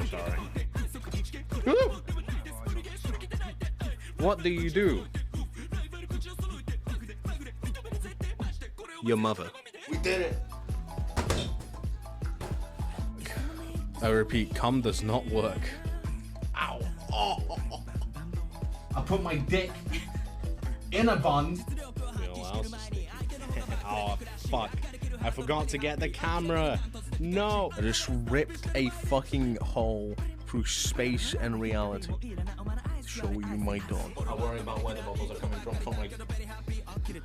so sorry. What do you do? Your mother. We did it. I repeat, cum does not work. Ow. Oh. I put my dick in a bun. Oh, fuck. I forgot to get the camera. No. I just ripped a fucking hole through space and reality. Show you my dog. I worry about where the bubbles are coming from my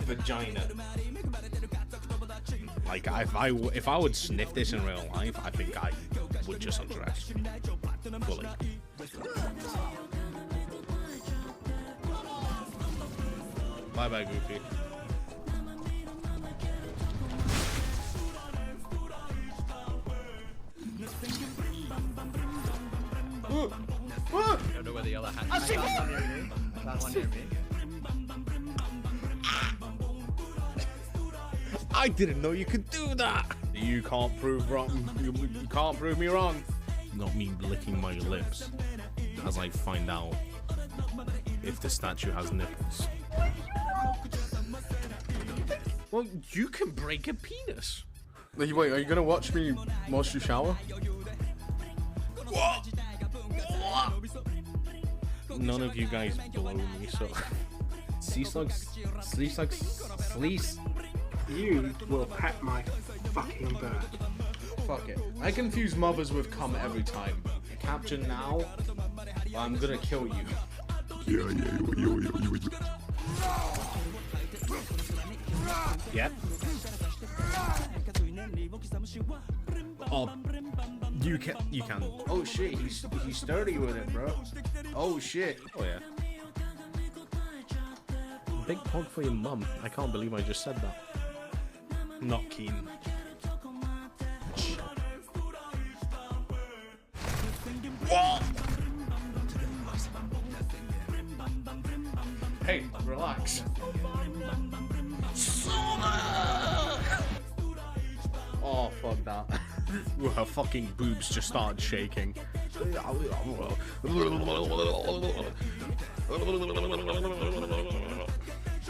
vagina. Like, if I would sniff this in real life, I think I would just undress. Fully. Bye-bye, Goofy. I don't know where the yellow hat is. I found one near me. I found one near me. I didn't know you could do that. You can't prove wrong. You can't prove me wrong. Not me licking my lips as I find out if the statue has nipples. Well, you can break a penis. Wait, are you gonna watch me whilst you shower? What? None of you guys blow me, so. Sleece. You will pet my fucking bird. Fuck it. I confuse mothers with cum every time. Capture now, or I'm gonna kill you. Yep. Oh, you can. Oh shit, he's sturdy with it, bro. Oh shit. Oh yeah. Big pog for your mum. I can't believe I just said that. Not keen. What? Hey, relax. Oh, fuck that. Her fucking boobs just started shaking.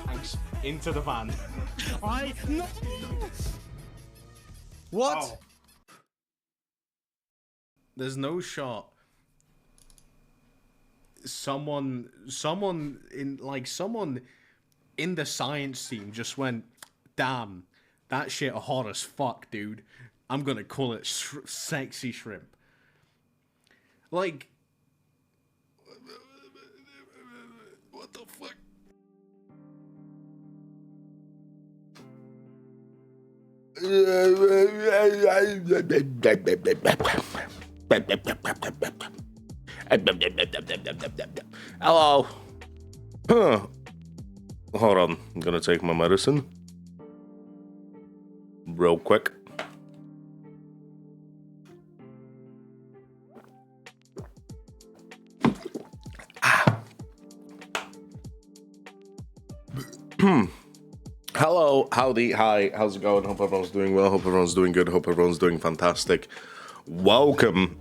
Thanks. Into the van. No. What? Oh. There's no shot. Someone in the science team just went, damn, that shit hot as fuck, dude. I'm gonna call it sexy shrimp. Like, what the fuck? Hello. Huh. Hold on. I'm gonna take my medicine. Real quick. Hello, howdy, hi, how's it going? Hope everyone's doing well, hope everyone's doing good, hope everyone's doing fantastic. Welcome.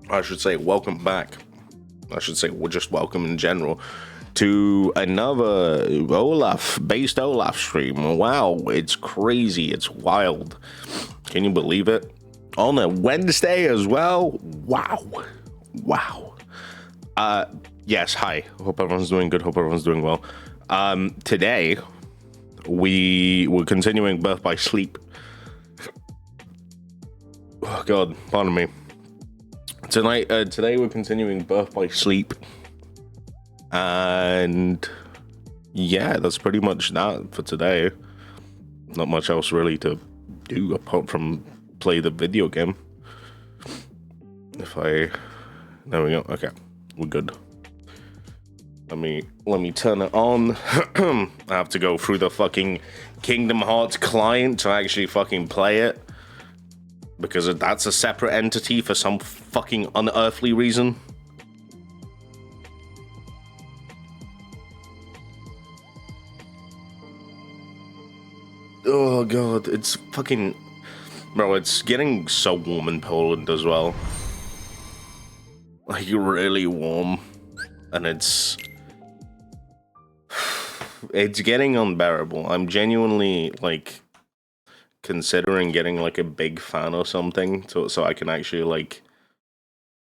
I should say welcome back. I should say just welcome in general to another BassedOlaf stream. Wow, it's crazy, it's wild. Can you believe it? On a Wednesday as well? Wow. Yes, hi. Hope everyone's doing good, hope everyone's doing well. Today we're continuing Birth by Sleep. Oh god, pardon me. Today we're continuing Birth by Sleep. And yeah, that's pretty much that for today. Not much else really to do apart from play the video game. There we go. Okay, we're good. Let me turn it on. I have to go through the fucking Kingdom Hearts client to actually fucking play it, because that's a separate entity for some fucking unearthly reason. Oh god, it's fucking... Bro, it's getting so warm in Poland as well. Like, really warm. And it's getting unbearable. I'm genuinely, like, considering getting, like, a big fan or something so I can actually, like...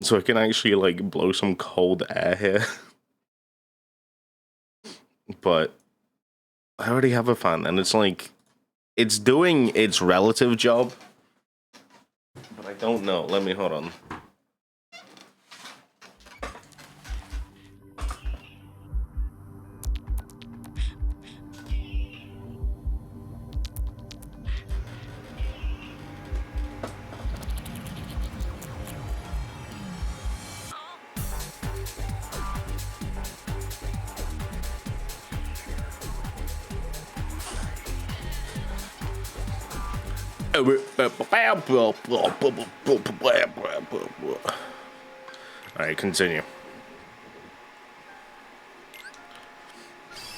So I can actually, like, blow some cold air here. But I already have a fan, and it's, like... It's doing its relative job. But I don't know. Let me... Hold on. Alright, continue.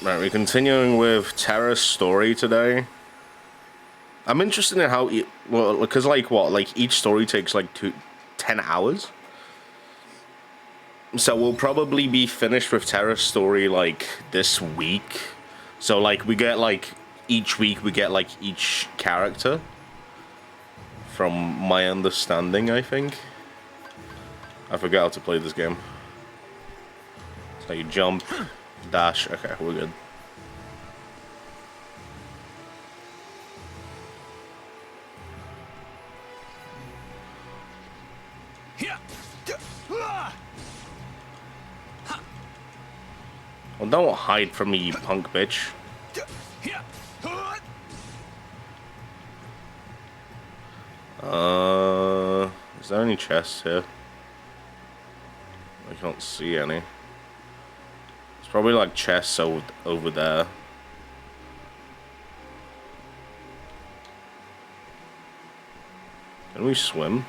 Right, we're continuing with Terra's story today. I'm interested in how, well, because like what, like each story takes like 10 hours? So we'll probably be finished with Terra's story like this week. So like we get like, each week we get like each character. From my understanding, I think. I forgot how to play this game. So you jump, dash, okay, we're good. Well, don't hide from me, you punk bitch. Is there any chests here? I can't see any. It's probably like chests over there. Can we swim?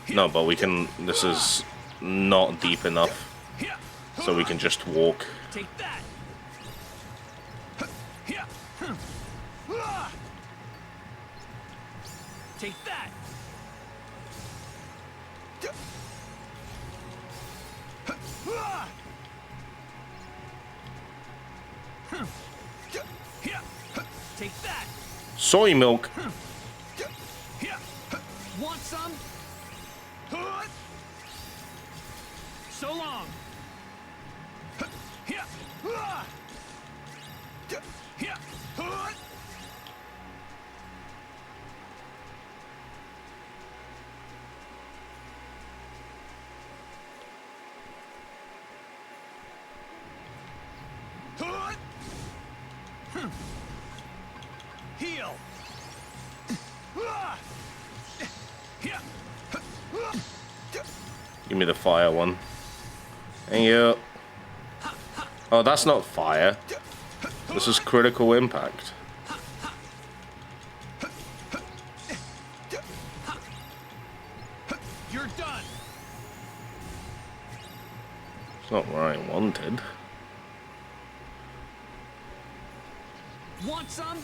No, but we can. This is not deep enough, so we can just walk. Take that. Take that. Take that. Soy milk. Want some? So long. Heal. Give me the fire one. Thank you. Oh, that's not fire. This is critical impact. You're done. It's not where I wanted. Want some?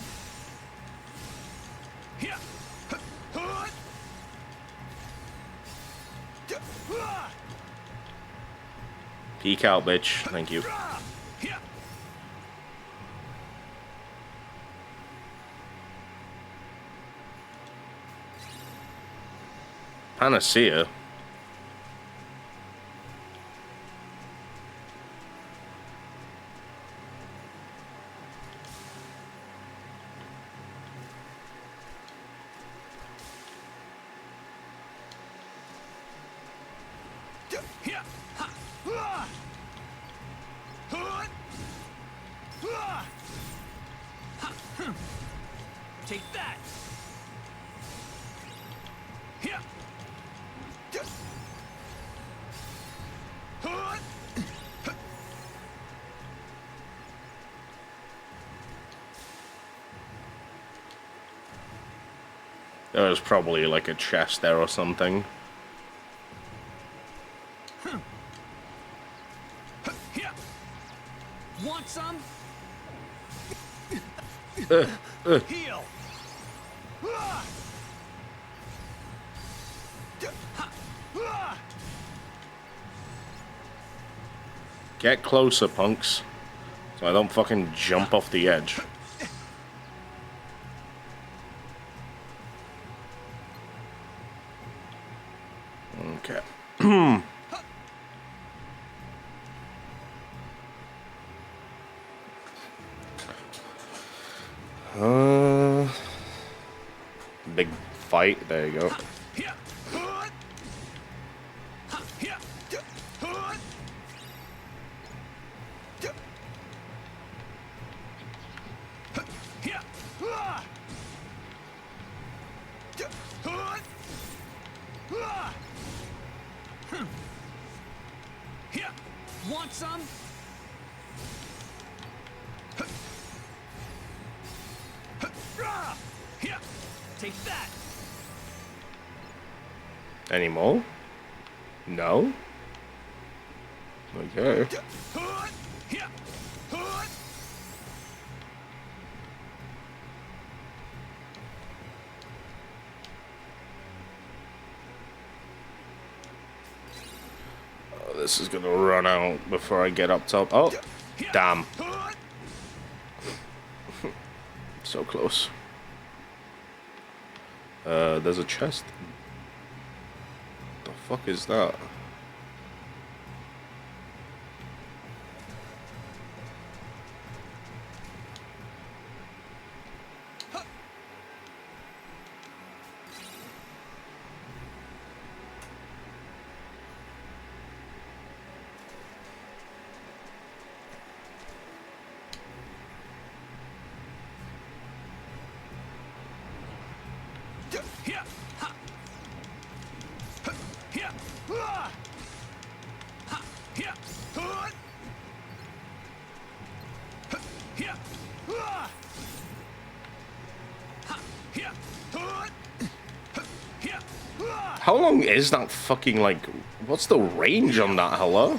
Peek out, bitch. Thank you. Panacea. Take that. There was probably like a chest there or something. Want some? Heal. Get closer, punks, so I don't fucking jump off the edge. Okay. Big fight. There you go. Want some? Here, take that. Any more? No? Okay. Oh, this is gonna run out before I get up top. Oh, damn. So close. There's a chest. The fuck is that? How long is that fucking, like, what's the range on that, hello?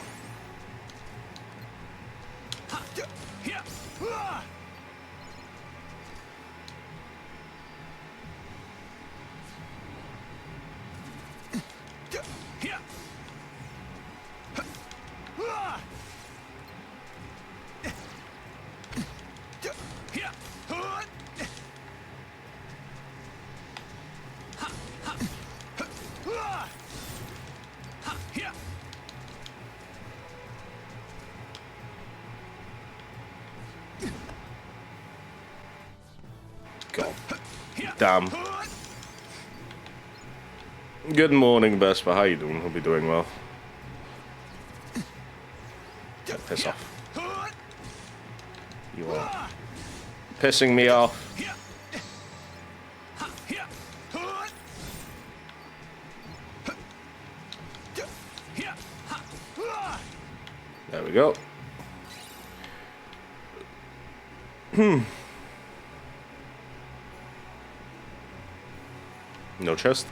God damn. Good morning, Vespa. How you doing? Hope you're doing well. Piss off. You are pissing me off. There we go. No chest.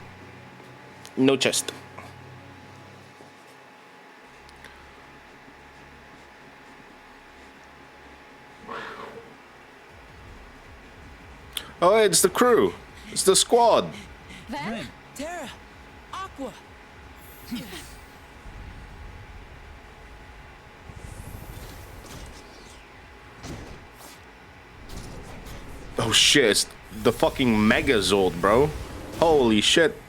No chest. Oh, it's the crew. It's the squad. Van, Terra, Aqua. Oh shit, it's the fucking Megazord, bro. Holy shit.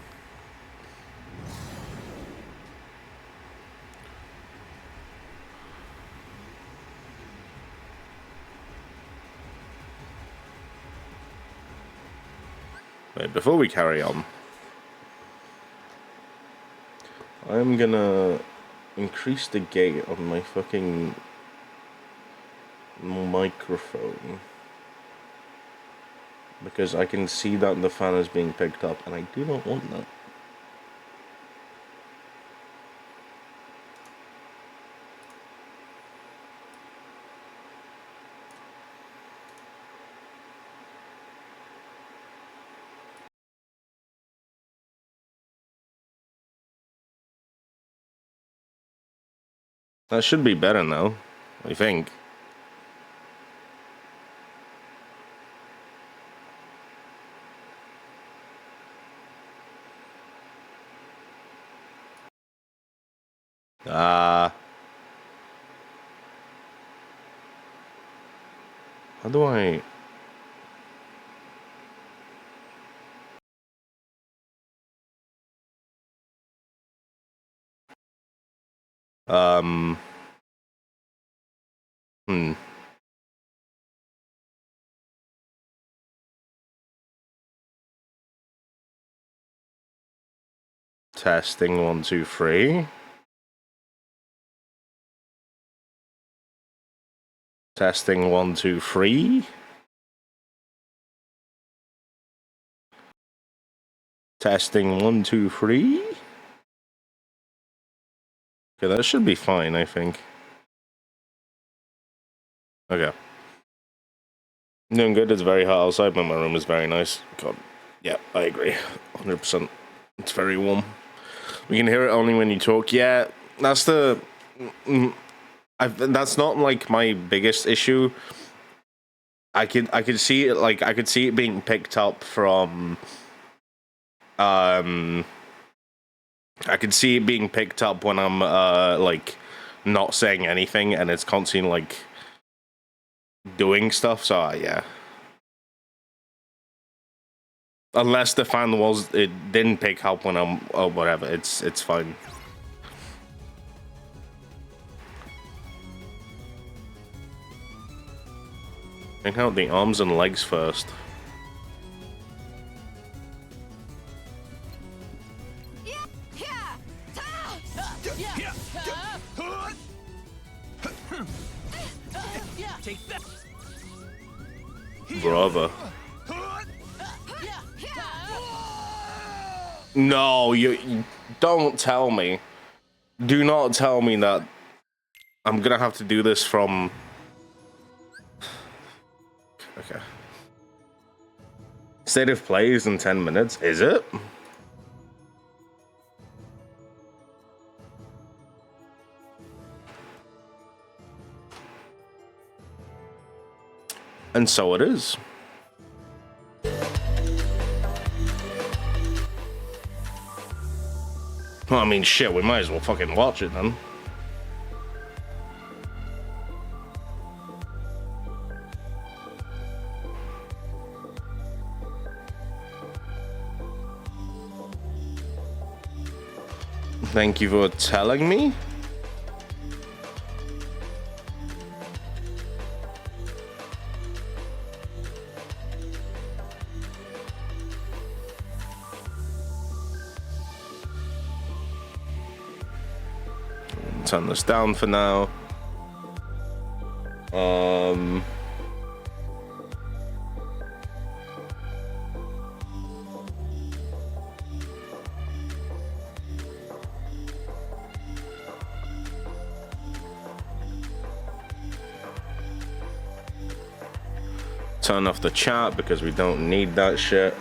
Wait, before we carry on, I'm gonna increase the gate of my fucking microphone because I can see that the fan is being picked up and I do not want that. That should be better now, I think. How do I... Hmm. Testing 1, 2, 3. Testing 1, 2, 3. Testing 1, 2, 3. Okay, that should be fine, I think. Okay. Doing good. It's very hot outside, but my room is very nice. God, yeah, I agree. 100%. It's very warm. We can hear it only when you talk. Yeah, that's the... that's not, like, my biggest issue. I could see it, like, I could see it being picked up from... I could see it being picked up when I'm, like, not saying anything, and it's constantly, like, doing stuff, so, yeah. Unless the fan was, it didn't pick up when I'm, or whatever, it's fine. Check out the arms and legs first. Take that. Brother. No, you don't tell me. Do not tell me that I'm gonna have to do this from... Okay. State of play is in 10 minutes, is it? And so it is. Well, I mean, shit, we might as well fucking watch it then. Thank you for telling me. Turn this down for now. Turn off the chat because we don't need that shit.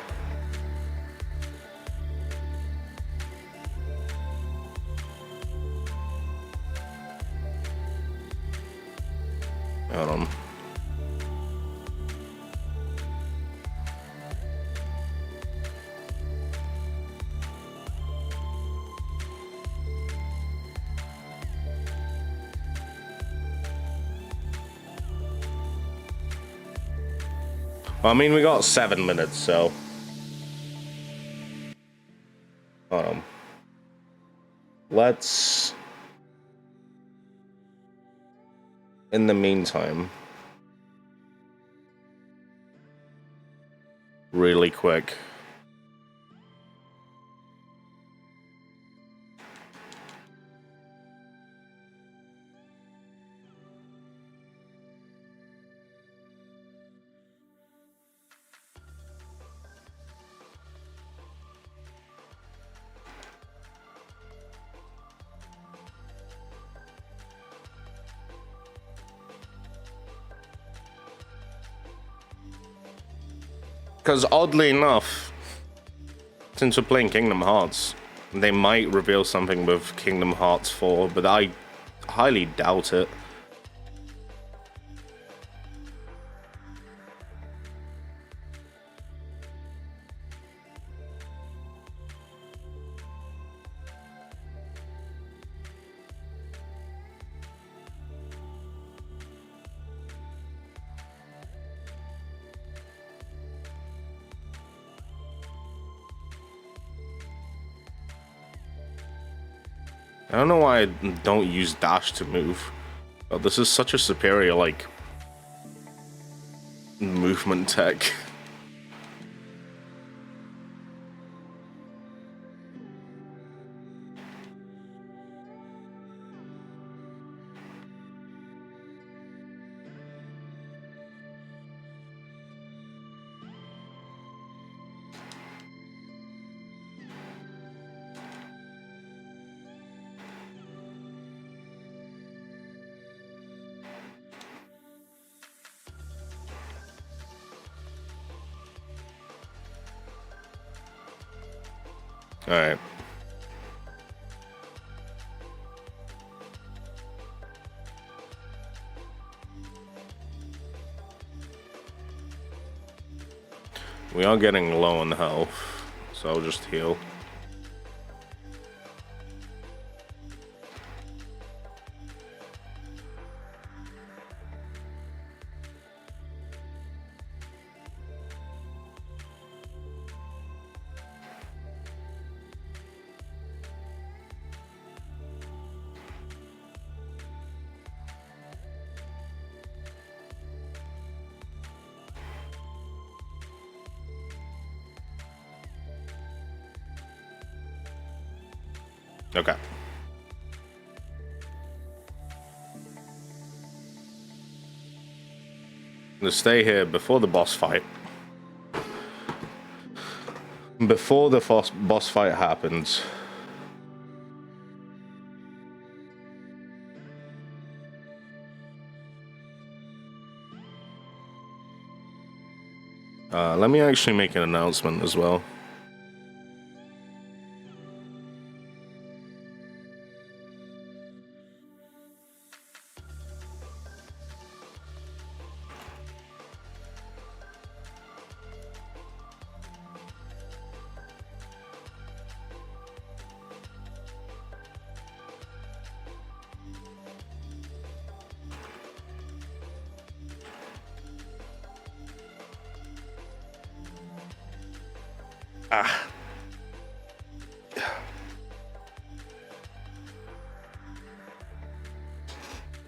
Hold on. Well, I mean, we got 7 minutes, so... Let's... In the meantime... Really quick... Because oddly enough, since we're playing Kingdom Hearts, they might reveal something with Kingdom Hearts 4, but I highly doubt it. I don't know why I don't use dash to move. Oh, this is such a superior, like, movement tech. Alright. We are getting low on health, so I'll just heal. Okay. I'm gonna stay here before the boss fight. Before the boss fight happens. Let me actually make an announcement as well.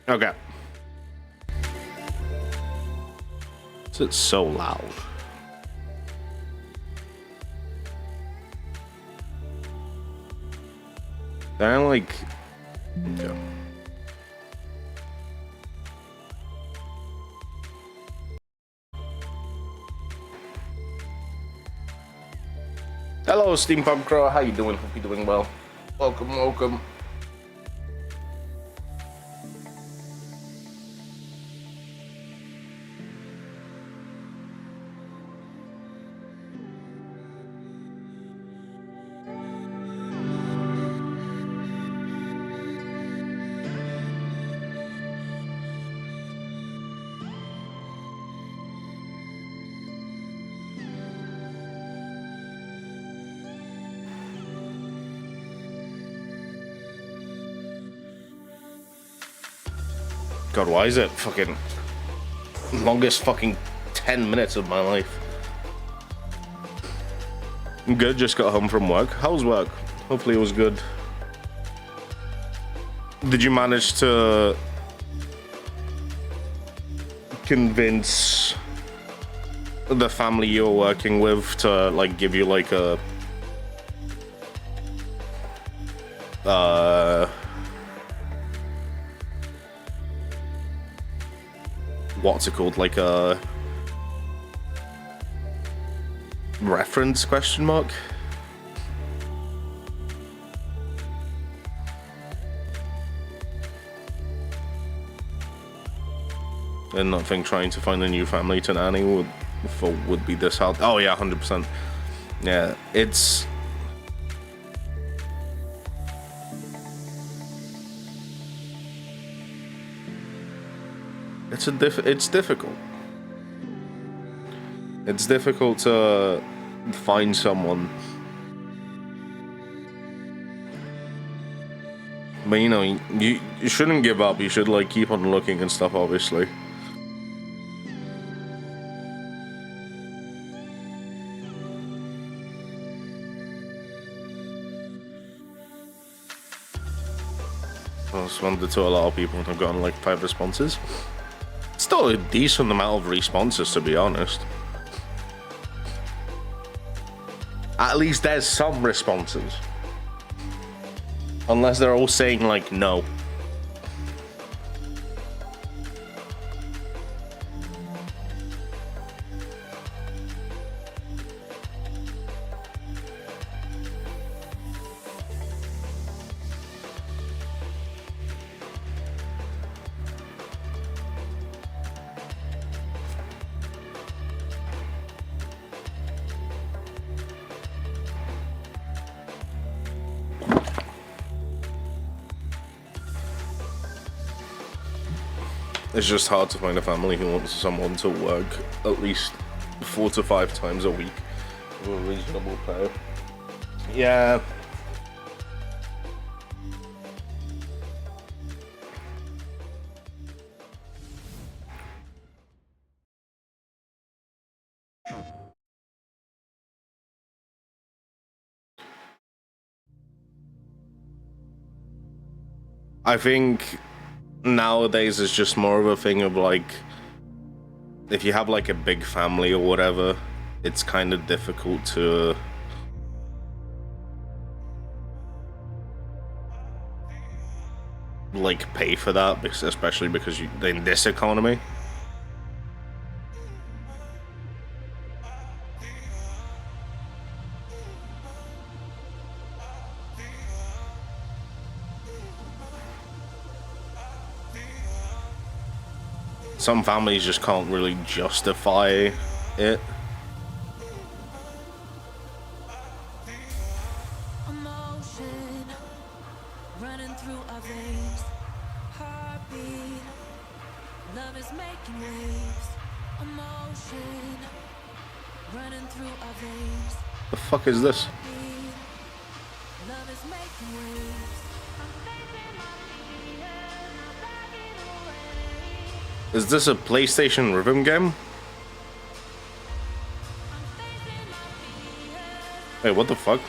Okay. It's so loud. They're like... Yeah. Hello, Steampunk Crow. How you doing? Hope you're doing well. Welcome, welcome. God, why is it fucking longest fucking 10 minutes of my life? I'm good, just got home from work. How was work? Hopefully it was good. Did you manage to convince the family you were working with to like give you like a what's it called, like a reference question mark? And nothing trying to find a new family to nanny would be this hard. Oh yeah, 100%. Yeah, it's difficult. It's difficult to find someone. But you know, you shouldn't give up. You should like keep on looking and stuff, obviously. responded to a lot of people and I've gotten like 5 responses. Still a decent amount of responses, to be honest. At least there's some responses. Unless they're all saying like no. It's just hard to find a family who wants someone to work at least 4 to 5 times a week with a reasonable pay. Yeah. I think nowadays it's just more of a thing of like, if you have like a big family or whatever, it's kind of difficult to like pay for that, especially because in this economy. Some families just can't really justify it. Emotion running through our veins. Heartbeat. Love is making waves. Emotion running through our veins. The fuck is this? Love is making waves. Is this a PlayStation rhythm game? Wait, what the fuck?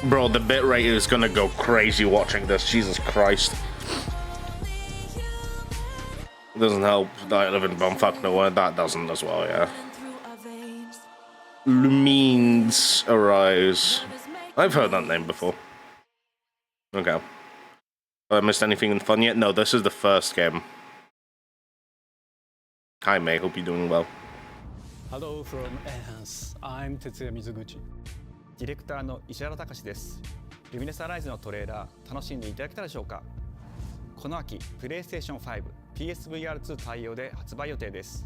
Bro, the bitrate is gonna go crazy watching this. Jesus Christ. It doesn't help that I live in bumfuck nowhere. That doesn't as well, yeah. Lumines Arise. I've heard that name before. Okay. Have I missed anything fun yet? No, this is the first game. Hi, May. Hope you're doing well. Hello from Enhance. I'm Tetsuya Mizuguchi. ディレクターの石原隆です。ルミネスアライズのトレーラー楽しんでいただけたでしょうか。この秋、PlayStation 5、PSVR2 対応で発売予定です。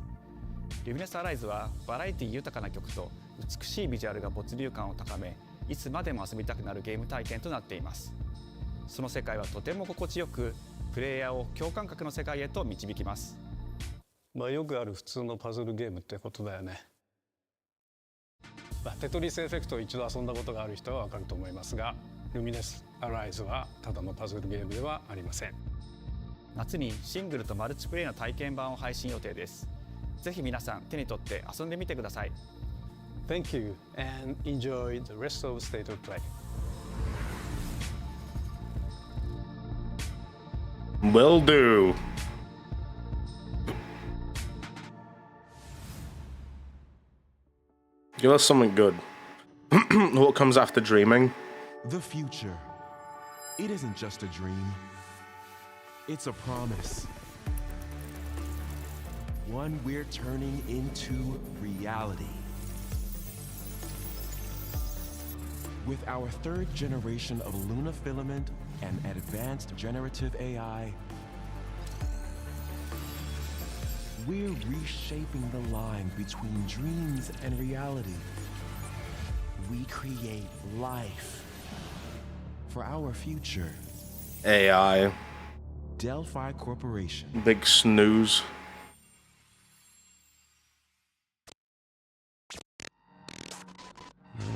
ルミネスアライズはバラエティ豊かな曲と美しいビジュアルが没入感を高め、いつまでも遊びたくなるゲーム体験となっています。その世界はとても心地よく、プレイヤーを共感覚の世界へと導きます。まあよくある普通のパズルゲームってことだよね。テトリスエフェクトを一度遊んだことがある人はわかると思いますが、ルミネスアライズはただのパズルゲームではありません。夏にシングルとマルチプレイの体験版を配信予定です。ぜひ皆さん手に取って遊んでみてください。Thank you and enjoy the rest of State of Play. Will do. Give us something good. What comes after dreaming? The future. It isn't just a dream. It's a promise. One we're turning into reality. With our 3rd generation of Luna filament and advanced generative AI, we're reshaping the line between dreams and reality. We create life for our future. AI. Delphi Corporation. Big snooze.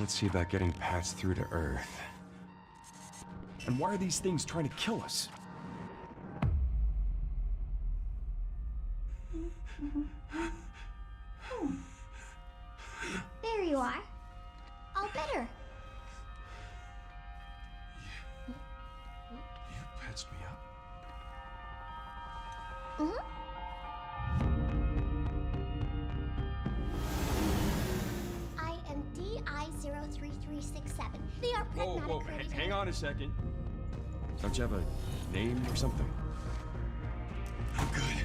Let's see about getting passed through to Earth. And why are these things trying to kill us? There you are. All better. You patched me up? Mm-hmm. I am DI-03367. They are pragmatic. Hang on a second. Don't you have a name or something? I'm good.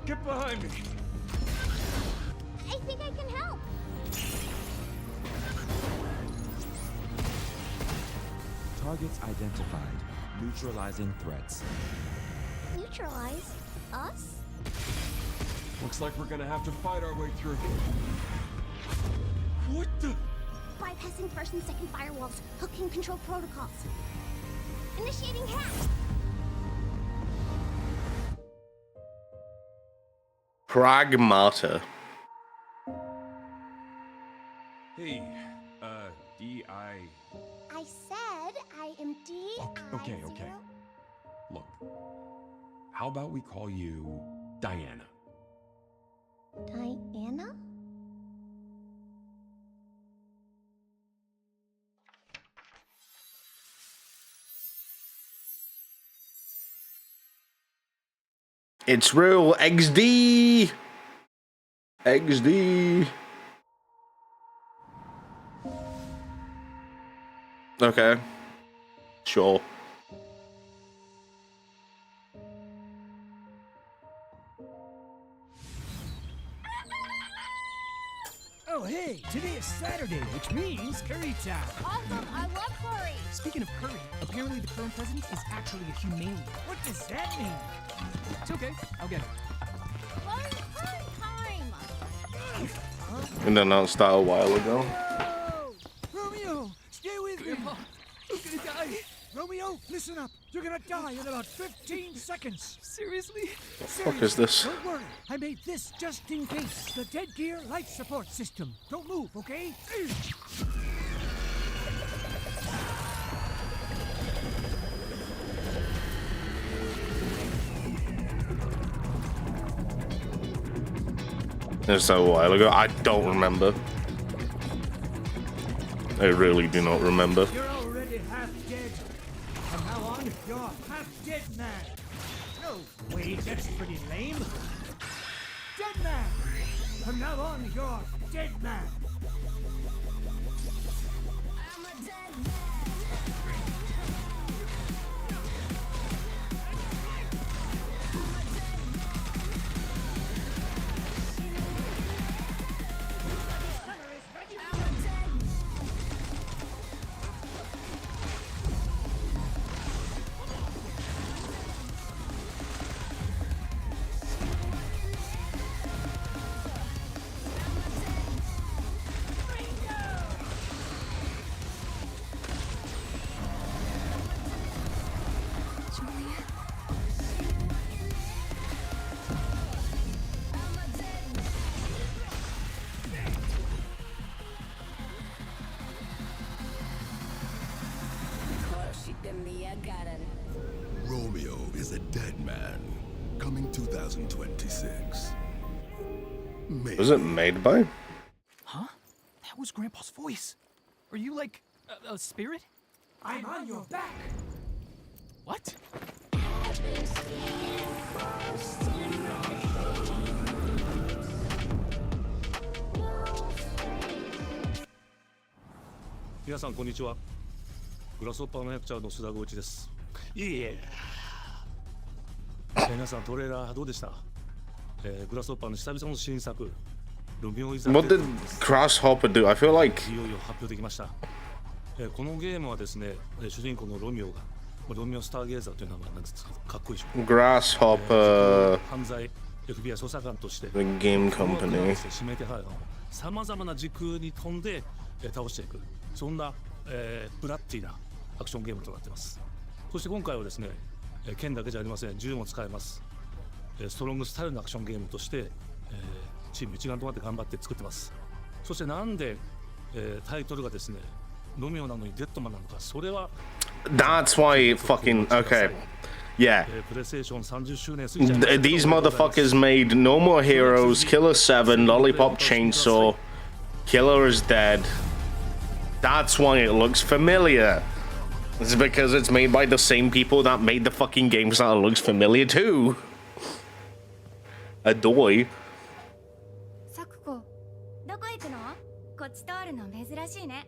Get behind me! I think I can help. Targets identified. Neutralizing threats. Neutralize us? Looks like we're gonna have to fight our way through. What the? Bypassing first and second firewalls. Hooking control protocols. Initiating hack. Pragmata. Hey, D.I. I said I am DI. Okay. Look, how about we call you Diana? Diana? It's real XD. XD. Okay. Sure. Oh, hey, today is Saturday, which means curry time. Awesome, I love curry. Speaking of curry, apparently the current president is actually a humane. What does that mean? It's okay, I'll get it. Well, curry time. And announced that a while ago. Romeo, stay with me. Grandpa, I'm gonna die. Romeo, listen up. You're gonna die in about 15 seconds. Seriously? The fuck is this? Don't worry. I made this just in case. The Dead Gear Life Support System. Don't move, okay? It's a while ago. I don't remember. I really do not remember. You're already half dead. From now on, you're half dead man. No, wait, that's pretty lame. Dead man. From now on, you're dead man. I'm a dead man. 2026. Was it made by? Huh? That was Grandpa's voice. Are you like a spirit? I'm on your back. What? 皆さんこんにちは。グラスホッパーマネージャーの須田剛一です。いえ。皆さんトレーラーどうでした？グラスホッパーの久々の新作。What did Grasshopper do? I feel like いよいよ発表できました。このゲームはですね、主人公のロミオがロミオスターゲーザーという名前なんですかっこいいでしょ。Grasshopper 犯罪 FBI 捜査官として the game company 指名手配犯をさまざまな時空に飛んで倒していくそんなブラッディなアクションゲームとなっています。そして今回はですね、剣だけじゃありません、銃も使えます。ストロングスタイルのアクションゲームとして、チーム一丸となって頑張って作ってます。そしてなんで、タイトルがですねロミオなのにデッドマンなのか、それは That's why fucking okay. Yeah. These motherfuckers made No More Heroes, Killer 7, Lollipop Chainsaw, Killer is Dead. That's why it looks familiar. It's because it's made by the same people that made the fucking games that it looks familiar too. Adoy. サクコ、どこ行くの？こっち通るの珍しいね。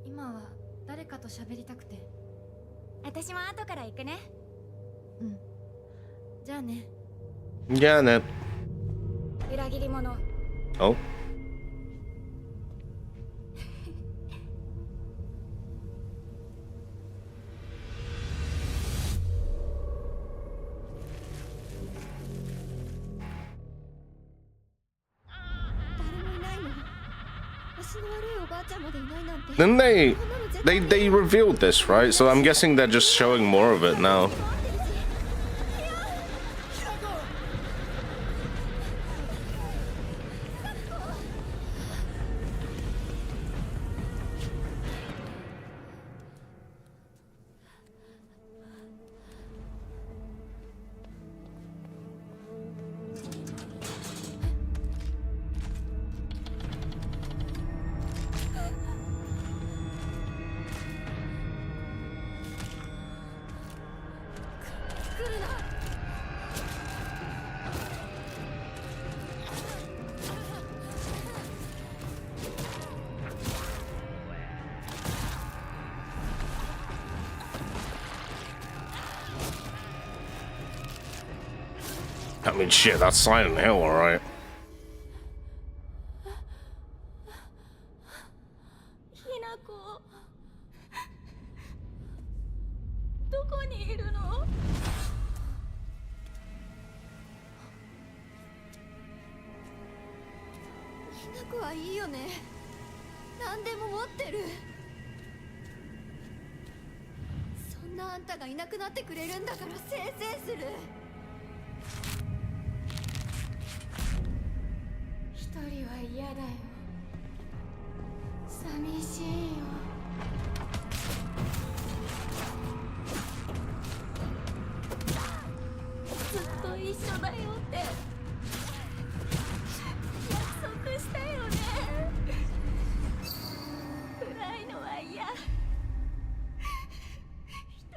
今は誰かと喋りたくて。私も後から行くね。うん。じゃあね。じゃあね。裏切り者。Oh. 誰もいないの？足の悪いおばあちゃんまでいないなんて。 Then they revealed this, right? So I'm guessing they're just showing more of it now. I mean, shit, that's Silent Hill, alright. どこにいるの？ひなこはいいよね。何でも持ってる。そんなあんたがいなくなってくれるんだからせいせいする。一人は嫌だよ。寂しいよ。ずっと一緒だよって約束したよね。暗いのは嫌。一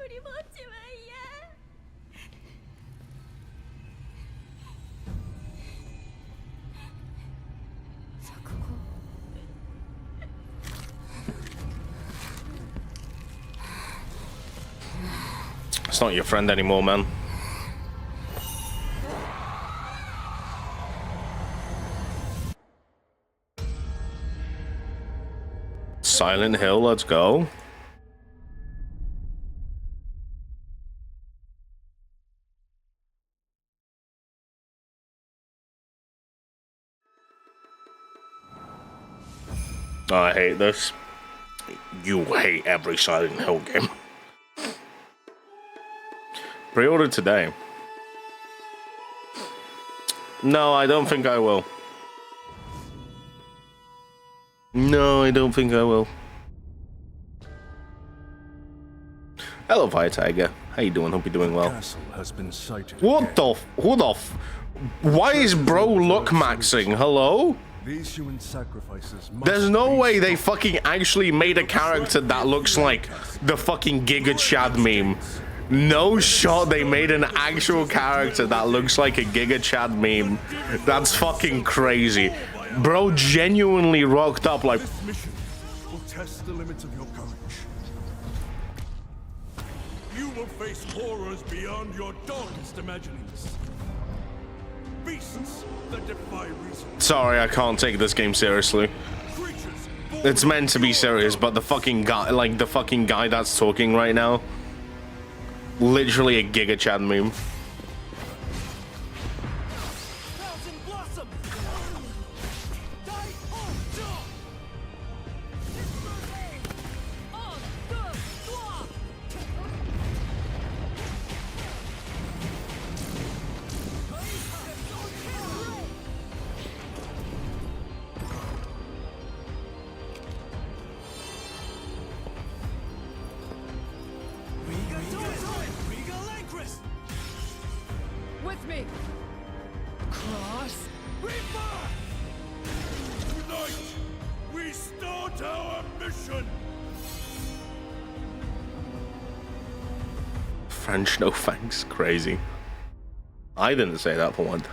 人ぼっちは嫌。作子。It's not your friend anymore, man. Silent Hill, let's go. Oh, I hate this. You hate every Silent Hill game. Pre-order today. No, I don't think I will. No, I don't think I will. Hello, Fire Tiger. How you doing? Hope you're doing well. What the who the why is bro look maxing? Hello? These human sacrifices. There's no way they fucking actually made a character that looks like the fucking Giga Chad meme. No shot they made an actual character that looks like a Giga Chad meme. That's fucking crazy. Bro genuinely rocked up like... This mission will test the limits of your courage. You will face horrors beyond your darkest imaginings. Beasts that defy reason. Sorry, I can't take this game seriously. It's meant to be serious, but the fucking guy, like the fucking guy that's talking right now, literally a Giga Chad meme. me! Cross Reaper! Tonight, we start our mission! French no thanks. Crazy. I didn't say that for one.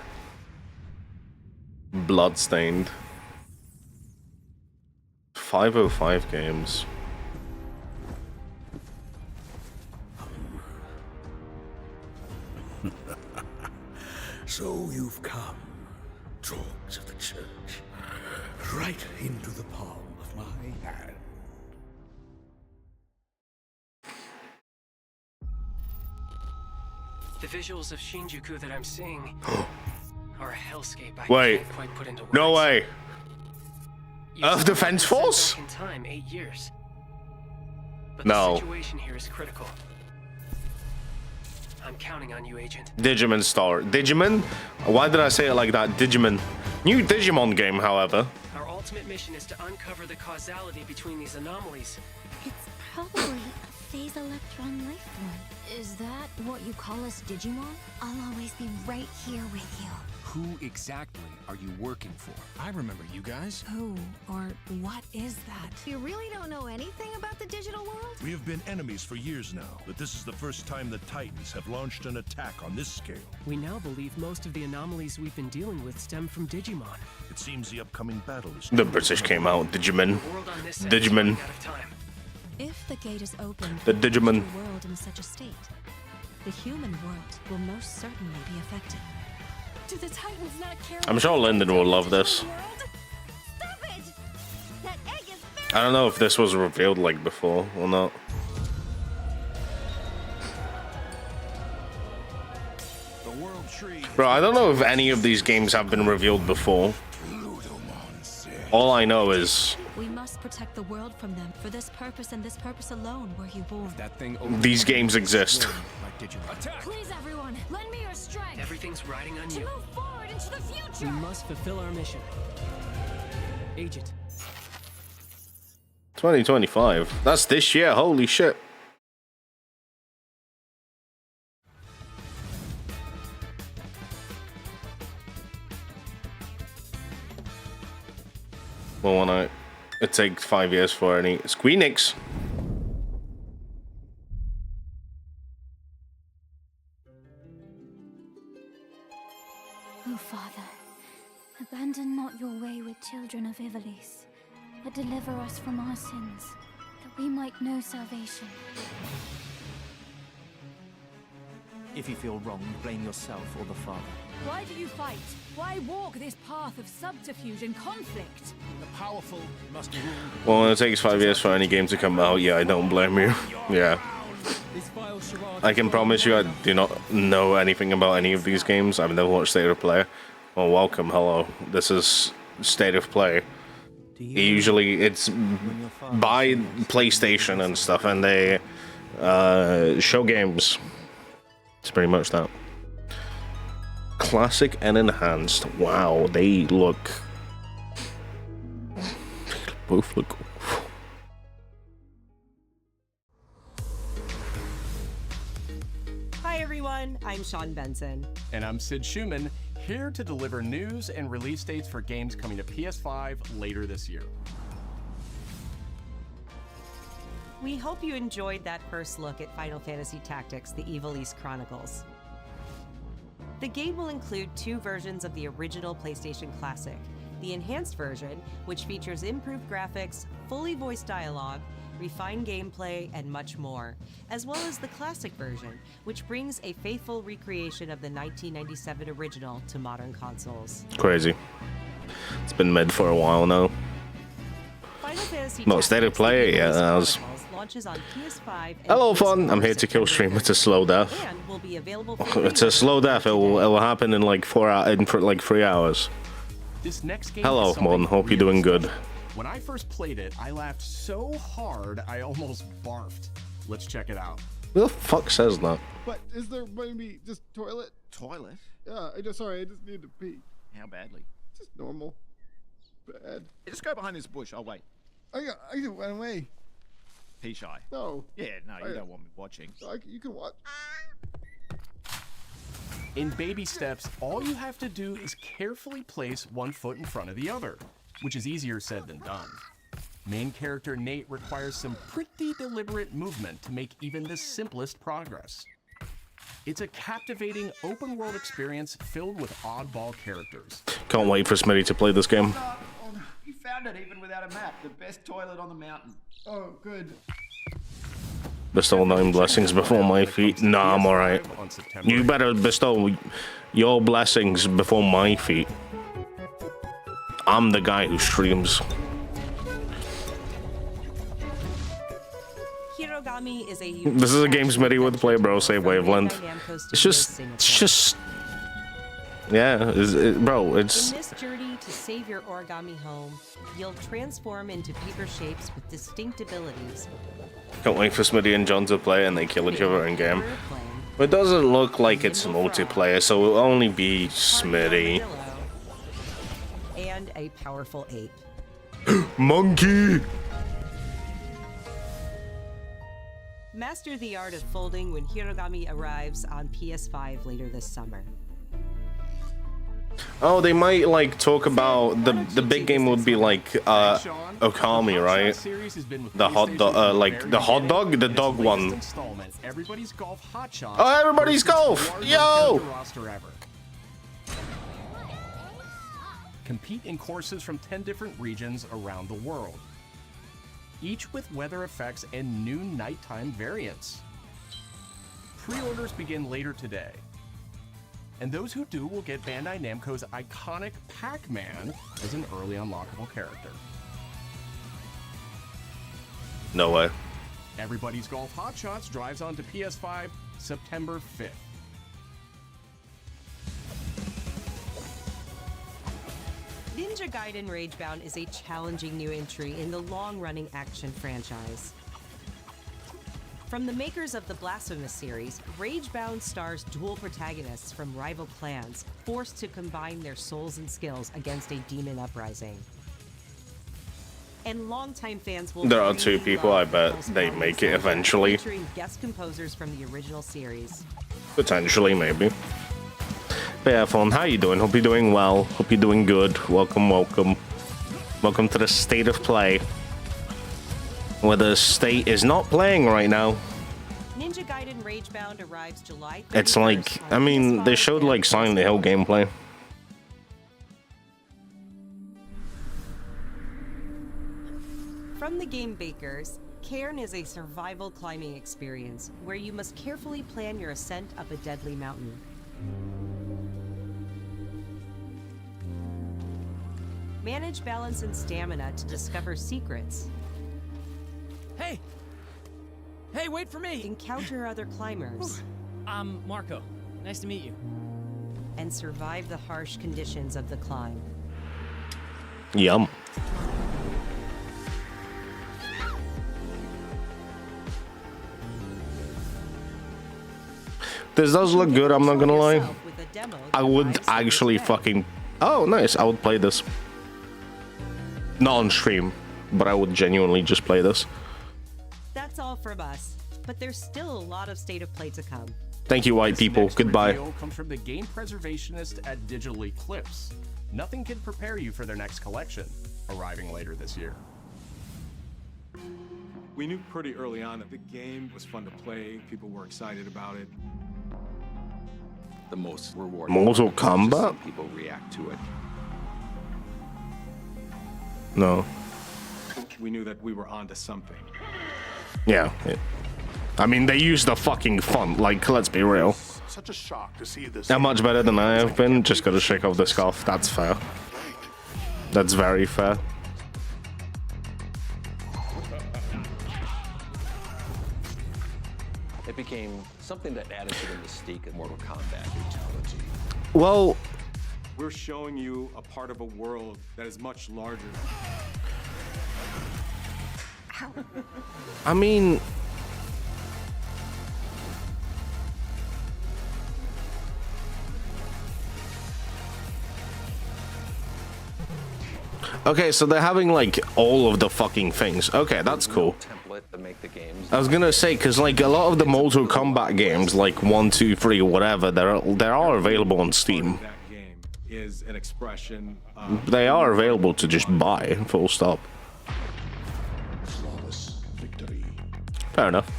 Bloodstained. 505 games. So you've come, dogs of the church, right into the palm of my hand. The visuals of Shinjuku that I'm seeing are a hellscape I Wait. can't quite put into words. No way. Earth Defense Sent Force? back in time 8 years. But No. the situation here is critical. I'm counting on you, Agent. Digimon Star. Digimon? Why did I say it like that? Digimon. New Digimon game, however. Our ultimate mission is to uncover the causality between these anomalies. It's probably a phase electron life form. Is that what you call us Digimon? I'll always be right here with you. Who exactly are you working for? I remember you guys. Who or what is that? You really don't know anything about the digital world? We have been enemies for years now, but this is the first time the Titans have launched an attack on this scale. We now believe most of the anomalies we've been dealing with stem from Digimon. It seems the upcoming battle is... The British came out. Digimon. The world on this end is Digimon. running out of time. If the gate is open The for the Digimon. digital world in such a state, the human world will most certainly be affected. Do the Titans not care? I'm sure Lyndon will love this. Stop it! That egg is very... I don't know if this was revealed like before or not. The World Tree... Bro, I don't know if any of these games have been revealed before. All I know is We must protect the world from them. For this purpose and this purpose alone were you born. That thing these games exist. Please, everyone, lend me your strength. Everything's riding on To you. move forward into the We future. must fulfill our mission. Agent, 2025. That's this year. Holy shit. Well, when it takes 5 years for any Squeenix. Oh, Father, abandon not your wayward children of Ivalice, but deliver us from our sins, that we might know salvation. If you feel wrong, blame yourself or the Father. Why do you fight? Why walk this path of subterfuge and conflict? The powerful must rule. Well, when it takes 5 years for any game to come out, yeah, I don't blame you. Yeah. I can promise you I do not know anything about any of these games. I've never watched State of Play. Well, welcome, hello. This is State of Play. Usually it's by PlayStation and stuff, and they show games. It's pretty much that. Classic and enhanced. Wow, they both look. Hi everyone, I'm Sean Benson. And I'm Sid Schumann, here to deliver news and release dates for games coming to PS5 later this year. We hope you enjoyed that first look at Final Fantasy Tactics: The Ivalice Chronicles. The game will include 2 versions of the original PlayStation Classic. The enhanced version, which features improved graphics, fully voiced dialogue, refined gameplay, and much more, as well as the classic version, which brings a faithful recreation of the 1997 original to modern consoles. Crazy. It's been mid for a while now. Final Fantasy Well, State of Play, yeah, that was. launches on PS5 and Hello, fun. I'm here to kill stream. It's a slow death. and will be available for It's a slow death. It will happen in like 4 hours, in like 3 hours. This next game Hello, is something Mon. Hope you're really doing good. special. When I first played it, I laughed so hard I almost barfed. Let's check it out. Who the fuck says that? But is there maybe just toilet? Toilet? Yeah, I just need to pee. How badly? Just normal. Bad. Just go behind this bush. I'll wait. I can run away. Pee shy. No. Yeah, no, you don't want me watching. You can watch. In baby steps, all you have to do is carefully place one foot in front of the other, which is easier said than done. Main character Nate requires some pretty deliberate movement to make even the simplest progress. It's a captivating open-world experience filled with oddball characters. Can't wait for Smitty to play this game. You found it even without a map. The best toilet on the mountain. Oh, good. Bestow 9 blessings before my feet. Nah, I'm alright. You better bestow your blessings before my feet. I'm the guy who streams. Hirogami is a This is a game Smitty would play, bro. Save wavelength. It's just, yeah, bro. It's. In this journey to save your origami home, you'll transform into paper shapes with distinct abilities. Can't wait for Smitty and John to play, and they kill each other in game. But it doesn't look like it's multiplayer, so it'll only be Smitty. And a powerful ape. Monkey. Master the art of folding when Hirogami arrives on PS5 later this summer. Oh, they might like talk about the big game would be like Okami, right? The hot dog, like the hot dog, the dog one. Everybody's Golf Hotshot. Oh, everybody's golf! Yo! Compete in courses from 10 different regions around the world, each with weather effects and new nighttime variants. Pre-orders begin later today, and those who do will get Bandai Namco's iconic Pac-Man as an early unlockable character. No way. Everybody's Golf Hotshots drives onto PS5 September 5th. Ninja Gaiden Ragebound is a challenging new entry in the long-running action franchise. From the makers of the Blasphemous series, Ragebound stars dual protagonists from rival clans, forced to combine their souls and skills against a demon uprising. And longtime fans will. There are 2 people, I bet they make it eventually. Featuring guest composers from the original series. Potentially, maybe. But yeah, Fawn, how you doing? Hope you're doing well. Hope you're doing good. Welcome, welcome. Welcome to the state of play. Where the state is not playing right now. Ninja Gaiden Ragebound arrives July 31st. It's like, I mean, they showed like Silent Hill gameplay. From the game bakers, Cairn is a survival climbing experience where you must carefully plan your ascent up a deadly mountain. Manage balance and stamina to discover secrets. Hey! Hey, wait for me! Encounter other climbers. I'm Marco. Nice to meet you. And survive the harsh conditions of the climb. Yum. This does look good, I'm not gonna lie. I would actually fucking... Oh, nice. I would play this. Not on stream, but I would genuinely just play this. That's all from us, but there's still a lot of State of Play to come. Thank you, white people. Goodbye. Comes from the game preservationist at Digital Eclipse. Nothing can prepare you for their next collection, arriving later this year. We knew pretty early on that the game was fun to play. People were excited about it. The most rewarding. Mortal Kombat? People react to it. No. We knew that we were onto something. Yeah. I mean, they used the fucking font. Like, let's be real. Such a shock to see this. They're much better than I have been. Just gotta shake off the scarf. That's fair. That's very fair. It became something that added to the mystique of Mortal Kombat brutality. Well, we're showing you a part of a world that is much larger. I mean, okay, so they're having like all of the fucking things. Okay, that's cool. Template to make the games. I was gonna say, because like a lot of the Mortal Kombat games, like 1, 2, 3, whatever, they're available on Steam. That game is an expression. They are available to just buy, full stop. Fair enough.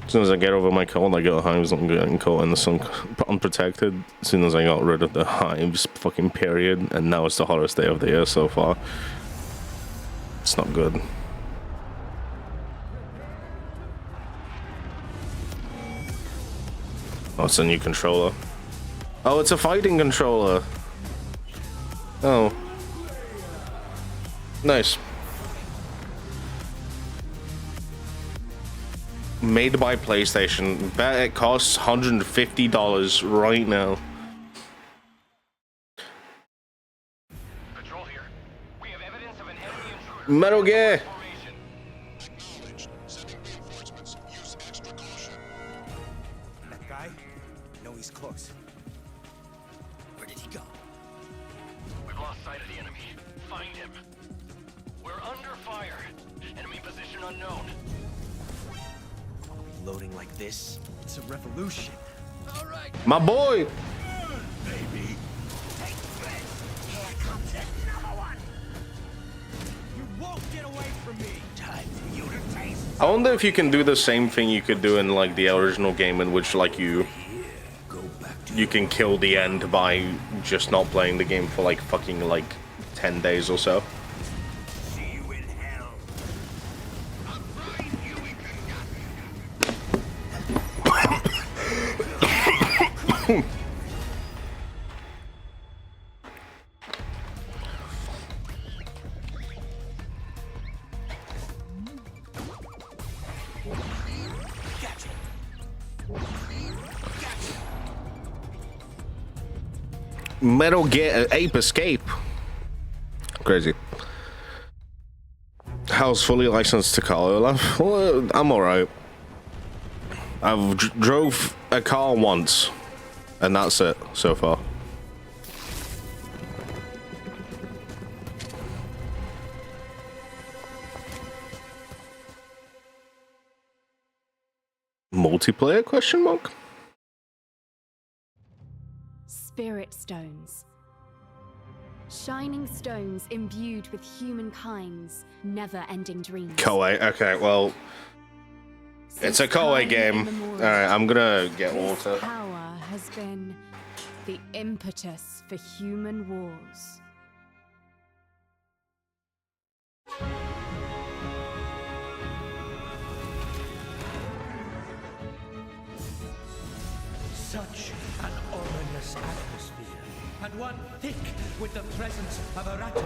As soon as I get over my cold, I get hives. I'm getting caught in the sun unprotected. As soon as I got rid of the hives, fucking period. And now it's the hottest day of the year so far. It's not good. Oh, it's a new controller. Oh, it's a fighting controller. Oh. Nice. Made by PlayStation. Bet it costs $150 right now. Patrol here. We have evidence of an enemy intruder. Metal Gear. That guy? I know he's close. Where did he go? We've lost sight of the enemy. Find him. We're under fire. Enemy position unknown. Loading like this, it's a revolution. All right. My boy. Baby. Take this. Here comes another one. You won't get away from me. Time for you to taste. I wonder if you can do the same thing you could do in like the original game, in which like you can kill the end by just not playing the game for like fucking like 10 days or so. Metal Gear Ape Escape. Crazy. How's fully licensed to car, Olaf? Well, I'm alright. I've drove a car once, and that's it so far. Multiplayer question mark? Spirit stones. Shining stones imbued with humankind's never-ending dreams. Koei, okay, well, it's a Koei game. Alright, I'm gonna get water. Power has been the impetus for human wars. Such an ominous atmosphere, and one thick with the presence of Aratama.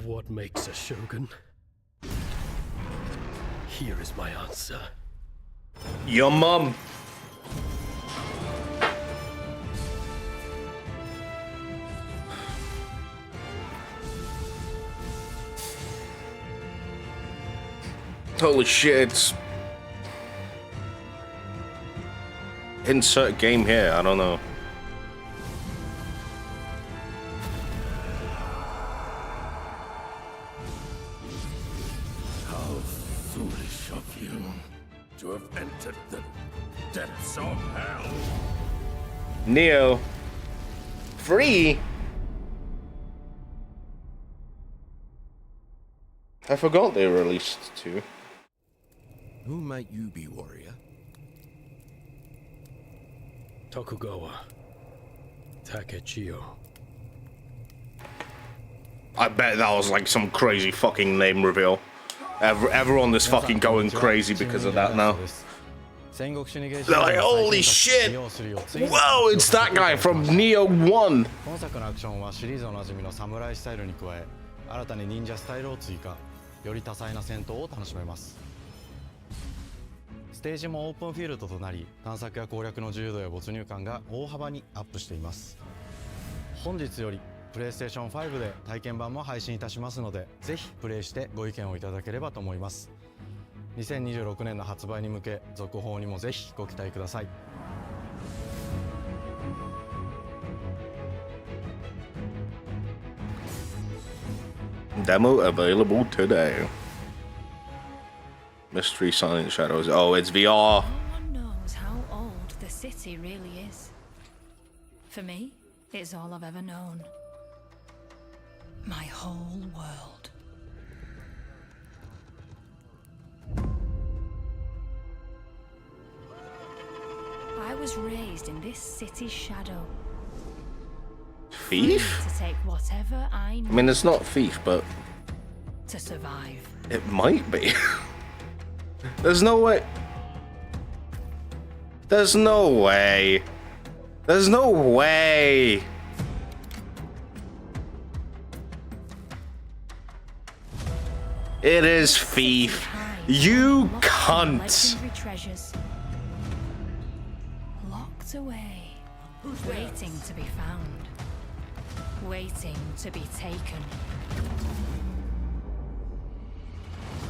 What makes a shogun? Here is my answer. Your mom. Holy shit. Insert game here, I don't know. How foolish of you to have entered the depths of hell. Neo. Free? I forgot they released 2. Who might you be, warrior? Tokugawa Takechiyo. I bet that was like some crazy fucking name reveal. Everyone is fucking going crazy because of that now. They're like, holy shit! Whoa, it's that guy from Neo 1! 今作のアクションはシリーズおなじみのサムライスタイルに加え、新たに忍者スタイルを追加。より多彩な戦闘を楽しめます。ステージもオープンフィールドとなり、探索や攻略の自由度や没入感が大幅にアップしています。本日より PlayStation 5で体験版も配信いたしますので、ぜひプレイしてご意見をいただければと思います。2026年の発売に向け、続報にもぜひご期待ください。Demo available today. Mystery Silent Shadows. Oh, it's VR. No one knows how old the city really is. For me, it's all I've ever known. My whole world. I was raised in this city's shadow. Thief? To take whatever I need. I mean, it's not thief, but to survive. It might be. There's no way. There's no way. There's no way. It is thief. You cunt. Treasures locked away, waiting to be found, waiting to be taken.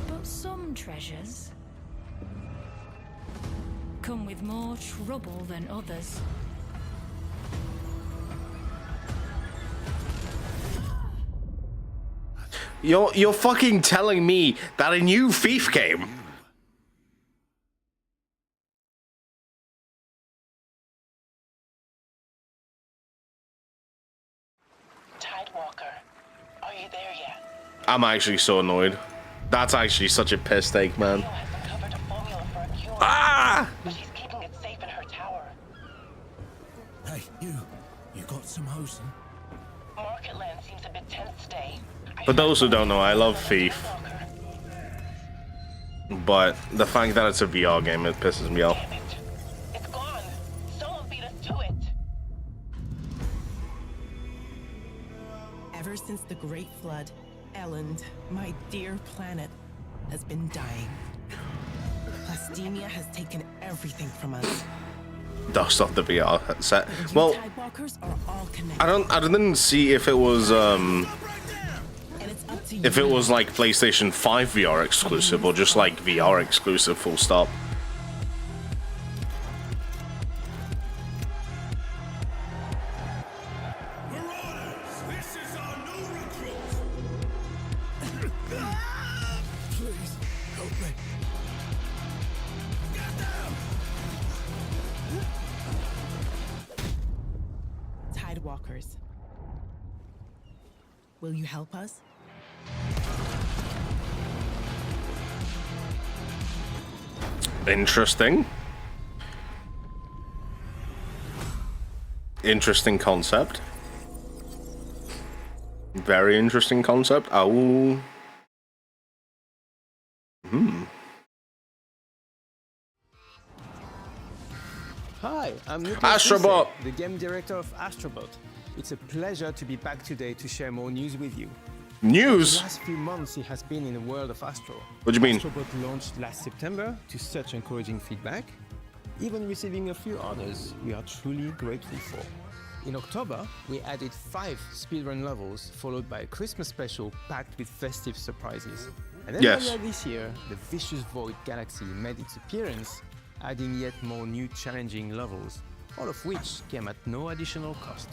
But some treasures come with more trouble than others. You're fucking telling me that a new thief came? Tidewalker, are you there yet? I'm actually so annoyed. That's actually such a piss take, man. Ah! But she's keeping it safe in her tower. Hey, you got some hosing? Marketland seems a bit tense today. For those who don't know, I love Thief. But the fact that it's a VR game, it pisses me off. It's gone. Someone beat us to it. Ever since the Great Flood, Elend, my dear planet, has been dying. Plastemia has taken everything from us. Dust off the VR headset. Well, Tidewalkers are all connected. I didn't see if it was like PlayStation 5 VR exclusive or just like VR exclusive, full stop. Please, help me. Tidewalkers. Will you help us? Interesting. Interesting concept. Very interesting concept. I will... Hi, I'm Astrobot, the game director of Astrobot. It's a pleasure to be back today to share more news with you. News? The last few months, it has been in the world of Astro. What do you mean? Astrobot launched last September to such encouraging feedback, even receiving a few honors we are truly grateful for. In October, we added 5 speedrun levels, followed by a Christmas special packed with festive surprises. And then earlier this year, the Vicious Void Galaxy made its appearance, adding yet more new challenging levels, all of which came at no additional cost.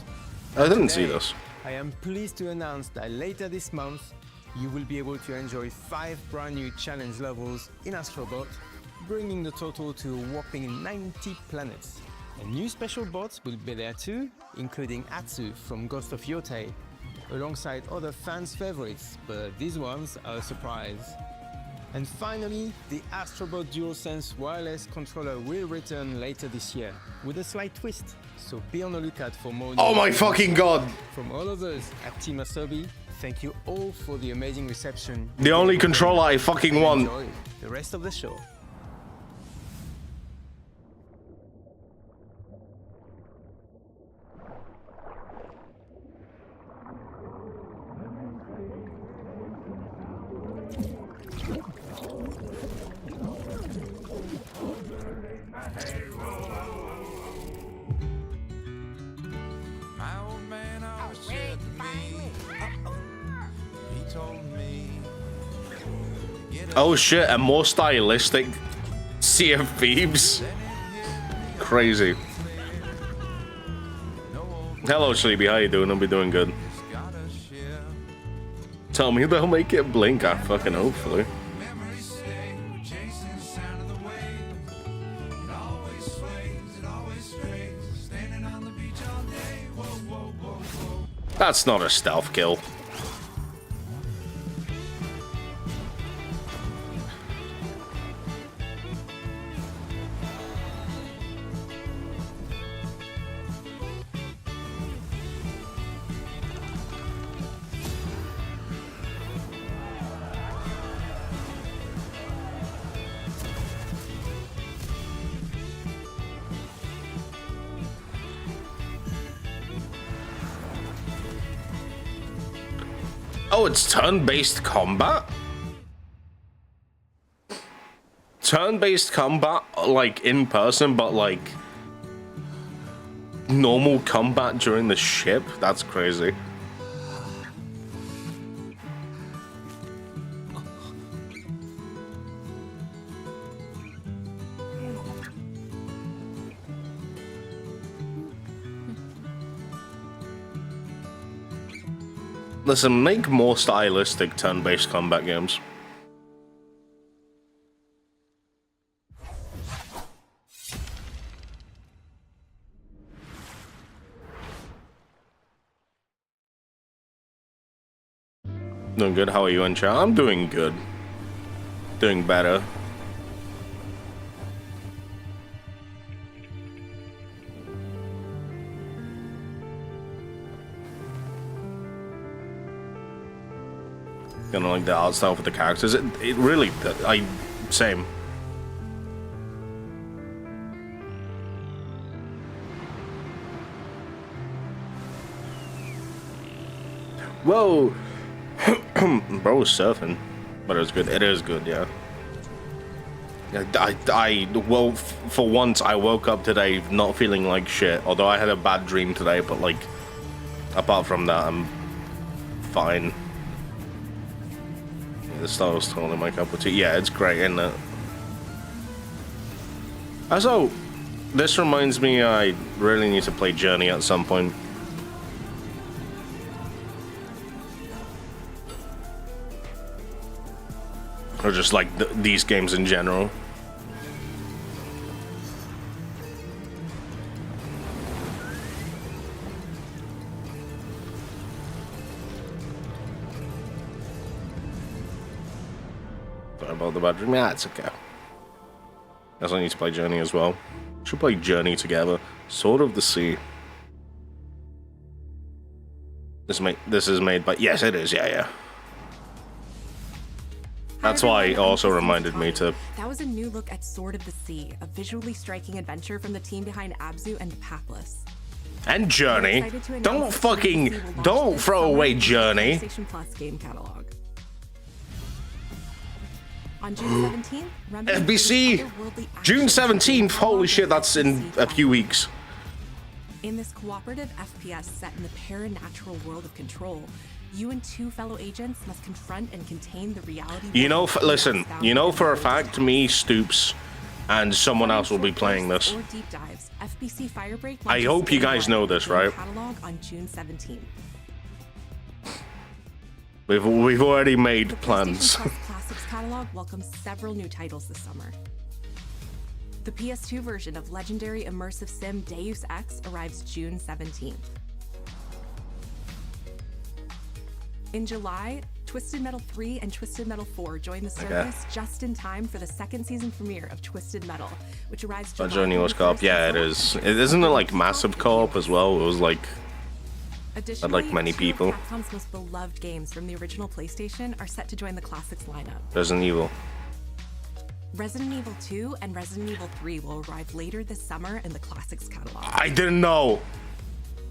I didn't see this. I am pleased to announce that later this month, you will be able to enjoy 5 brand new challenge levels in Astrobot, bringing the total to a whopping 90 planets. And new special bots will be there too, including Atsu from Ghost of Yotei, alongside other fans' favorites, but these ones are a surprise. And finally, the Astrobot DualSense wireless controller will return later this year, with a slight twist, so be on the lookout for more. Oh my fucking god! From all of us at Team Asobi, thank you all for the amazing reception. The only controller I fucking want. Enjoy the rest of the show. Oh shit, a more stylistic Sea of Thieves. Crazy. Hello, Sleepy. How you doing? I'll be doing good. Tell me they'll make it blink. I fucking hopefully. That's not a stealth kill. Oh, it's turn-based combat? Turn-based combat, like, in person, but, like, normal combat during the ship? That's crazy. Listen, make more stylistic turn-based combat games. Doing good. How are you in chat? I'm doing good. Doing better. Kind of like the art style for the characters. It really, same. Whoa, bro was surfing, but it was good. It is good, yeah. Well, for once, I woke up today not feeling like shit. Although I had a bad dream today, but like, apart from that, I'm fine. The style's totally my cup of tea. Yeah, it's great, isn't it? Also, this reminds me I really need to play Journey at some point. Or just like these games in general. About the bedroom, yeah, it's okay. Guess I need to play Journey as well. Should play Journey together. Sword of the Sea. This is made by, yes, it is. Yeah. That's why it also reminded me to. That was a new look at Sword of the Sea, a visually striking adventure from the team behind Abzu and Pathless. And Journey. Don't throw away Journey. PlayStation Plus game catalog. On June 17th, FBC, June 17th. Holy shit, that's in a few weeks. In this cooperative FPS set in the paranatural world of Control, you and two fellow agents must confront and contain the reality. You know, listen, you know for a fact, me, Stoops, and someone else will be playing this. Or deep dives, FBC Firebreak. I hope you guys know this, right? Catalog on June 17th. We've already made plans. The Classics catalog welcomes several new titles this summer. The PS2 version of legendary immersive sim Deus Ex arrives June 17th. In July, Twisted Metal 3 and Twisted Metal 4 join the service just in time for the second season premiere of Twisted Metal, which arrives July. Journey was co-op. Yeah, it is. Isn't it like massive co-op as well? It was like. I'd like many people. Capcom's most beloved games from the original PlayStation are set to join the Classics lineup. Resident Evil. Resident Evil 2 and Resident Evil 3 will arrive later this summer in the Classics catalog. I didn't know.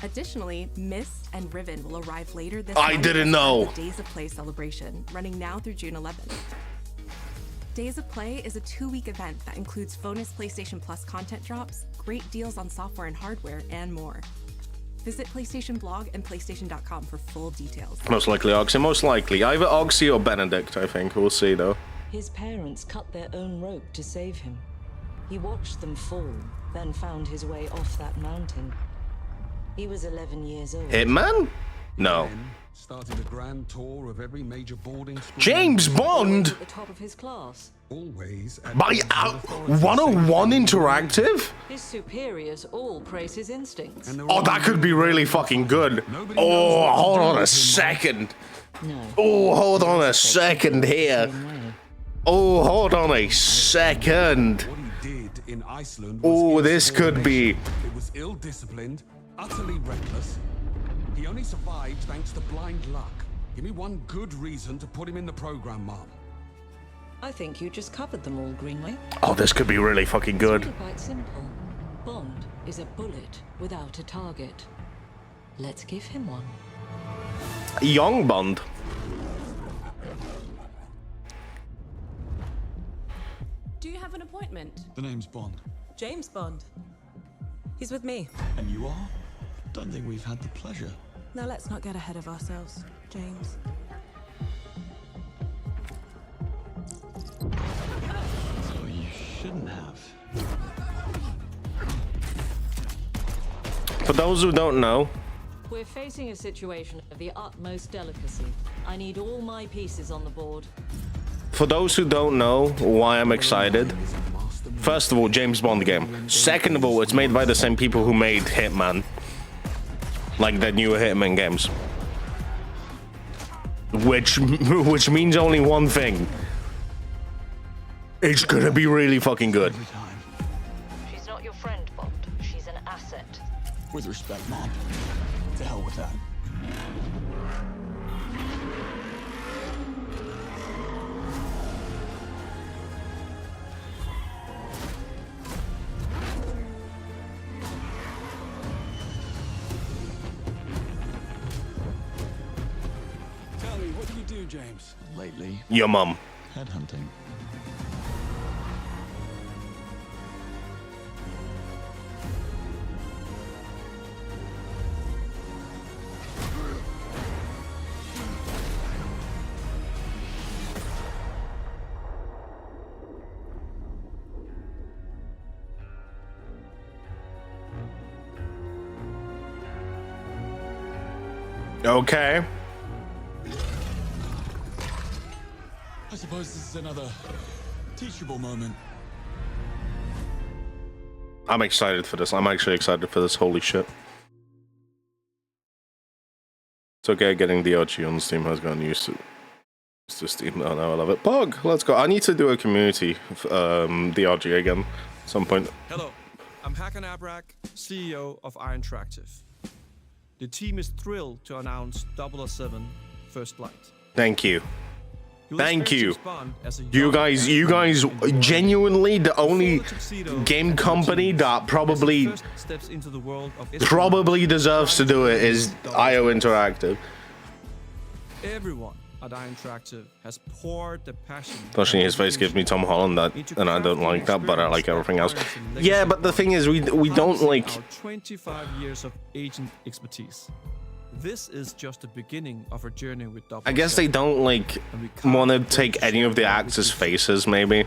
Additionally, Myst and Riven will arrive later this I didn't know. The Days of Play celebration, running now through June 11th. Days of Play is a 2-week event that includes bonus PlayStation Plus content drops, great deals on software and hardware, and more. Visit PlayStation Blog and PlayStation.com for full details. Most likely Oxy. Most likely. Either Oxy or Benedict, I think. We'll see, though. His parents cut their own rope to save him. He watched them fall, then found his way off that mountain. He was 11 years old. Hitman? No. Started a grand tour of every major boarding school. James Bond? At the top of his class. Always By 101 Interactive? His superiors all praise his instincts. Oh, that could be really fucking good. Oh, hold on a second. Oh, hold on a second here. Oh, hold on a second. Oh, this could be. It was ill-disciplined, utterly reckless. He only survived thanks to blind luck. Give me one good reason to put him in the program, Mom. I think you just covered them all, Greenway. Oh, this could be really fucking good. It's really quite simple. Bond is a bullet without a target. Let's give him one. Young Bond. Do you have an appointment? The name's Bond. James Bond. He's with me. And you are? Don't think we've had the pleasure. Now let's not get ahead of ourselves, James. So you shouldn't have. For those who don't know, We're facing a situation of the utmost delicacy. I need all my pieces on the board. for those who don't know why I'm excited, first of all, James Bond game. Second of all, it's made by the same people who made Hitman. Like the newer Hitman games. Which means only one thing. It's gonna be really fucking good. She's not your friend, Bond. She's an asset. With respect, Mom. To hell with that. Tell me, what do you do, James? Lately, Your mum. headhunting. Okay. I suppose this is another teachable moment. I'm excited for this. I'm actually excited for this. Holy shit. It's okay getting the OG on Steam. Has gotten used to Steam. Oh, no, I love it. Bug, let's go. I need to do a community, the OG again at some point. Hello, I'm Hakan Abrak, CEO of Iron Interactive. The team is thrilled to announce 007 First Light. Thank you. Thank you. You guys genuinely the only game company that probably deserves to do it is IO Interactive. Everyone at Iron Interactive has poured the passion. Unfortunately, his face gives me Tom Holland, and I don't like that, but I like everything else. Yeah, but the thing is, we don't like. 25 years of agent expertise. This is just the beginning of our journey with 007. I guess they don't like want to take any of the actors' faces. Maybe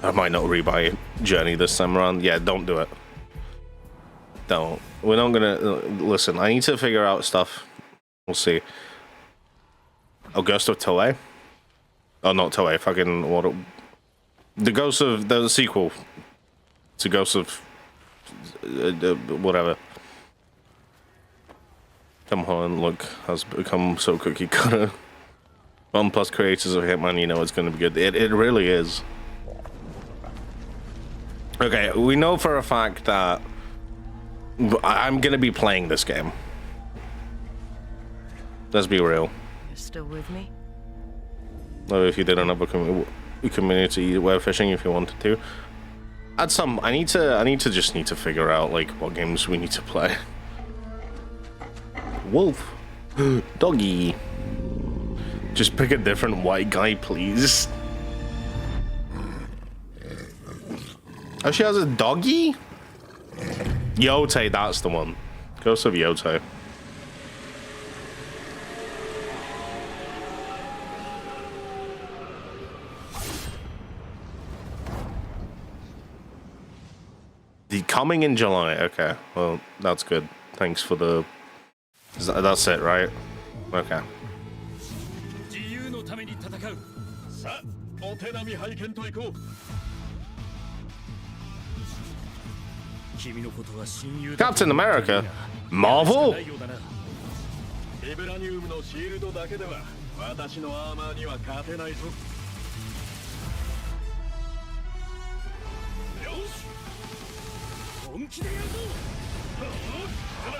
I might not rebuy Journey this time around. Yeah, don't do it. Don't. We're not gonna listen. I need to figure out stuff. We'll see. Oh, Ghost of Toei? Oh, not Toei. Fucking what? The Ghost of the sequel to Ghost of whatever. Tom Holland look has become so cookie cutter. OnePlus creators of Hitman, you know it's gonna be good. It really is. Okay, we know for a fact that I'm gonna be playing this game. Let's be real. You're still with me? Or if you did another community web fishing, if you wanted to. At some, I need to figure out like what games we need to play. Wolf, doggy. Just pick a different white guy, please. Oh, she has a doggy? Yote, that's the one. Ghost of Yote. Coming in July. Okay, well, that's good. Thanks for the... That's it, right? Okay. Captain America? Marvel?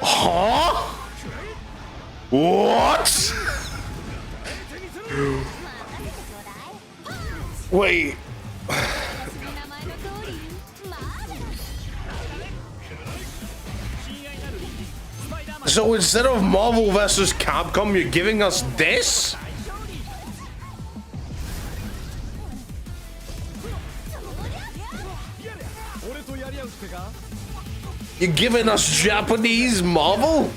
Huh? What? Wait. So instead of Marvel vs. Capcom, you're giving us this? You're giving us Japanese Marvel?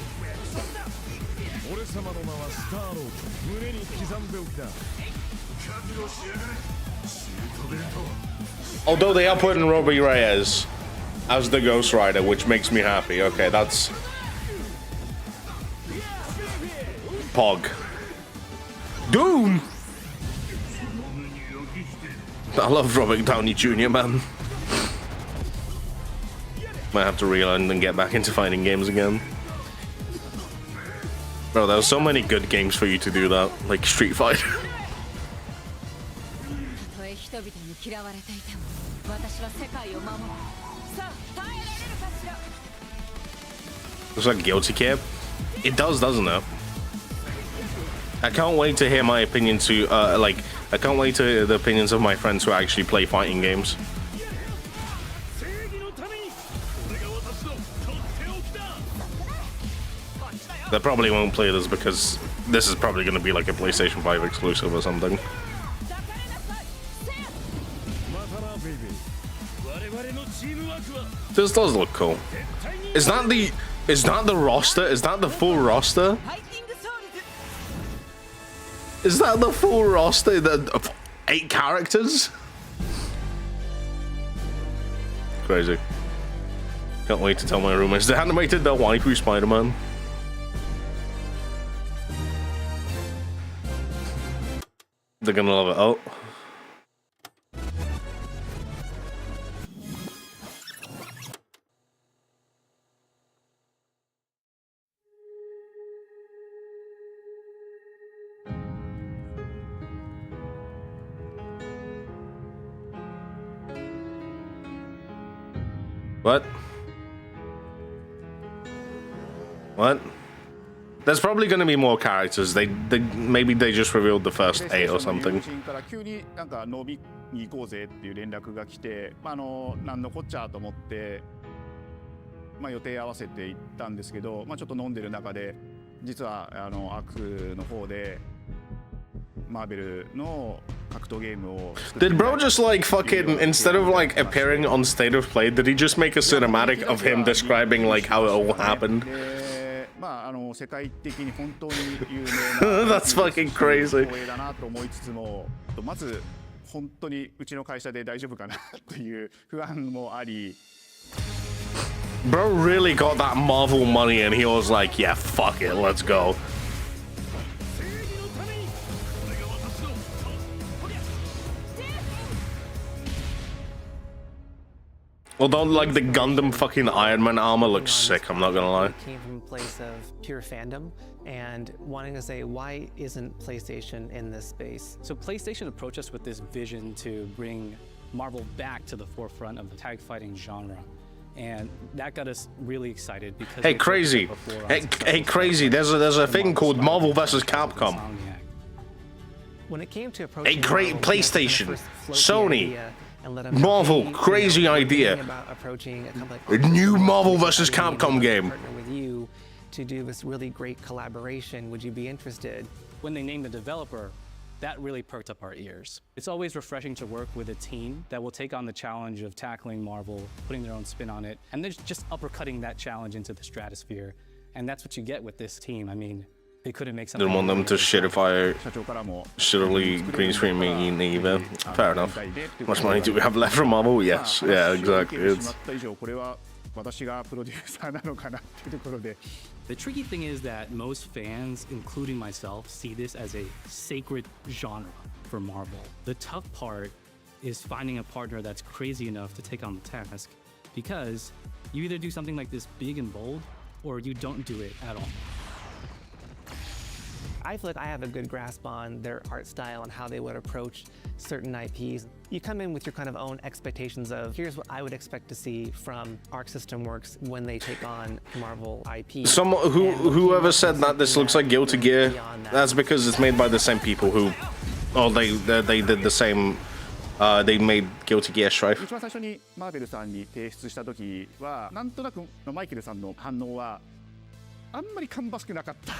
Although they are putting Robbie Reyes as the Ghost Rider, which makes me happy. Okay, that's... Pog. Doom! I love Robert Downey Jr., man. Might have to relearn and get back into fighting games again. Bro, there were so many good games for you to do that, like Street Fighter. Looks like Guilty Gear. It does, doesn't it? I can't wait to hear my opinion to, I can't wait to hear the opinions of my friends who actually play fighting games. They probably won't play this because this is probably going to be like a PlayStation 5 exclusive or something. This does look cool. Is that the roster? Is that the full roster? Is that the full roster of 8 characters? Crazy. Can't wait to tell my roommates. They animated the waifu Spider-Man. They're gonna love it. Oh. What? What? There's probably going to be more characters. Maybe they just revealed the first 8 or something. まあ予定合わせて行ったんですけど、まあちょっと飲んでる中で実はアクの方でマーベルの格闘ゲームを Did bro just like fucking, instead of like appearing on State of Play, did he just make a cinematic of him describing like how it all happened? まあ世界的に本当に有名な That's fucking crazy. 光栄だなと思いつつも、まず本当にうちの会社で大丈夫かなという不安もあり。 Bro really got that Marvel money and he was like, yeah, fuck it, let's go. Although, like, the Gundam fucking Iron Man armor looks sick, I'm not gonna lie. Came from a place of pure fandom and wanting to say, why isn't PlayStation in this space? So PlayStation approached us with this vision to bring Marvel back to the forefront of the tag fighting genre. And that got us really excited because... Hey, crazy. Hey, crazy. There's a thing called Marvel vs. Capcom. When it came to a great PlayStation, Sony, Marvel, crazy idea. A new Marvel vs. Capcom game. With you to do this really great collaboration, would you be interested? When they named the developer, that really perked up our ears. It's always refreshing to work with a team that will take on the challenge of tackling Marvel, putting their own spin on it, and then just uppercutting that challenge into the stratosphere. And that's what you get with this team. I mean, they couldn't make something. Didn't want them to shitify, shittily green screen me either. Fair enough. How much money do we have left from Marvel? Yes, yeah, exactly. It's... The tricky thing is that most fans, including myself, see this as a sacred genre for Marvel. The tough part is finding a partner that's crazy enough to take on the task, because you either do something like this big and bold, or you don't do it at all. I feel like I have a good grasp on their art style and how they would approach certain IPs. You come in with your kind of own expectations of, here's what I would expect to see from Arc System Works when they take on Marvel IP. Whoever said that this looks like Guilty Gear, that's because it's made by the same people who, they did the same. They made Guilty Gear Strife. 一番最初にマーベルさんに提出した時はなんとなくマイケルさんの反応はあんまり芳しくなかった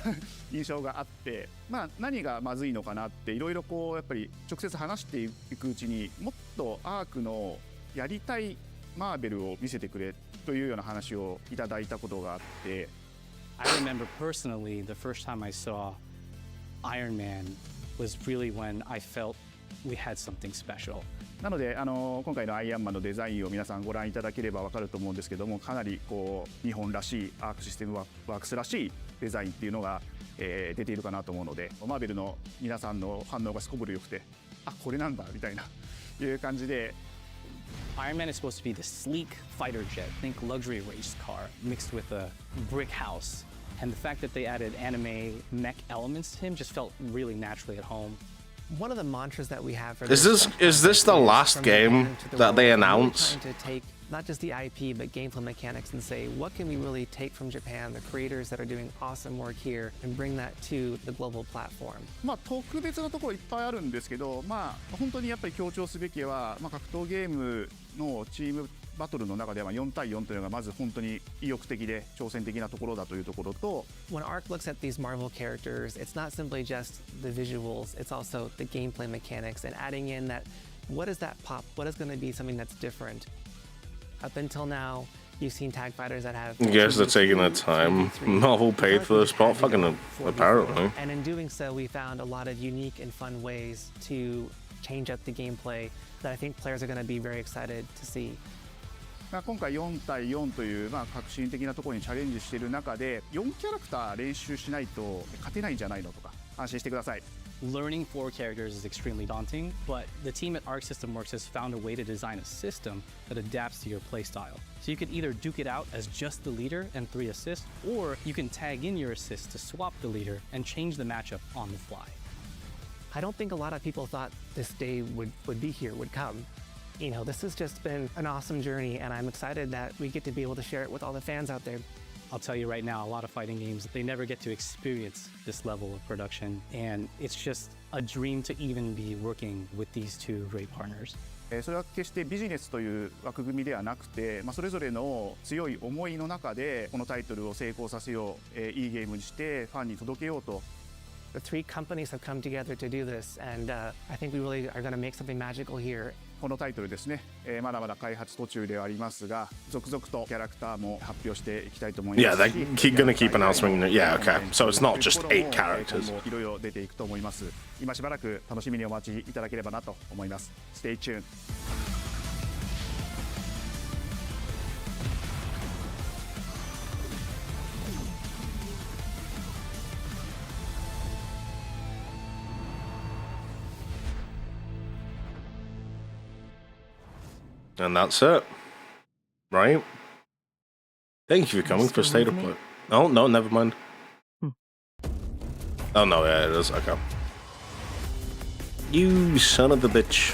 印象があって、まあ何がまずいのかなっていろいろこうやっぱり直接話していくうちにもっとアークのやりたいマーベルを見せてくれというような話をいただいたことがあって。I remember personally the first time I saw Iron Man was really when I felt we had something special. なので今回のアイアンマンのデザインを皆さんご覧いただければ分かると思うんですけども、かなりこう日本らしいアークシステムワークスらしいデザインっていうのが、出ているかなと思うので、マーベルの皆さんの反応がすこぶる良くて、あ、これなんだみたいないう感じで。Iron Man is supposed to be the sleek fighter jet, think luxury race car mixed with a brick house, and the fact that they added anime mech elements to him just felt really naturally at home. One of the mantras that we have for is this the last game that they announced? Trying to take not just the IP but gameplay mechanics and say, what can we really take from Japan, the creators that are doing awesome work here, and bring that to the global platform? まあ特別なところいっぱいあるんですけど、まあ本当にやっぱり強調すべきは、まあ格闘ゲームのチームバトルの中では4対4というのがまず本当に意欲的で挑戦的なところだというところと。When Arc looks at these Marvel characters, it's not simply just the visuals, it's also the gameplay mechanics and adding in that, what is that pop? What is going to be something that's different? Up until now, you've seen tag fighters that have. I guess they're taking their time. Marvel paid for this part, fucking apparently. And in doing so, we found a lot of unique and fun ways to change up the gameplay that I think players are going to be very excited to see. 今回4対4という革新的なところにチャレンジしている中で4キャラクター練習しないと勝てないんじゃないのとか安心してください。Learning 4 characters is extremely daunting, but the team at Arc System Works has found a way to design a system that adapts to your playstyle. So you can either duke it out as just the leader and 3 assists, or you can tag in your assists to swap the leader and change the matchup on the fly. I don't think a lot of people thought this day would be here, would come. You know, this has just been an awesome journey, and I'm excited that we get to be able to share it with all the fans out there. I'll tell you right now, a lot of fighting games, they never get to experience this level of production, and it's just a dream to even be working with these two great partners. それは決してビジネスという枠組みではなくて、それぞれの強い思いの中でこのタイトルを成功させよう、いいゲームにしてファンに届けようと。The 3 companies have come together to do this, and I think we really are going to make something magical here. このタイトルですね、まだまだ開発途中ではありますが、続々とキャラクターも発表していきたいと思います。Yeah, they're gonna keep announcing. Yeah, okay. So it's not just 8 characters. いろいろ出ていくと思います。今しばらく楽しみにお待ちいただければなと思います。Stay tuned. And that's it. Right? Thank you for coming for State of Play. Oh, no, never mind. Oh, no, yeah, it is. Okay. You son of a bitch.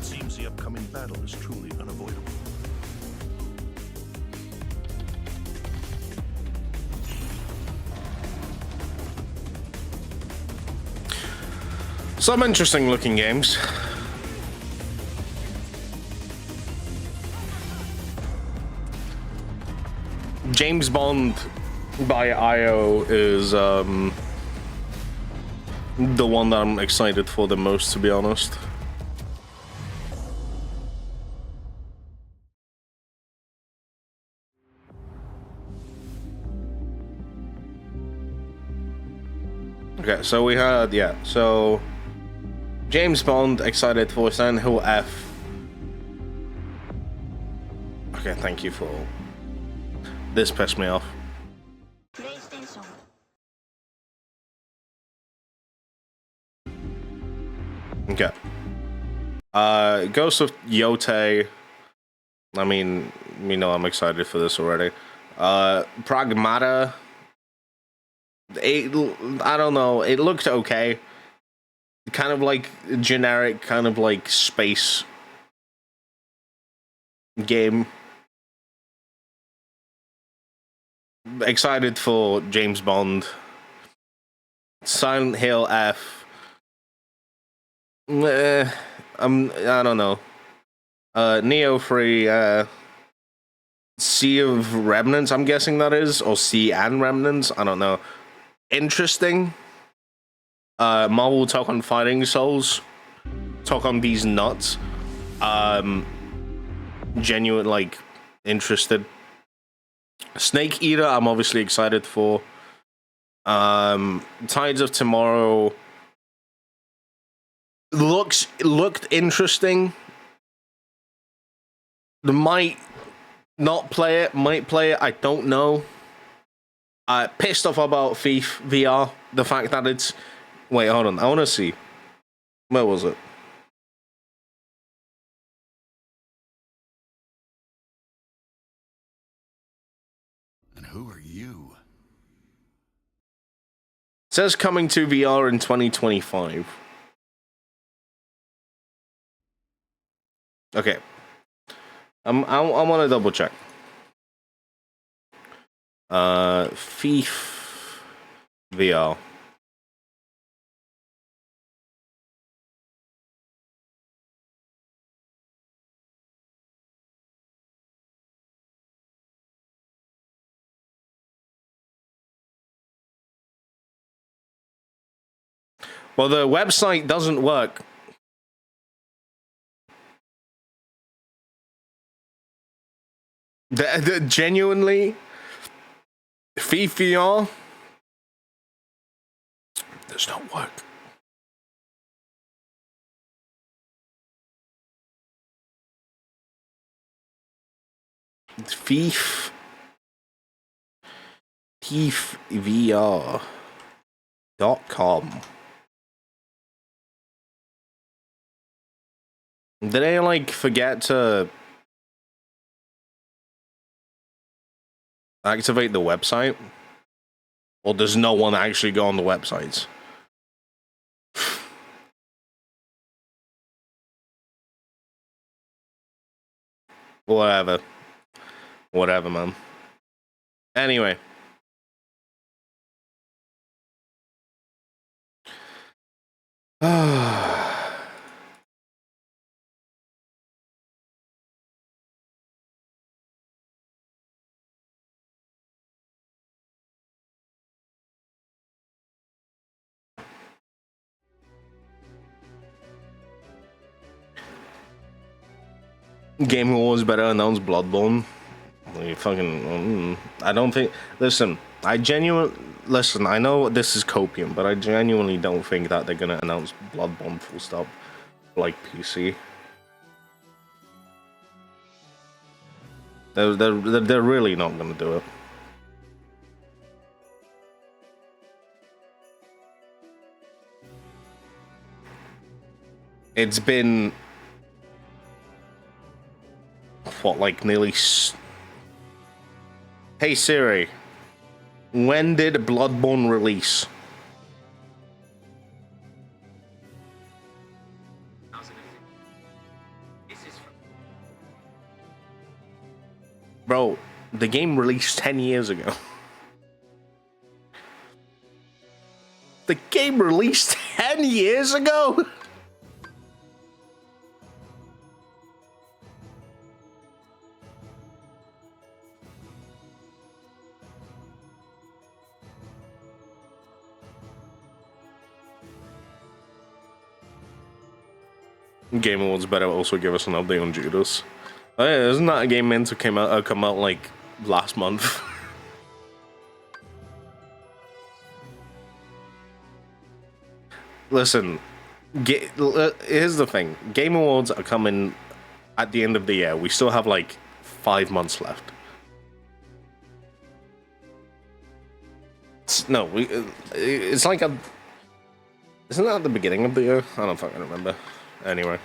It seems the upcoming battle is truly unavoidable. Some interesting looking games. James Bond by IO is the one that I'm excited for the most, to be honest. Okay, so we had, yeah, so James Bond, excited for Silent Hill F. Okay, thank you for all. This pissed me off. Okay. Ghost of Yote. I mean, you know I'm excited for this already. Pragmata. I don't know. It looked okay. Kind of like generic, kind of like space game. Excited for James Bond. Silent Hill F. I don't know. Neo 3, Sea of Remnants, I'm guessing that is, or Sea and Remnants, I don't know. Interesting. Marvel talk on Fighting Souls. Talk on these nuts. Genuine, like, interested. Snake Eater, I'm obviously excited for. Tides of Tomorrow looked interesting. Might not play it, might play it, I don't know. Pissed off about Thief VR. The fact that it's... Wait, hold on, I want to see. Where was it? And who are you? It says coming to VR in 2025. Okay. I want to double check. Thief VR. Well, the website doesn't work. Genuinely, Thief VR does not work. ThiefVR.com. Did they like forget to activate the website? Or does no one actually go on the websites? Whatever. Whatever, man. Anyway. Game Awards better announce Bloodborne. You fucking... I don't think... Listen, I know this is copium, but I genuinely don't think that they're gonna announce Bloodborne full stop. Like PC. They're really not gonna do it. It's been... What, like nearly... Hey Siri, when did Bloodborne release? Bro, the game released 10 years ago. The game released 10 years ago? Game Awards better also give us an update on Judas. Oh yeah, isn't that a game meant to come out like last month? listen, here's the thing. Game Awards are coming at the end of the year. We still have like 5 months left. No, it's like isn't that at the beginning of the year? I don't fucking remember. Anyway.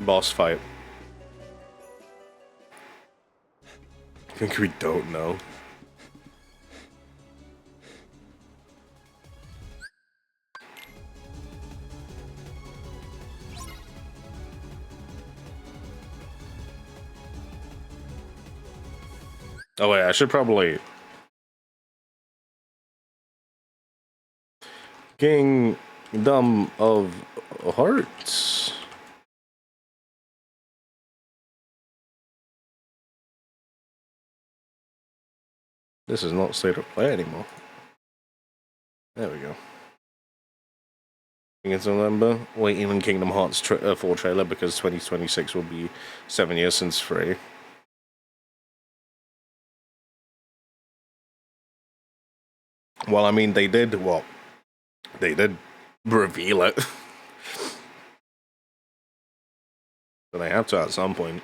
Boss fight. I think we don't know. Oh wait, I should probably... Kingdom of Hearts. This is not state of play anymore. There we go. It's November. Waiting on Kingdom Hearts 4 trailer because 2026 will be 7 years since 3. Well, I mean, they did what? They did reveal it. But they have to at some point.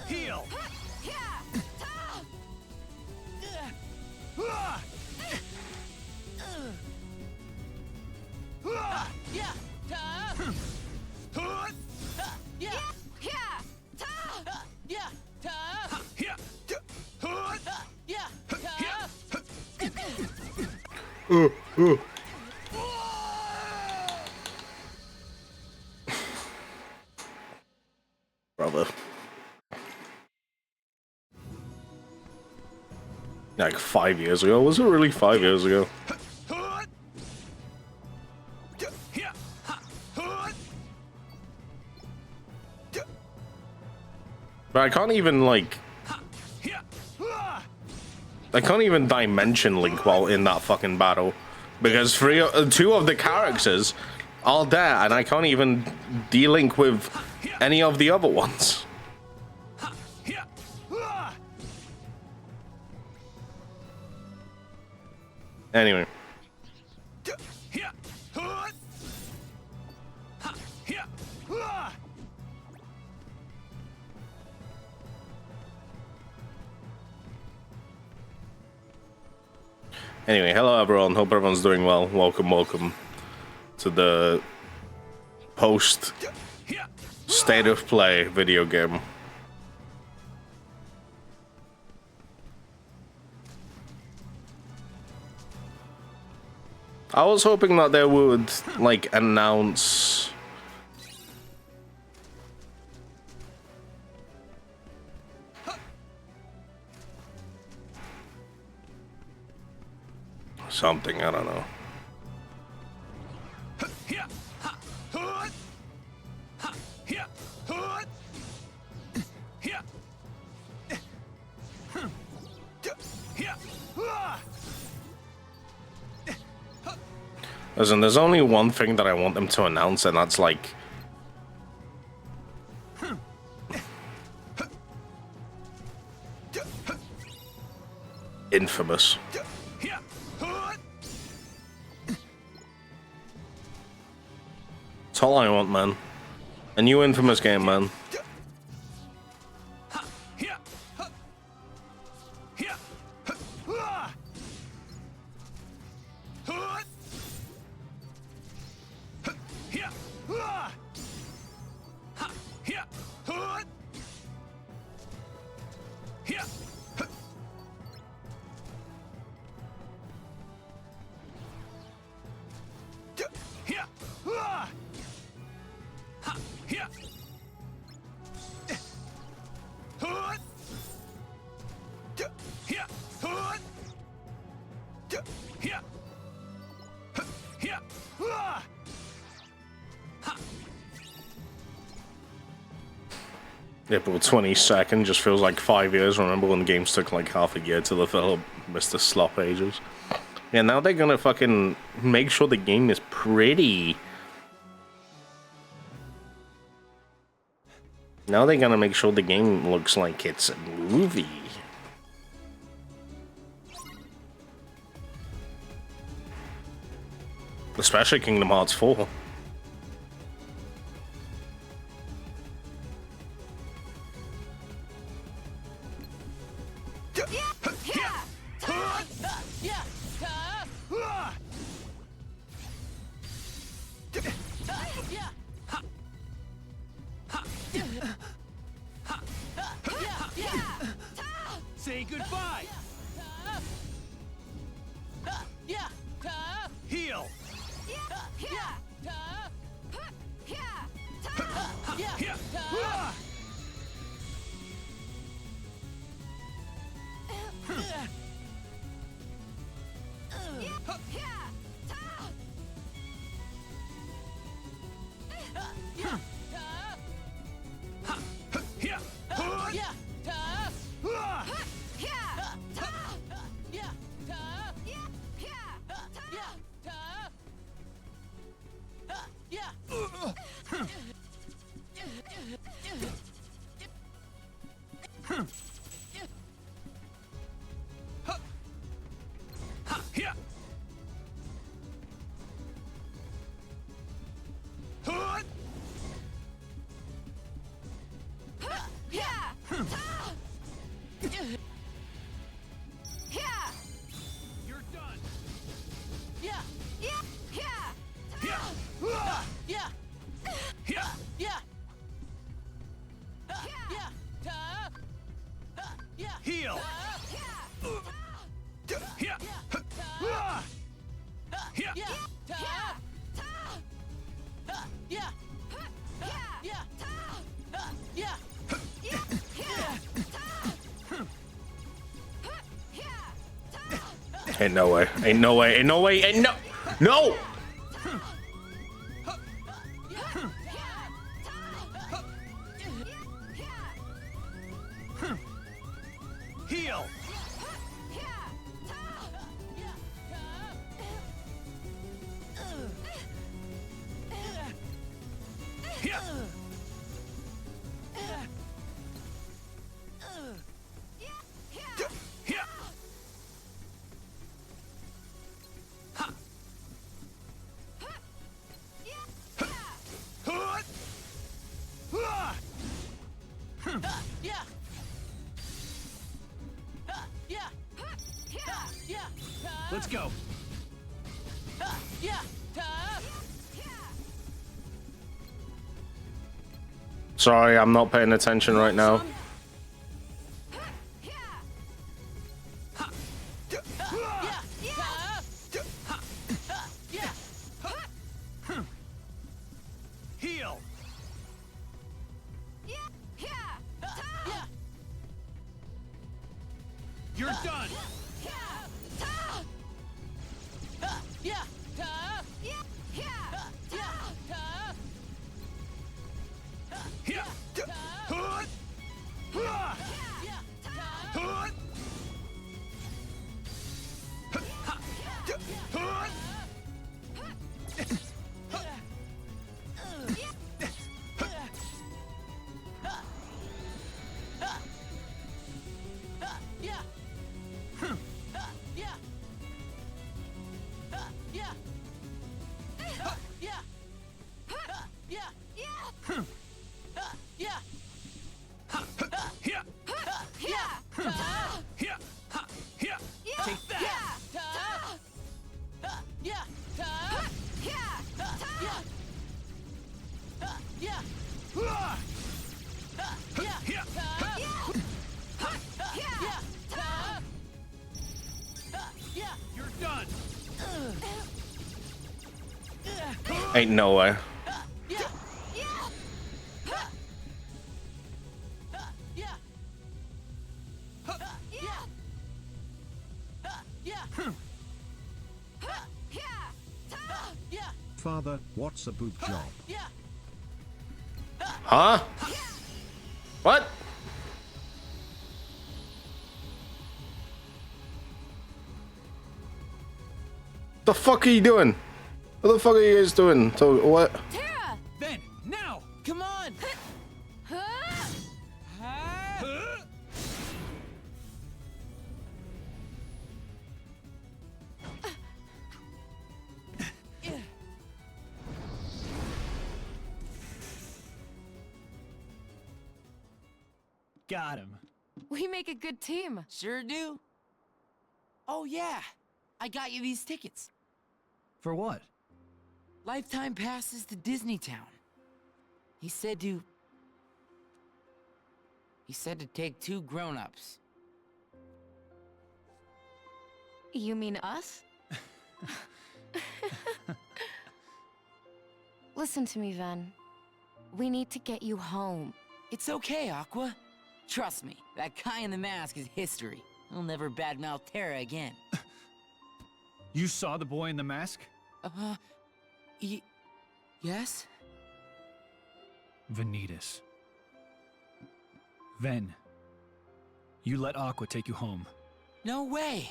Heal. Brother. Like 5 years ago? Was it really 5 years ago? But I can't even, like... I can't even dimension Link while in that fucking battle. Because 2 of the characters are there, and I can't even de-link with any of the other ones. Anyway. Anyway, hello everyone, hope everyone's doing well. Welcome to the post state of play video game. I was hoping that they would, like, announce... something, I don't know. Listen, there's only one thing that I want them to announce, and that's like... Infamous. That's all I want, man. A new Infamous game, man. April 22nd just feels like 5 years. Remember when games took like half a year to develop? Mr. Slop ages. Yeah, now they're gonna fucking make sure the game is pretty. Now they're gonna make sure the game looks like it's a movie. Especially Kingdom Hearts 4. Say goodbye. Heal. Heal. Ain't no way. Ain't no way. Ain't no way. Ain't no. No! Heal. Let's go. Sorry, I'm not paying attention right now. Heal. You're done. Take that. You're done. Ain't no way. Father, what's a boob job? Huh? What? The fuck are you doing? What the fuck are you guys doing? So what? Tara! Ben, now! Come on! Got him. We make a good team. Sure do. Oh yeah, I got you these tickets. For what? Lifetime passes to Disney Town. He said to take 2 grown-ups. You mean us? Listen to me, Ven. We need to get you home. It's okay, Aqua. Trust me, that guy in the mask is history. He'll never badmouth Tara again. You saw the boy in the mask? Yes? Vanitas. Ven, you let Aqua take you home. No way!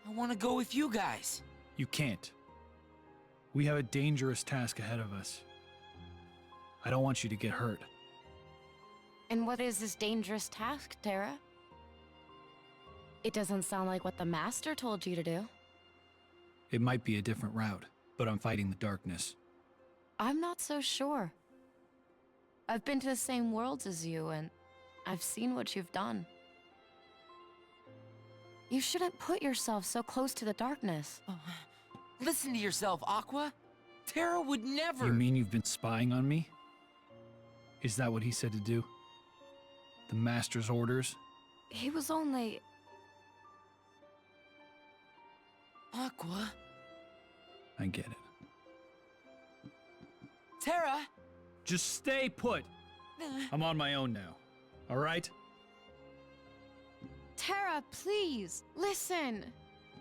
I want to go with you guys. You can't. We have a dangerous task ahead of us. I don't want you to get hurt. And what is this dangerous task, Tara? It doesn't sound like what the Master told you to do. It might be a different route, but I'm fighting the darkness. I'm not so sure. I've been to the same worlds as you, and I've seen what you've done. You shouldn't put yourself so close to the darkness. Listen to yourself, Aqua. Tara would never... You mean you've been spying on me? Is that what he said to do? The Master's orders? He was only... Aqua? I get it. Tara! Just stay put! I'm on my own now. Alright? Tara, please, listen.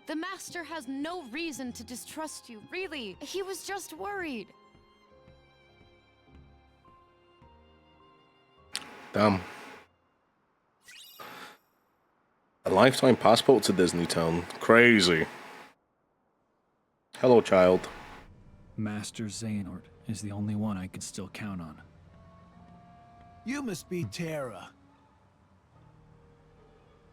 The Master has no reason to distrust you, really. He was just worried. Damn. A lifetime passport to Disney Town. Crazy. Hello, child. Master Xehanort is the only one I can still count on. You must be Tara.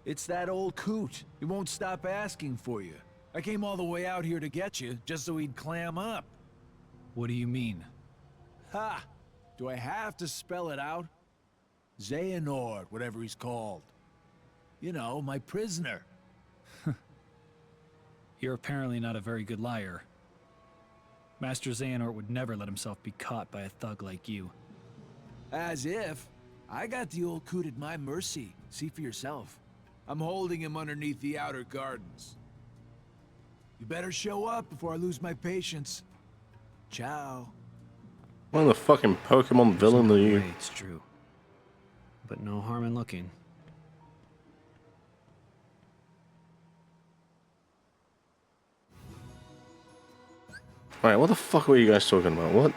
It's that old coot. He won't stop asking for you. I came all the way out here to get you, just so he'd clam up. What do you mean? Ha! Do I have to spell it out? Xehanort, whatever he's called. You know, my prisoner. You're apparently not a very good liar. Master Xehanort would never let himself be caught by a thug like you. As if. I got the old coot at my mercy. See for yourself. I'm holding him underneath the outer gardens. You better show up before I lose my patience. Ciao. What the fucking Pokemon villain are you? It's true. But no harm in looking. Alright, what the fuck were you guys talking about? What?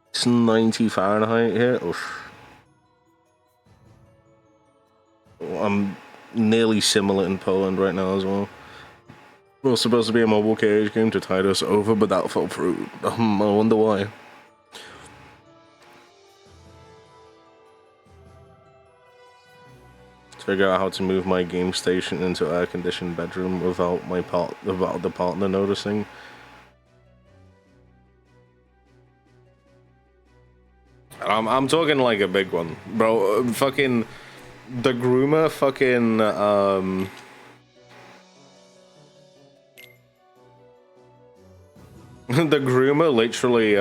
It's 90 Fahrenheit here? Oof. I'm nearly similar in Poland right now as well. It was supposed to be a mobile KH game to tide us over, but that fell through. I wonder why. To figure out how to move my game station into air-conditioned bedroom without the partner noticing. I'm talking like a big one, bro. Fucking the groomer, fucking the groomer literally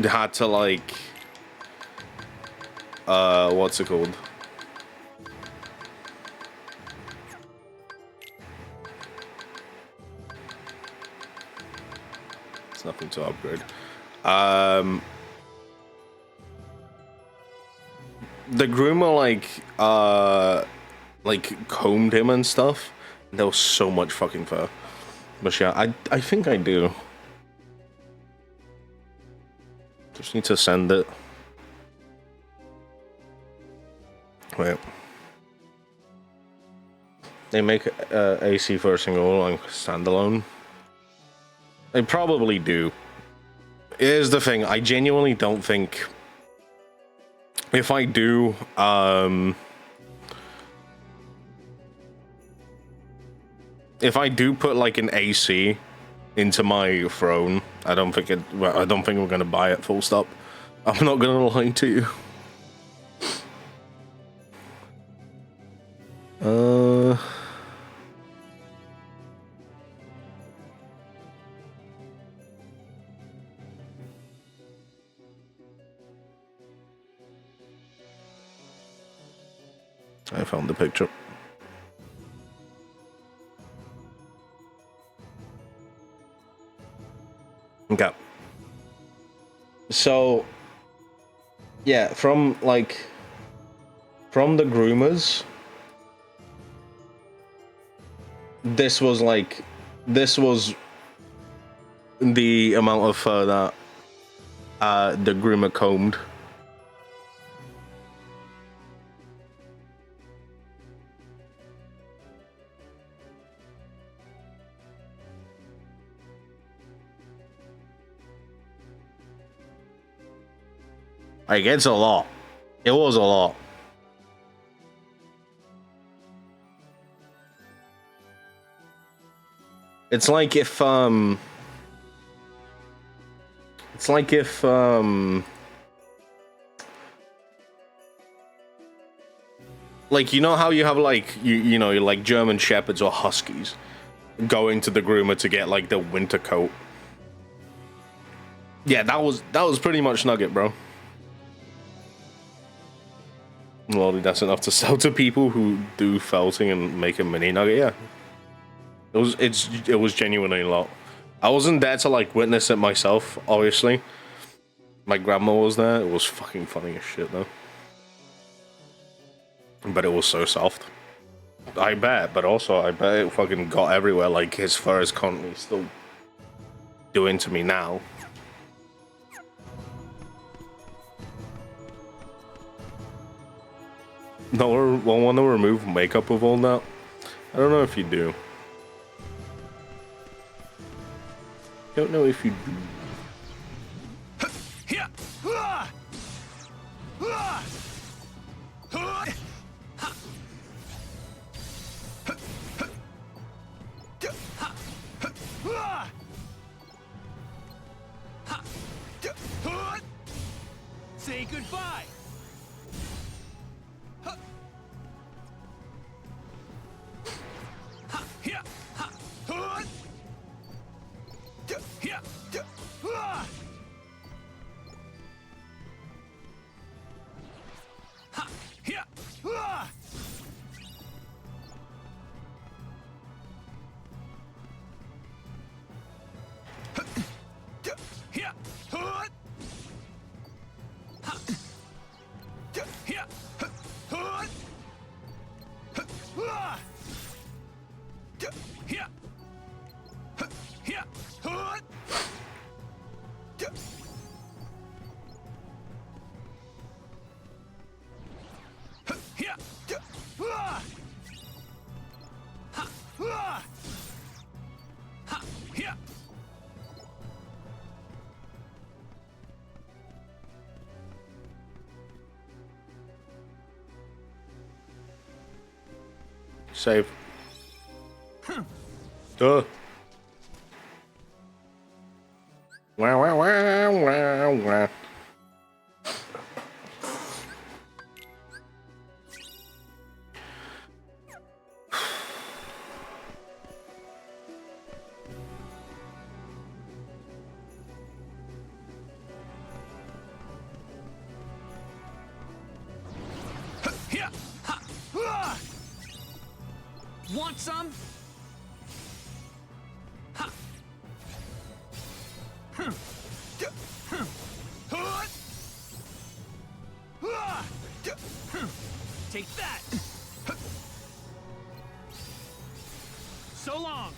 had to like what's it called? It's nothing to upgrade. The groomer like combed him and stuff. There was so much fucking fur. But yeah, I think I do. Just need to send it. Wait. They make AC for a single line standalone. They probably do. Here's the thing, I genuinely don't think if I do put like an AC into my throne, I don't think we're gonna buy it, full stop. I'm not gonna lie to you. I found the picture. Okay. So, yeah, from the groomers, this was the amount of fur that the groomer combed. Like, it's a lot. It was a lot. It's like if like, you know how you have like you know like German shepherds or huskies going to the groomer to get like the winter coat. Yeah, that was pretty much Nugget, bro. Well, that's enough to sell to people who do felting and make a mini Nugget. Yeah, it was genuinely a lot. I wasn't there to like witness it myself, obviously. My grandma was there. It was fucking funny as shit though. But it was so soft. I bet, but also I bet it fucking got everywhere. Like his fur is currently still doing to me now. No, we'll want to remove makeup of all that. I don't know if you do. Don't know if you do. Say goodbye. Save. Duh. Wow, wow, wow, wow, wow. Want some? Take that. So long.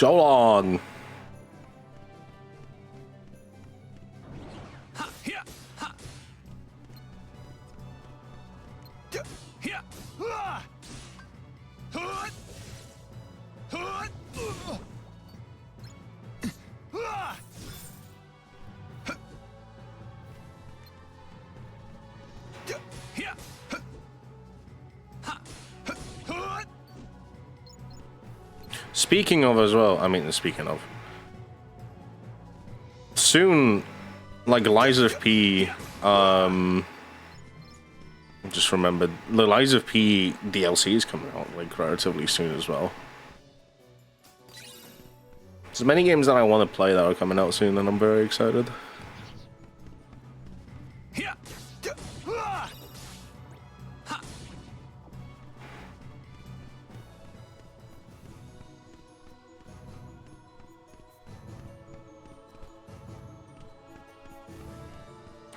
So long. Speaking of as well, speaking of. Soon, like Lies of P, just remembered, the Lies of P DLC is coming out like relatively soon as well. There's many games that I want to play that are coming out soon and I'm very excited.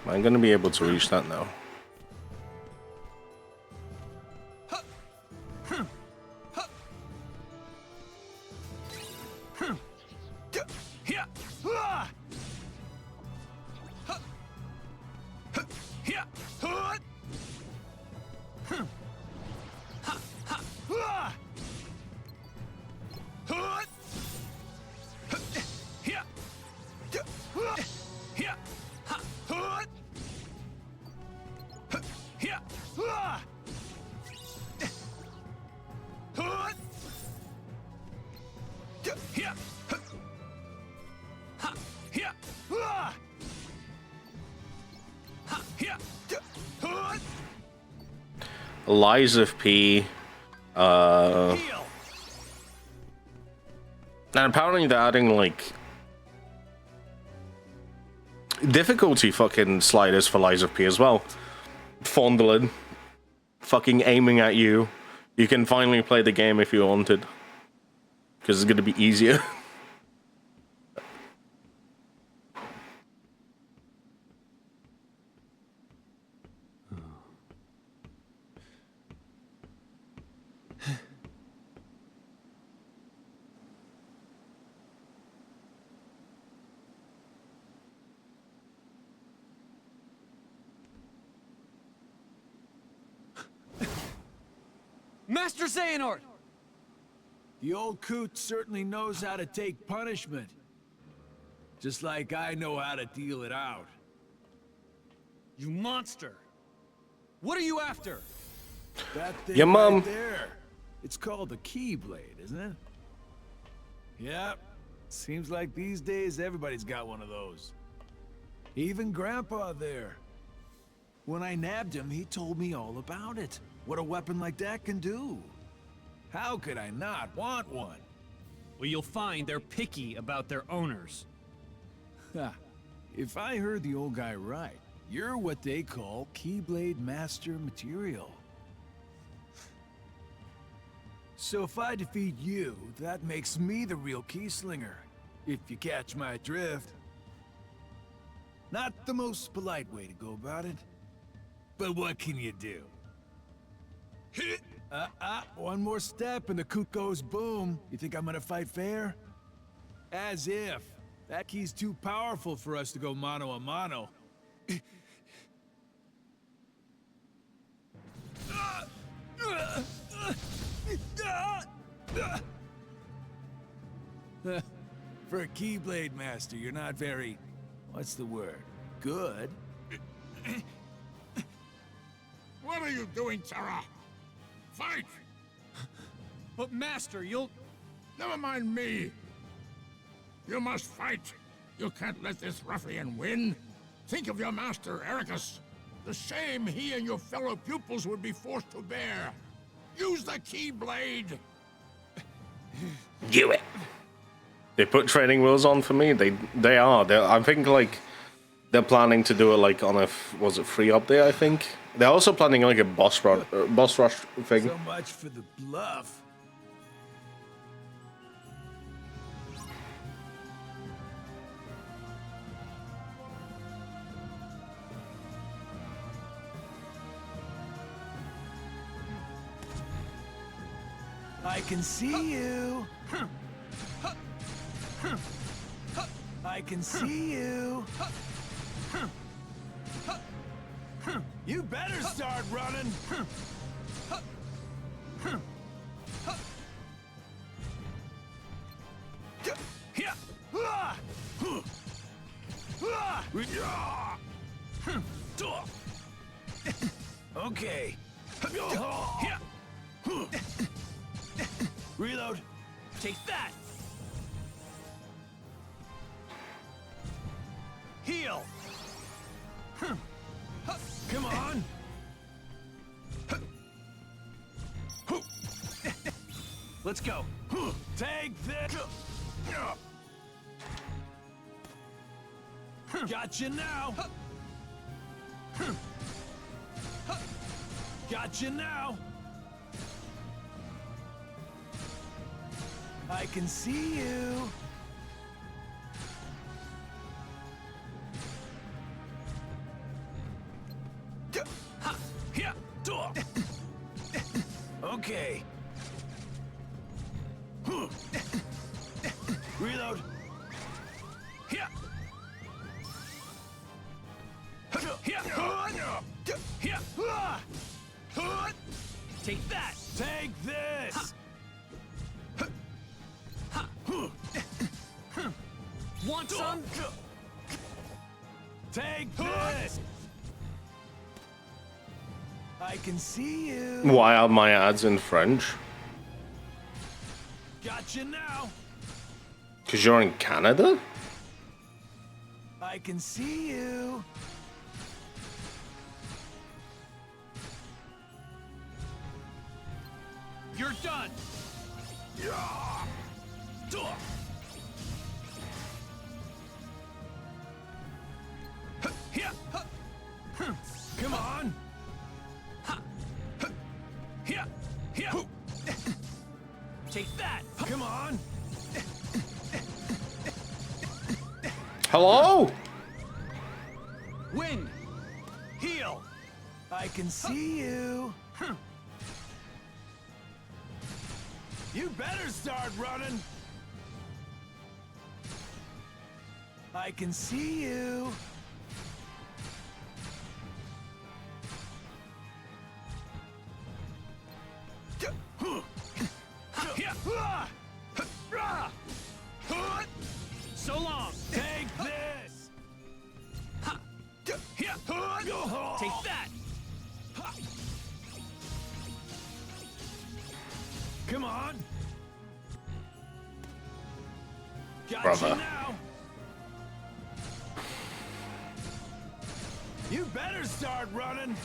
Am I gonna be able to reach that now? Lies of P, and apparently they're adding like difficulty fucking sliders for Lies of P as well. Fondling, fucking aiming at you. You can finally play the game if you wanted, because it's gonna be easier. Master Xehanort! The old coot certainly knows how to take punishment. Just like I know how to deal it out. You monster! What are you after? That thing Your mom. right there. It's called a Keyblade, isn't it? Yep. Seems like these days everybody's got one of those. Even Grandpa there. When I nabbed him, he told me all about it. What a weapon like that can do. How could I not want one? Well, you'll find they're picky about their owners. Ha. If I heard the old guy right, you're what they call Keyblade Master material. So if I defeat you, that makes me the real Keyslinger. If you catch my drift. Not the most polite way to go about it. But what can you do? One more step and the coot goes boom. You think I'm gonna fight fair? As if. That key's too powerful for us to go mano a mano. For a Keyblade Master, you're not very... what's the word? Good? What are you doing, Terra? Fight! But Master, you'll... Never mind me. You must fight. You can't let this ruffian win. Think of your master, Ericus. The shame he and your fellow pupils would be forced to bear. Use the Keyblade. Do it. They put training wheels on for me. They are. I think like they're planning to do it like on a free update. I think they're also planning like a boss rush thing. So much for the bluff. I can see you. I can see you. You better start running. Okay. Reload. Take that! Heal. Come on. Let's go. Take this. Gotcha now. Gotcha now. I can see you. Okay. Reload. Take that! Take this! Want some? Take this! I can see you. Why are my ads in French? Gotcha now. Because you're in Canada? I can see you. You're done! Come on. Take that! Come on. Hello? Win. Heal. I can see you. You better start running. I can see you. So long! Take this! Take that! Come on! Gotcha Brother. now! You better start running!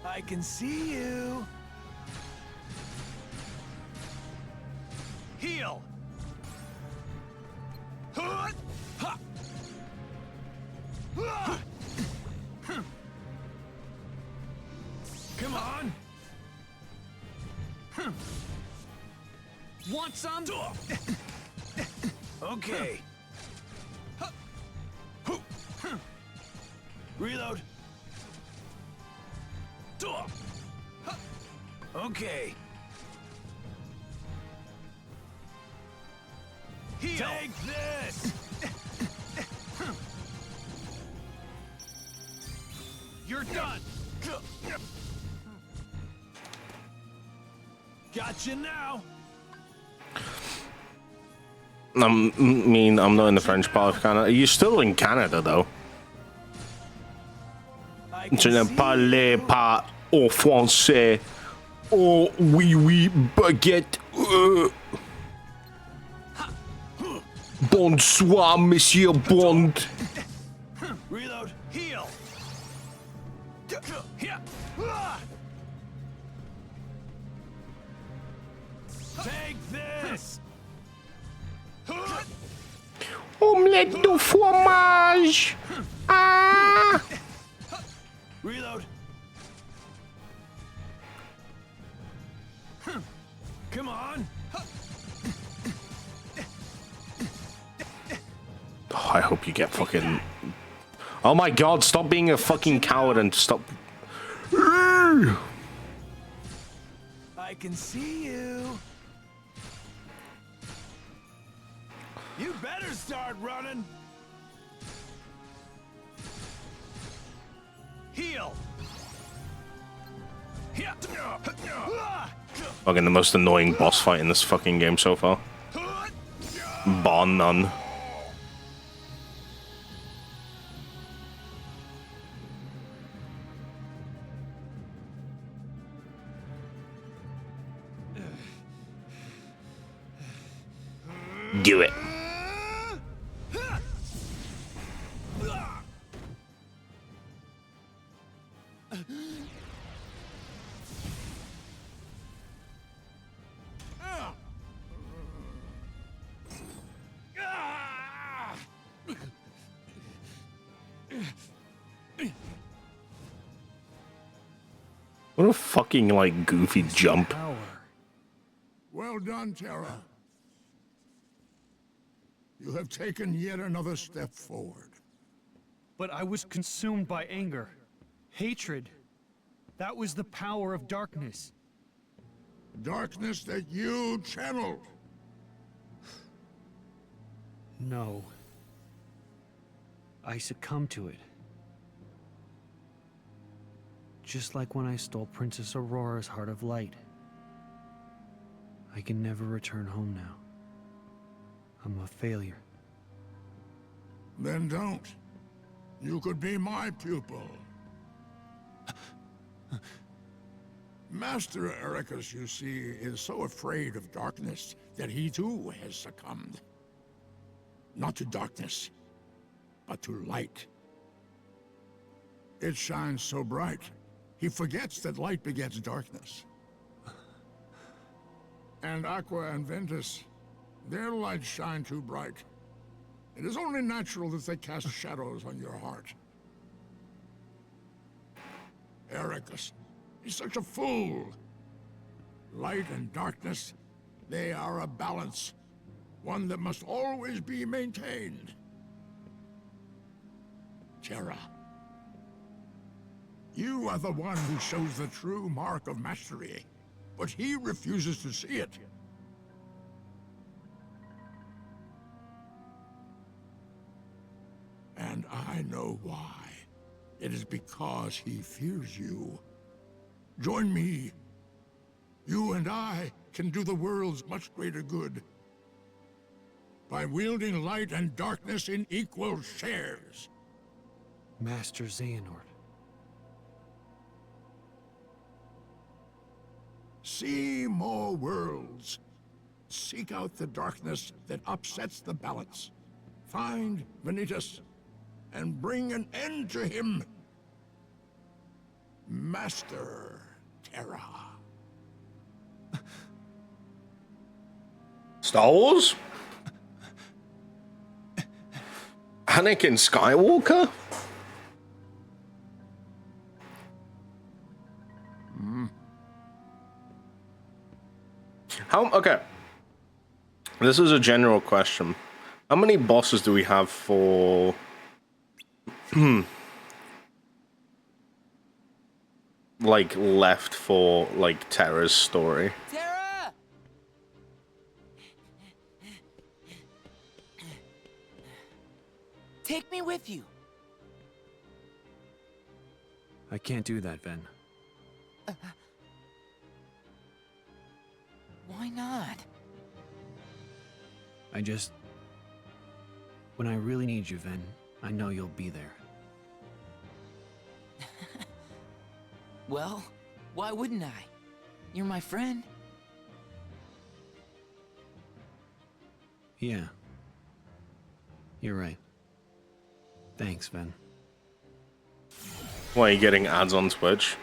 I can see you! Heal! Come on! Want some? Okay. Reload. Okay. Heal. Take this. You're done! Gotcha now. I'm not in the French part of Canada. You're still in Canada, though. Je ne parle pas au français. Oh, oui, oui, baguette. Bonsoir, Monsieur Bond. Reload. Heal. Take this. Omelette de fromage. Ah. Reload. Come on. Oh, I hope you get fucking... Oh my god, stop being a fucking coward and stop... I can see you. You better start running. Heal. Fucking the most annoying boss fight in this fucking game so far. Bar none. Do it. What a fucking, like, goofy jump. Well done, Terra. You have taken yet another step forward. But I was consumed by anger, hatred. That was the power of darkness. Darkness that you channeled. No. I succumbed to it. Just like when I stole Princess Aurora's Heart of Light. I can never return home now. I'm a failure. Then don't. You could be my pupil. Master Ericus, you see, is so afraid of darkness that he too has succumbed. Not to darkness, but to light. It shines so bright, he forgets that light begets darkness. And Aqua and Ventus, their lights shine too bright. It is only natural that they cast shadows on your heart. Ericus, he's such a fool. Light and darkness, they are a balance. One that must always be maintained. Terra, you are the one who shows the true mark of mastery, but he refuses to see it. And I know why. It is because he fears you. Join me. You and I can do the world's much greater good by wielding light and darkness in equal shares. Master Xehanort. See more worlds. Seek out the darkness that upsets the balance. Find Vanitas and bring an end to him. Master Terra. Star Wars? Anakin Skywalker? Okay. This is a general question. How many bosses do we have for... like, left for, like, Terra's story? Terra! Take me with you. I can't do that, Ven. Why not? When I really need you, Ven, I know you'll be there. Well, why wouldn't I? You're my friend. Yeah. You're right. Thanks, Ven. Why are you getting ads on Twitch?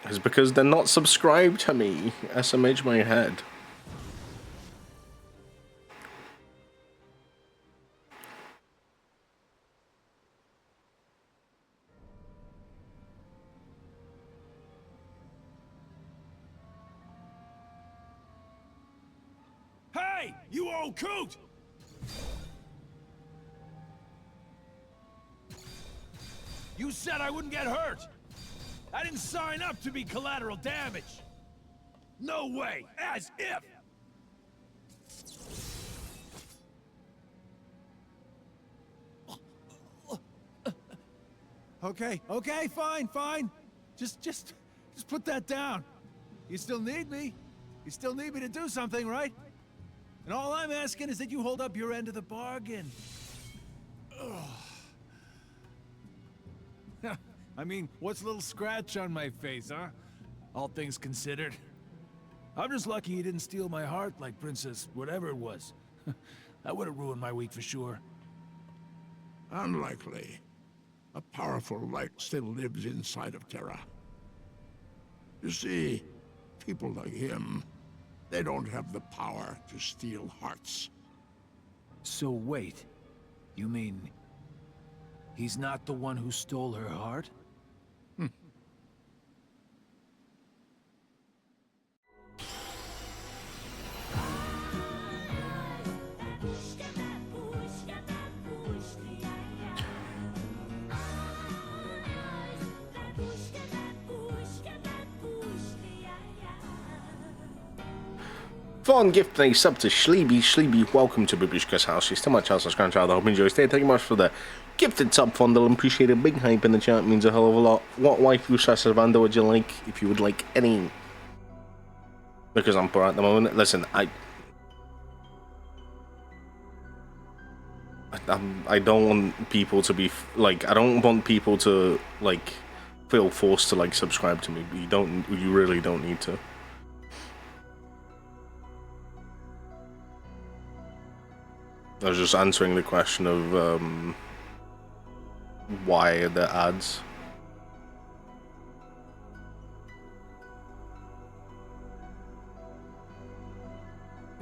It's because they're not subscribed to me. SMH my head. Hey, you old coot! You said I wouldn't get hurt. I didn't sign up to be collateral damage. No way, as if! Okay, fine. Just put that down. You still need me. You still need me to do something, right? And all I'm asking is that you hold up your end of the bargain. I mean, what's a little scratch on my face, huh? All things considered. I'm just lucky you didn't steal my heart like Princess whatever it was. That would have ruined my week for sure. Unlikely. A powerful light still lives inside of Terra. You see, people like him, they don't have the power to steal hearts. So wait, you mean he's not the one who stole her heart? Fun gift a sub to Sleeby. Sleeby, welcome to Babushka's house. She's still my child's grandchild. I hope you enjoy stay. Thank you much for the gifted sub, Fondle. Appreciate a big hype in the chat. Means a hell of a lot. What waifu Sasavanda would you like? If you would like any. Because I'm poor at the moment. Listen, I don't want people to be like. I don't want people to like feel forced to like subscribe to me. But you don't. You really don't need to. I was just answering the question of why the ads.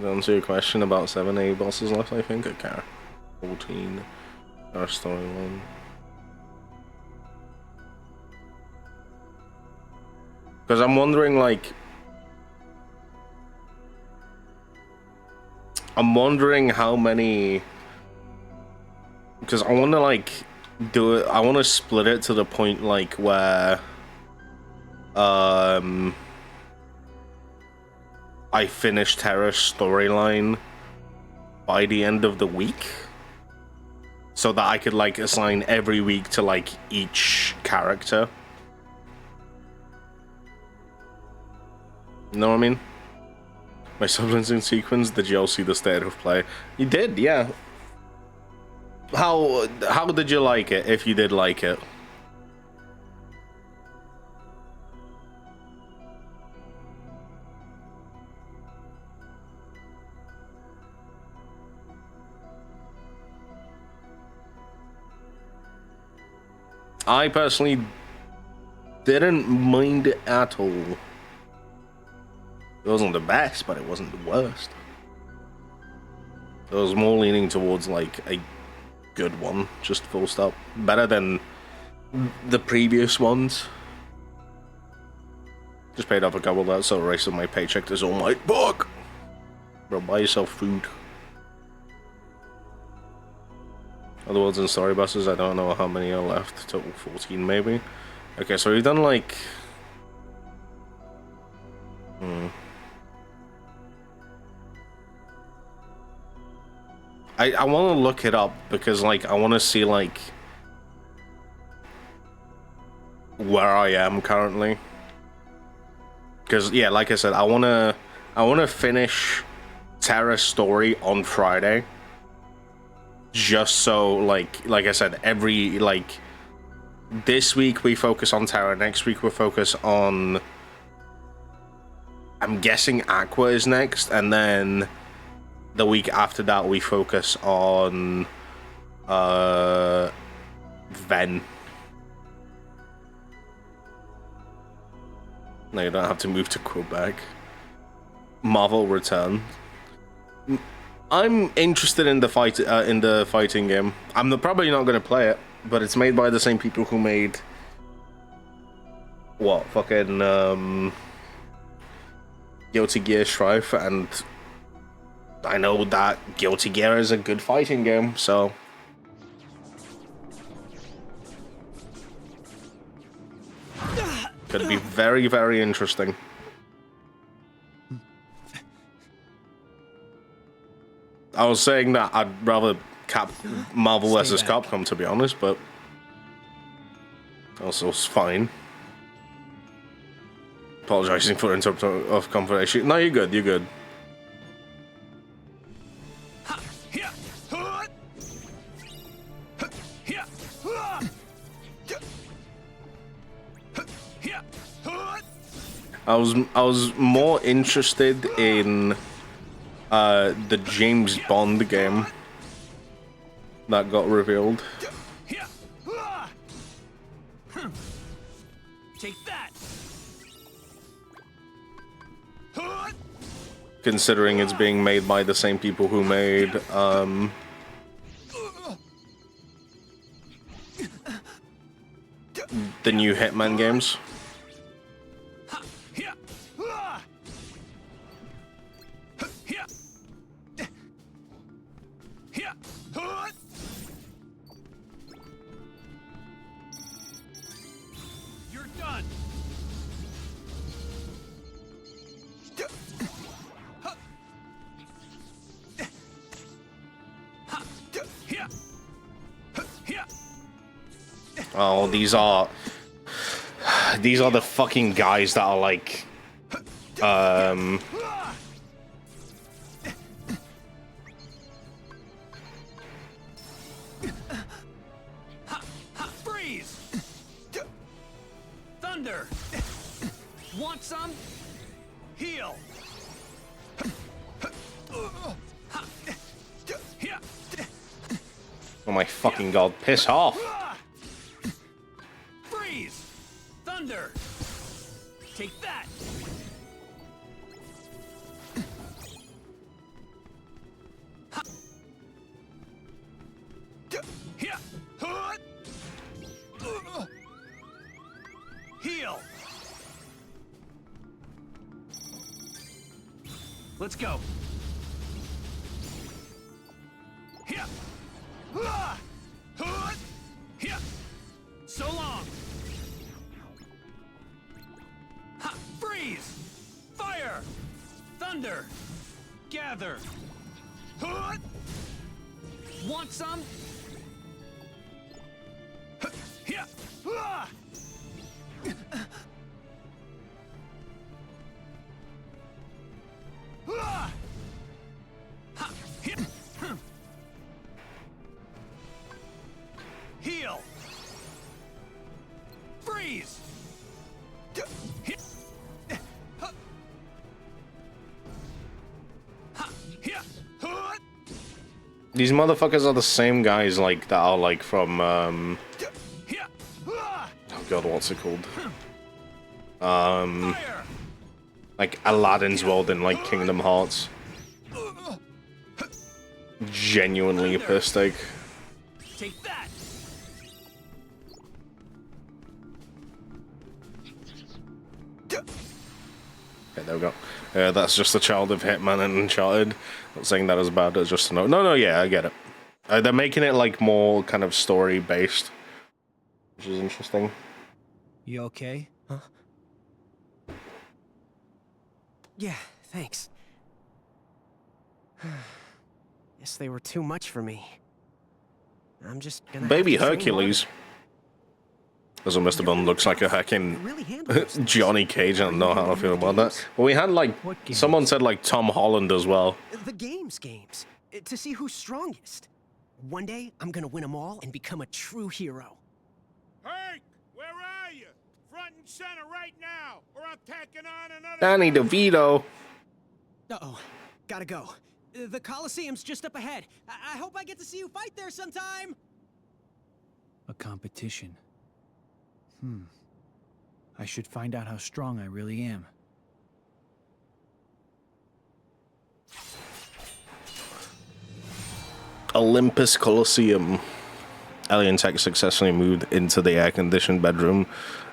Answer your question about 7 bosses left, I think. Okay. 14. Our storyline. Because I'm wondering, like. I'm wondering how many, because I want to like do it. I want to split it to the point like where I finish Terra's storyline by the end of the week, so that I could like assign every week to like each character. You know what I mean? My siblings in sequence, did you all see the state of play? You did, yeah. How did you like it, if you did like it? I personally didn't mind it at all. It wasn't the best, but it wasn't the worst. It was more leaning towards like a good one, just full stop. Better than the previous ones. Just paid off a couple of that, so the rest of my paycheck is all my book. Bro, buy yourself food. Other words and story buses, I don't know how many are left. Total 14 maybe. Okay, so we've done like I want to look it up because like I want to see like where I am currently, because yeah, like I said, I want to finish Terra's story on Friday, just so like I said, every like this week we focus on Terra, next week we focus on, I'm guessing Aqua is next, and then the week after that, we focus on Ven. No, you don't have to move to Quebec. Marvel Return. I'm interested in the fighting game. I'm probably not going to play it, but it's made by the same people who made what fucking Guilty Gear Strife, and I know that Guilty Gear is a good fighting game, so could be very, very interesting. I was saying that I'd rather Marvel vs. Capcom, to be honest, but Also, it's fine. Apologizing for interruption of conversation. No, you're good. You're good. I was more interested in the James Bond game that got revealed. Take that. Considering it's being made by the same people who made the new Hitman games. You're done. Oh, these are the fucking guys that are like Freeze! Thunder! Want some? Heal! oh my fucking god, piss off. Freeze! Thunder! Take that! Heal! Let's go. Here. Here. So long. Freeze. Fire. Thunder. Gather. Want some? Here. Heal. Freeze. These motherfuckers are the same guys like that are like from oh god, what's it called? Like Aladdin's World in like Kingdom Hearts. Genuinely a piss take. Take that. Okay, there we go. That's just a child of Hitman and Uncharted. Not saying that as bad as just a note. No, yeah, I get it. They're making it like more kind of story based, which is interesting. You okay? Huh? Yeah, thanks. Guess they were too much for me. I'm just gonna Baby Hercules. As Mr. Bond looks like a hacking Johnny Cage. I don't know how I feel about that. Well, we had like someone said like Tom Holland as well. The games. To see who's strongest. One day, I'm gonna win them all and become a true hero. Hank, where are you? Front and center right now, or I'm tacking on another... Danny DeVito. Uh-oh. Gotta go. The Coliseum's just up ahead. I hope I get to see you fight there sometime! A competition. I should find out how strong I really am. Olympus Coliseum. Alien Tech successfully moved into the air-conditioned bedroom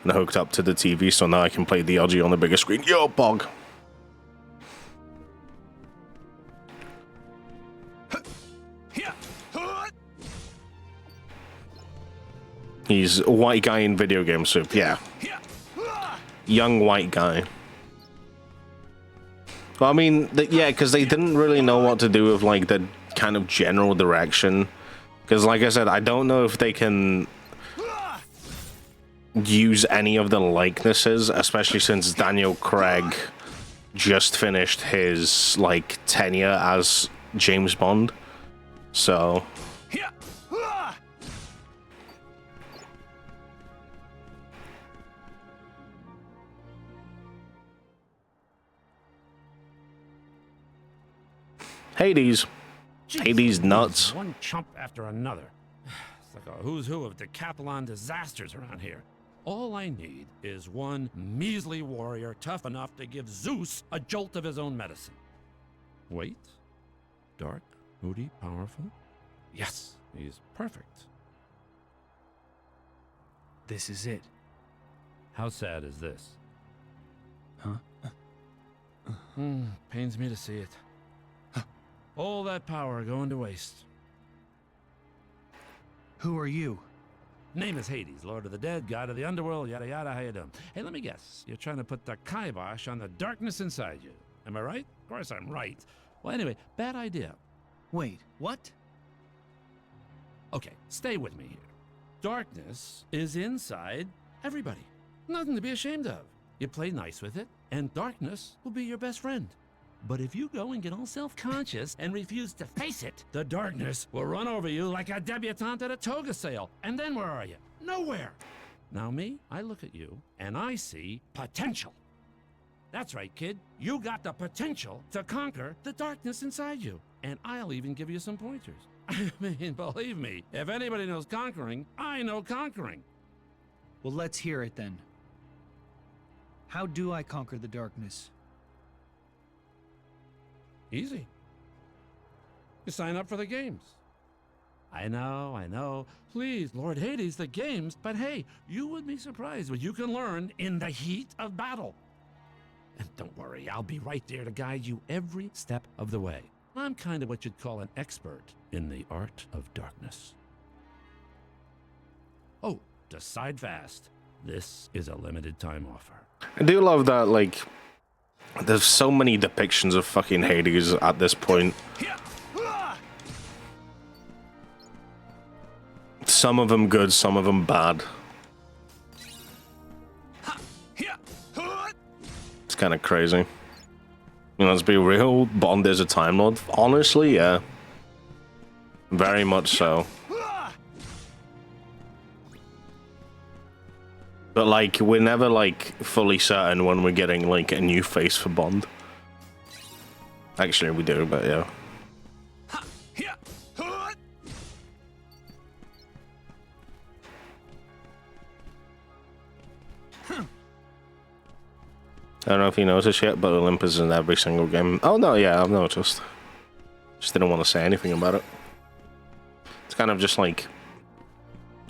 and hooked up to the TV, so now I can play the OG on the bigger screen. Yo, Bog! He's a white guy in video game soup, yeah. Young white guy. Well, I mean, yeah, because they didn't really know what to do with, like, the kind of general direction. Because, like I said, I don't know if they can... use any of the likenesses, especially since Daniel Craig just finished his like tenure as James Bond. So Hades. Jeez, Hades nuts. One chump after another. It's like a who's who of decathlon disasters around here. All I need is one measly warrior tough enough to give Zeus a jolt of his own medicine. Wait. Dark, moody, powerful? Yes, he's perfect. This is it. How sad is this? Huh? Pains me to see it. All that power going to waste. Who are you? Name is Hades, Lord of the Dead, God of the Underworld, yada yada, how you doing? Hey, let me guess. You're trying to put the kibosh on the darkness inside you. Am I right? Of course I'm right. Well, anyway, bad idea. Wait, what? Okay, stay with me here. Darkness is inside everybody. Nothing to be ashamed of. You play nice with it, and darkness will be your best friend. But if you go and get all self-conscious and refuse to face it, the darkness will run over you like a debutante at a toga sale. And then where are you? Nowhere. Now me, I look at you and I see potential. That's right, kid. You got the potential to conquer the darkness inside you. And I'll even give you some pointers. I mean, believe me, if anybody knows conquering, I know conquering. Well, let's hear it then. How do I conquer the darkness? Easy. You sign up for the games. I know. Please, Lord Hades, the games. But hey, you would be surprised what you can learn in the heat of battle. And don't worry, I'll be right there to guide you every step of the way. I'm kind of what you'd call an expert in the art of darkness. Oh, decide fast. This is a limited time offer. I do love that, like, there's so many depictions of fucking Hades at this point. Some of them good, some of them bad. It's kind of crazy. You know, let's be real, Bond is a Time Lord. Honestly, yeah. Very much so. But, like, we're never, like, fully certain when we're getting, like, a new face for Bond. Actually, we do, but yeah. I don't know if you noticed yet, but Olympus is in every single game. Oh, no, yeah, I've noticed. Just didn't want to say anything about it. It's kind of just like...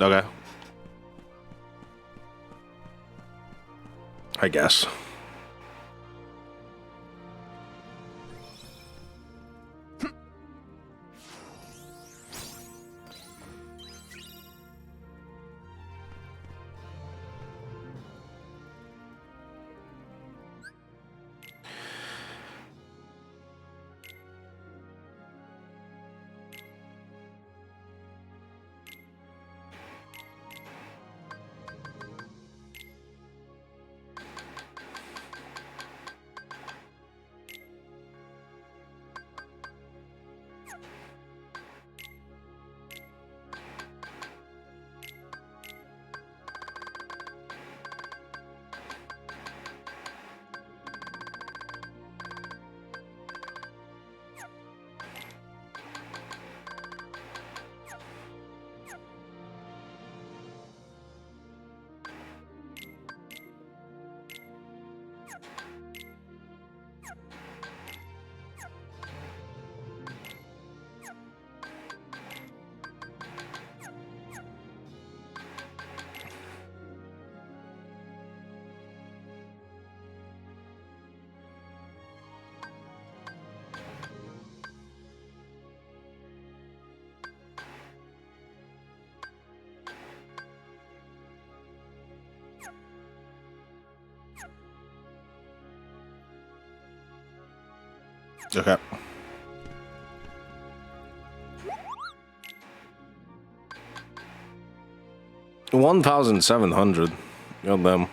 Okay. I guess. Okay. $1,700. God damn.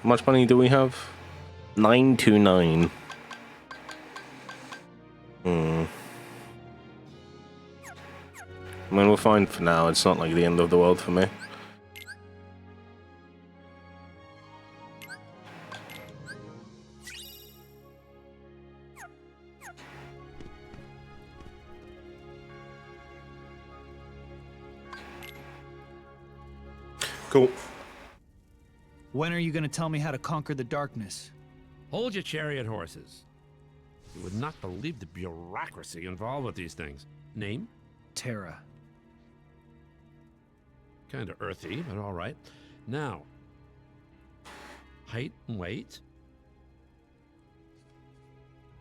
How much money do we have? 929. I mean, we're fine for now. It's not like the end of the world for me. Cool. When are you going to tell me how to conquer the darkness? Hold your chariot horses. You would not believe the bureaucracy involved with these things. Name? Terra. Kind of earthy, but all right. Now, height and weight.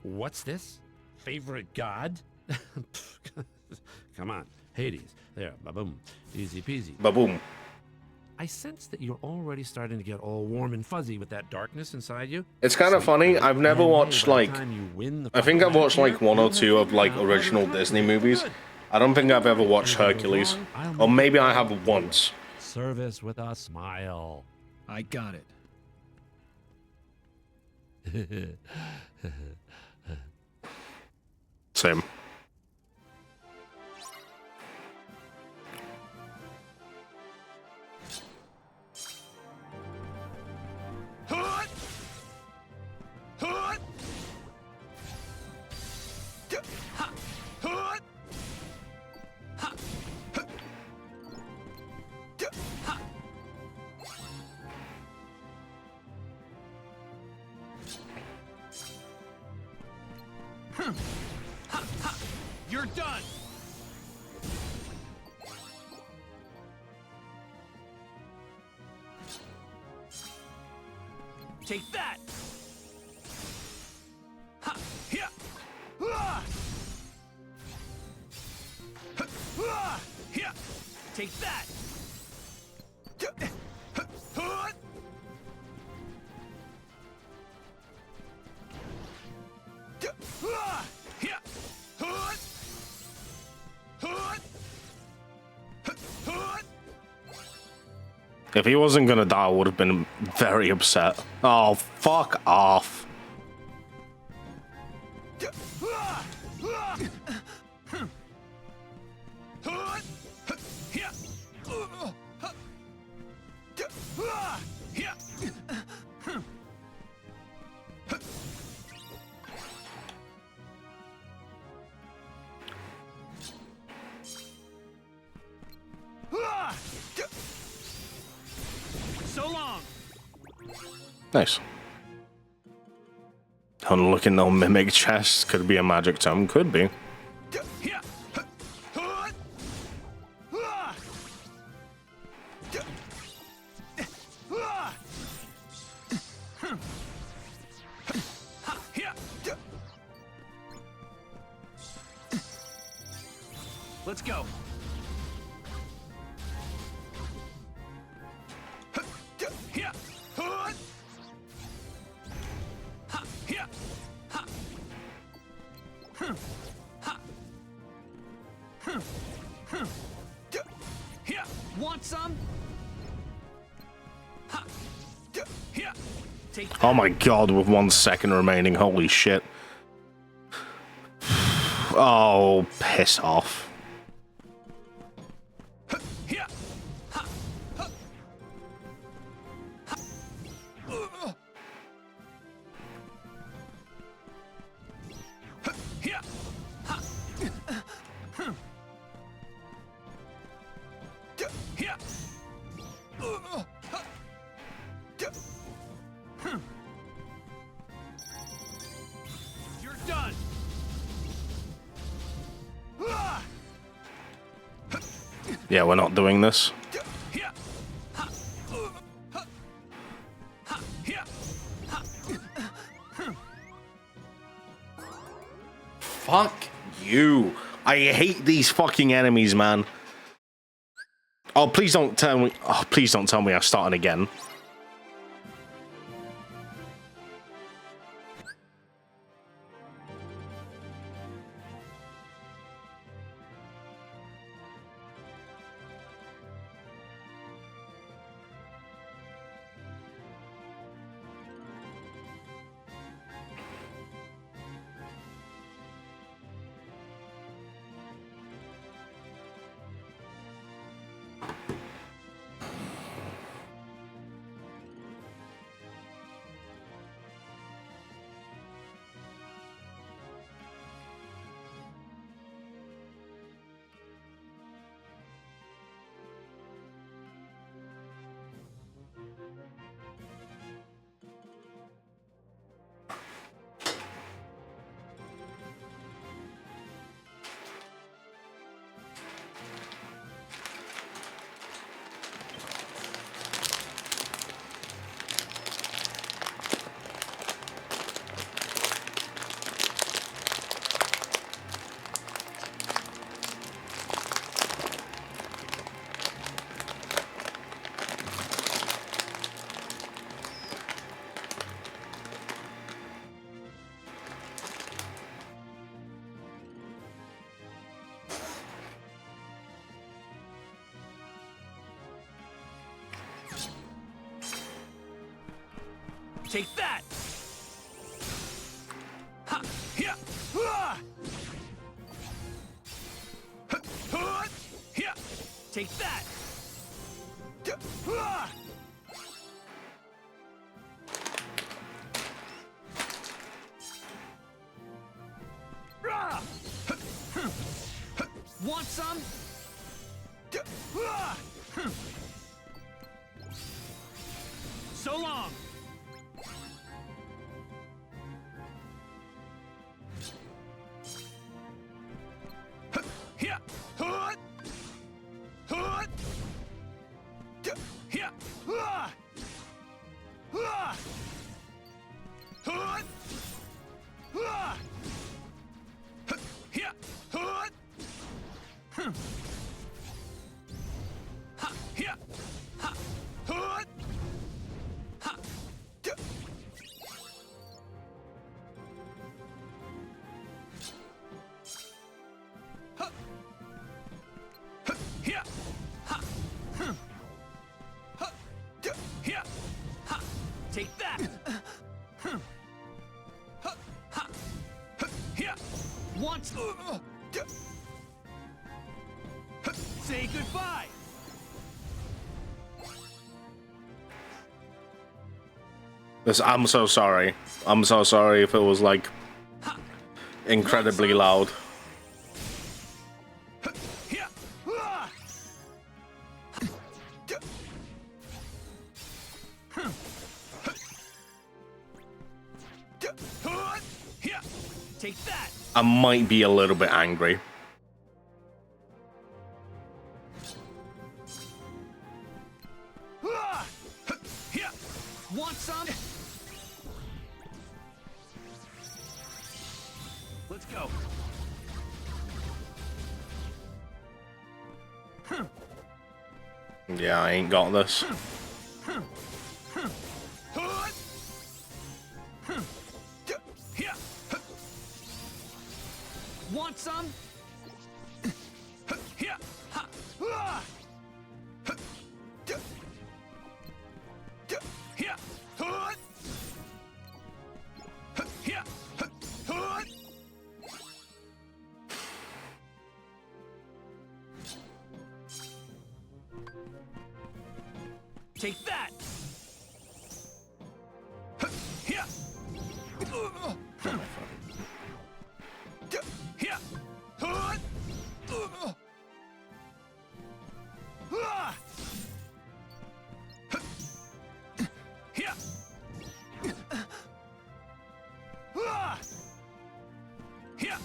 What's this? Favorite god? Come on, Hades. There, ba-boom. Easy peasy. Ba-boom. I sense that you're already starting to get all warm and fuzzy with that darkness inside you. It's kind of funny. I've never watched like, I think I've watched like one or two of like original Disney movies. I don't think I've ever watched Hercules, or maybe I have once. Service with a smile. I got it. Same. You're done. Take that. Ha! Yeah. Ah! Ah! Yeah. Take that. If he wasn't gonna die, I would have been very upset. Oh, fuck off. So long. Nice. Unlooking no mimic chest. Could be a magic tome. Could be. Let's go. Want some? Oh my god, with 1 second remaining. Holy shit. Oh, piss off. You're done. Yeah, we're not doing this. Fuck you. I hate these fucking enemies, man. Oh, please don't tell me. Oh, please don't tell me I'm starting again. Take that! Ha! Yeah! Ah! Ha! Yeah! Take that! Ah! Ah! Want some? Ah! So long! Yeah! Hut! Hut! Yeah! Ah! Ah! Hut! Ah! Yeah! Hut! Ha! Yeah! Ha! Hut! Ha! Yeah! Ha! Ha! Yeah! Ha! Take that! Ha! Ha! Yeah! Once! Say goodbye! I'm so sorry. I'm so sorry if it was like incredibly loud. Yeah! Ah! Yeah! Take that! I might be a little bit angry. Ah! Yeah! Want some? Let's go. Yeah, I ain't got this. Yeah. Want some? Yeah. Yeah. Yeah. Take that! Yeah! Yeah! Yeah! Yeah!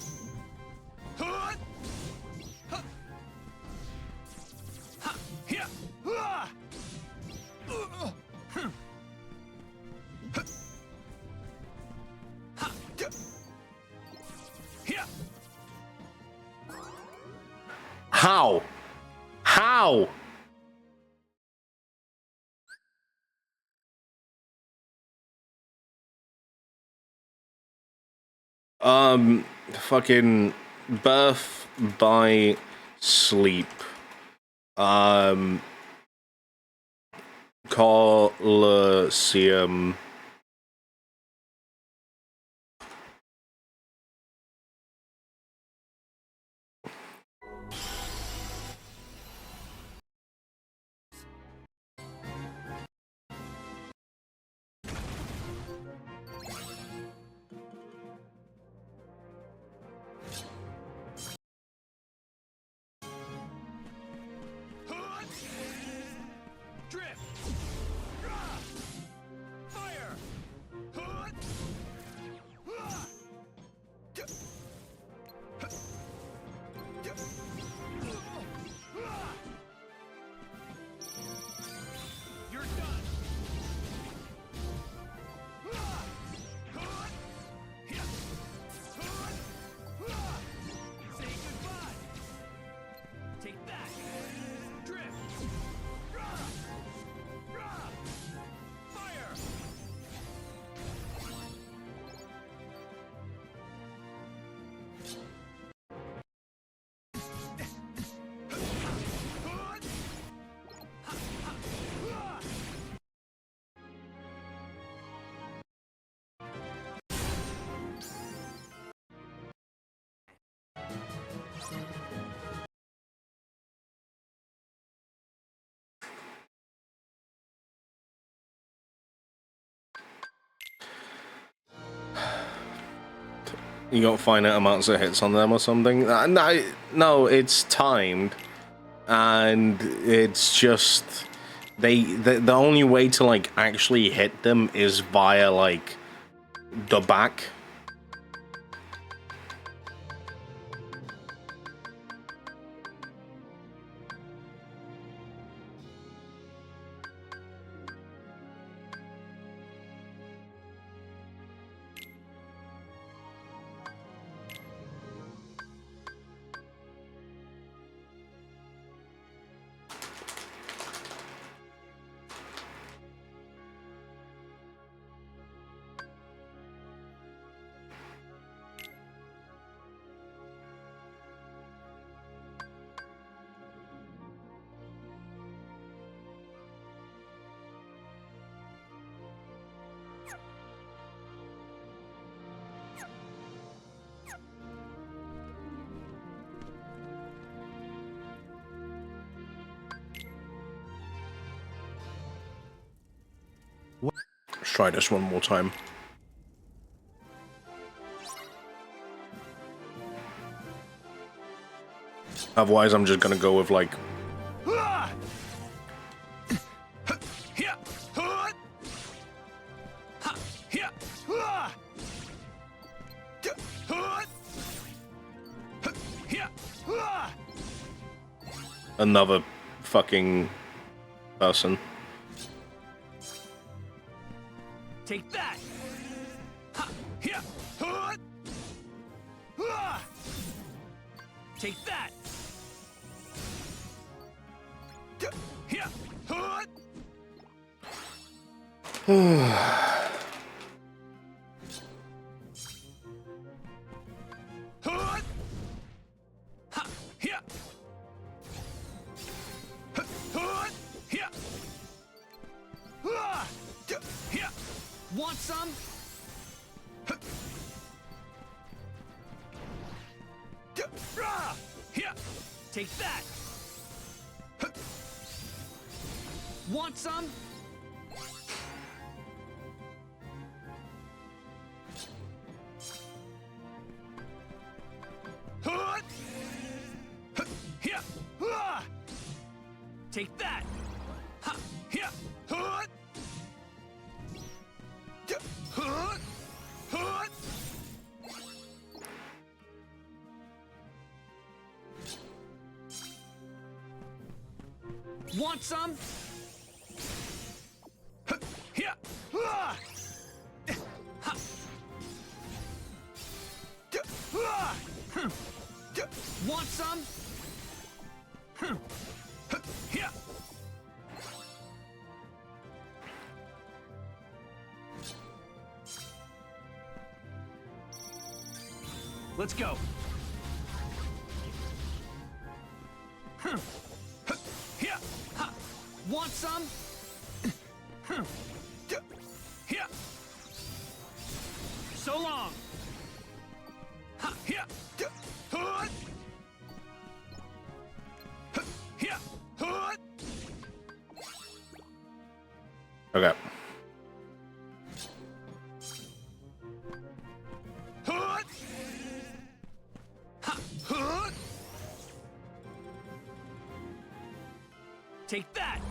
Yeah! How? How? Fucking birth by sleep. Colosseum. Drift! Fire! You got finite amounts of hits on them or something. No, it's timed, and it's just the only way to like actually hit them is via like the back. Let's try this one more time. Otherwise, I'm just gonna go with like. Another fucking person. Take that! Take that! Want some? Take that! Want some? Take that! Want some? Want some? Let's go. Want some? So long. Okay. Take that!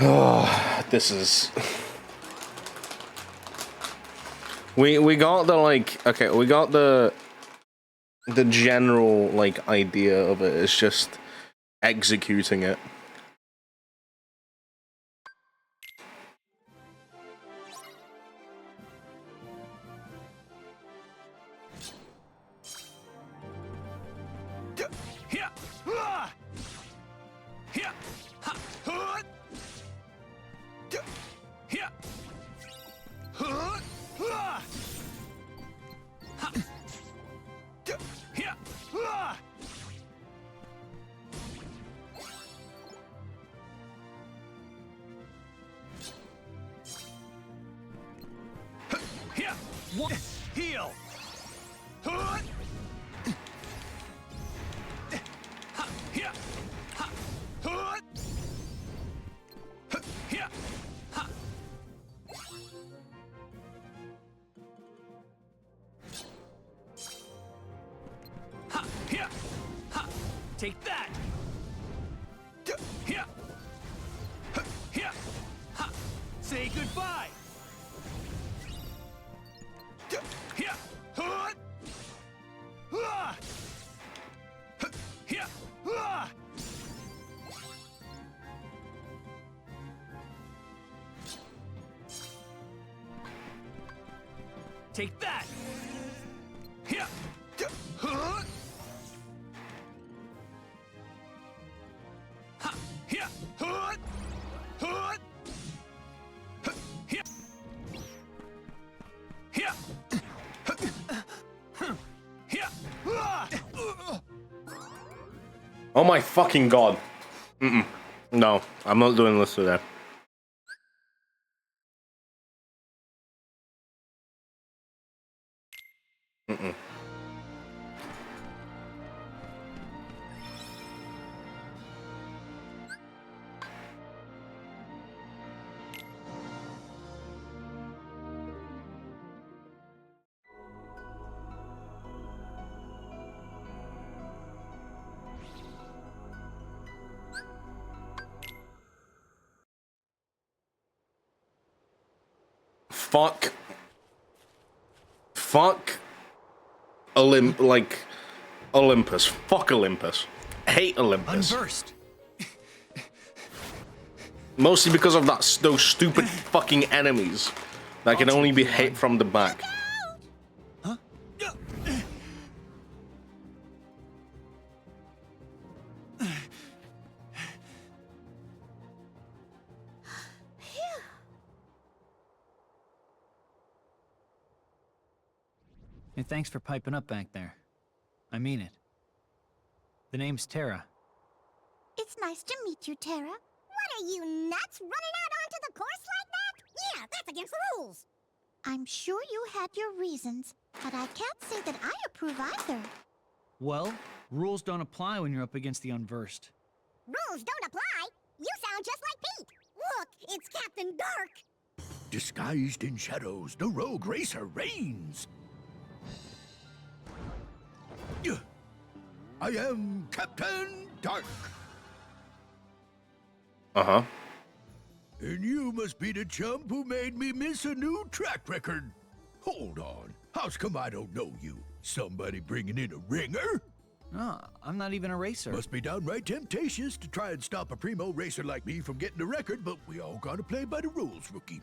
Oh, this is. We got the like. Okay, we got the general like idea of it. It's just executing it. What? Heal! Take that! Say goodbye! Take that! Oh my fucking god. No, I'm not doing this today. Fuck Olympus. Fuck Olympus. Hate Olympus. Unversed. Mostly because of those stupid fucking enemies that can only be hit from the back. Huh? Hey, thanks for piping up back there. I mean it. The name's Tara. It's nice to meet you, Tara. What are you, nuts, running out onto the course like that? Yeah, that's against the rules. I'm sure you had your reasons, but I can't say that I approve either. Well, rules don't apply when you're up against the unversed. Rules don't apply? You sound just like Pete. Look, it's Captain Dark. Disguised in shadows, the rogue racer reigns. I am Captain Dark. Uh-huh. And you must be the chump who made me miss a new track record. Hold on. How's come I don't know you? Somebody bringing in a ringer? No, I'm not even a racer. Must be downright temptatious to try and stop a primo racer like me from getting a record, but we all gotta play by the rules, rookie.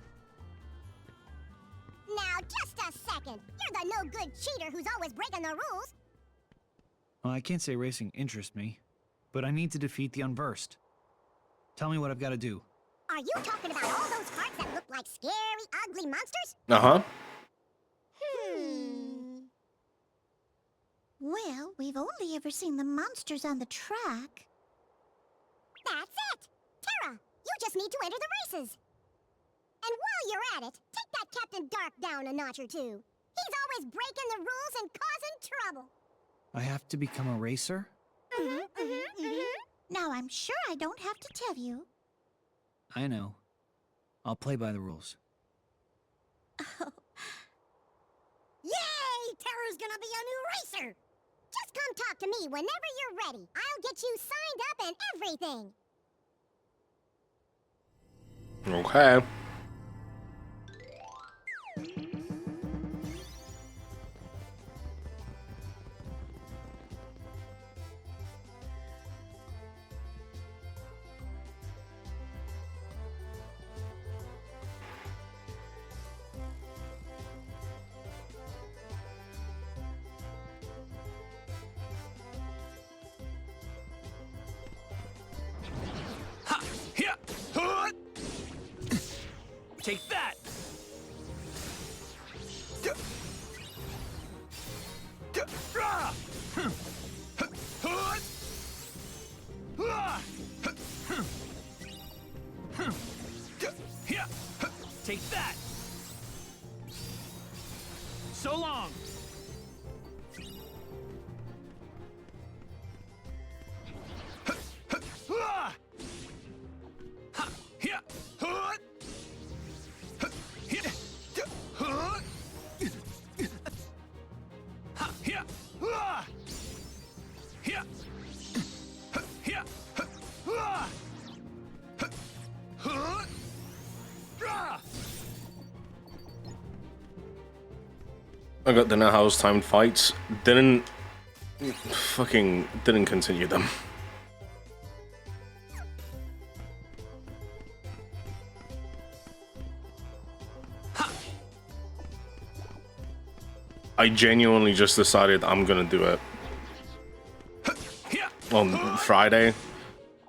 Now, just a second. You're the no-good cheater who's always breaking the rules. Well, I can't say racing interests me, but I need to defeat the unversed. Tell me what I've got to do. Are you talking about all those carts that look like scary, ugly monsters? Uh-huh. Well, we've only ever seen the monsters on the track. That's it! Tara, you just need to enter the races. And while you're at it, take that Captain Dark down a notch or two. He's always breaking the rules and causing trouble. I have to become a racer? Now, I'm sure I don't have to tell you. I know. I'll play by the rules. Oh. Yay! Tara's gonna be a new racer! Just come talk to me whenever you're ready. I'll get you signed up and everything. Okay. Take that! Take that! So long! I got the house timed fights. Didn't continue them. I genuinely just decided I'm gonna do it on Friday.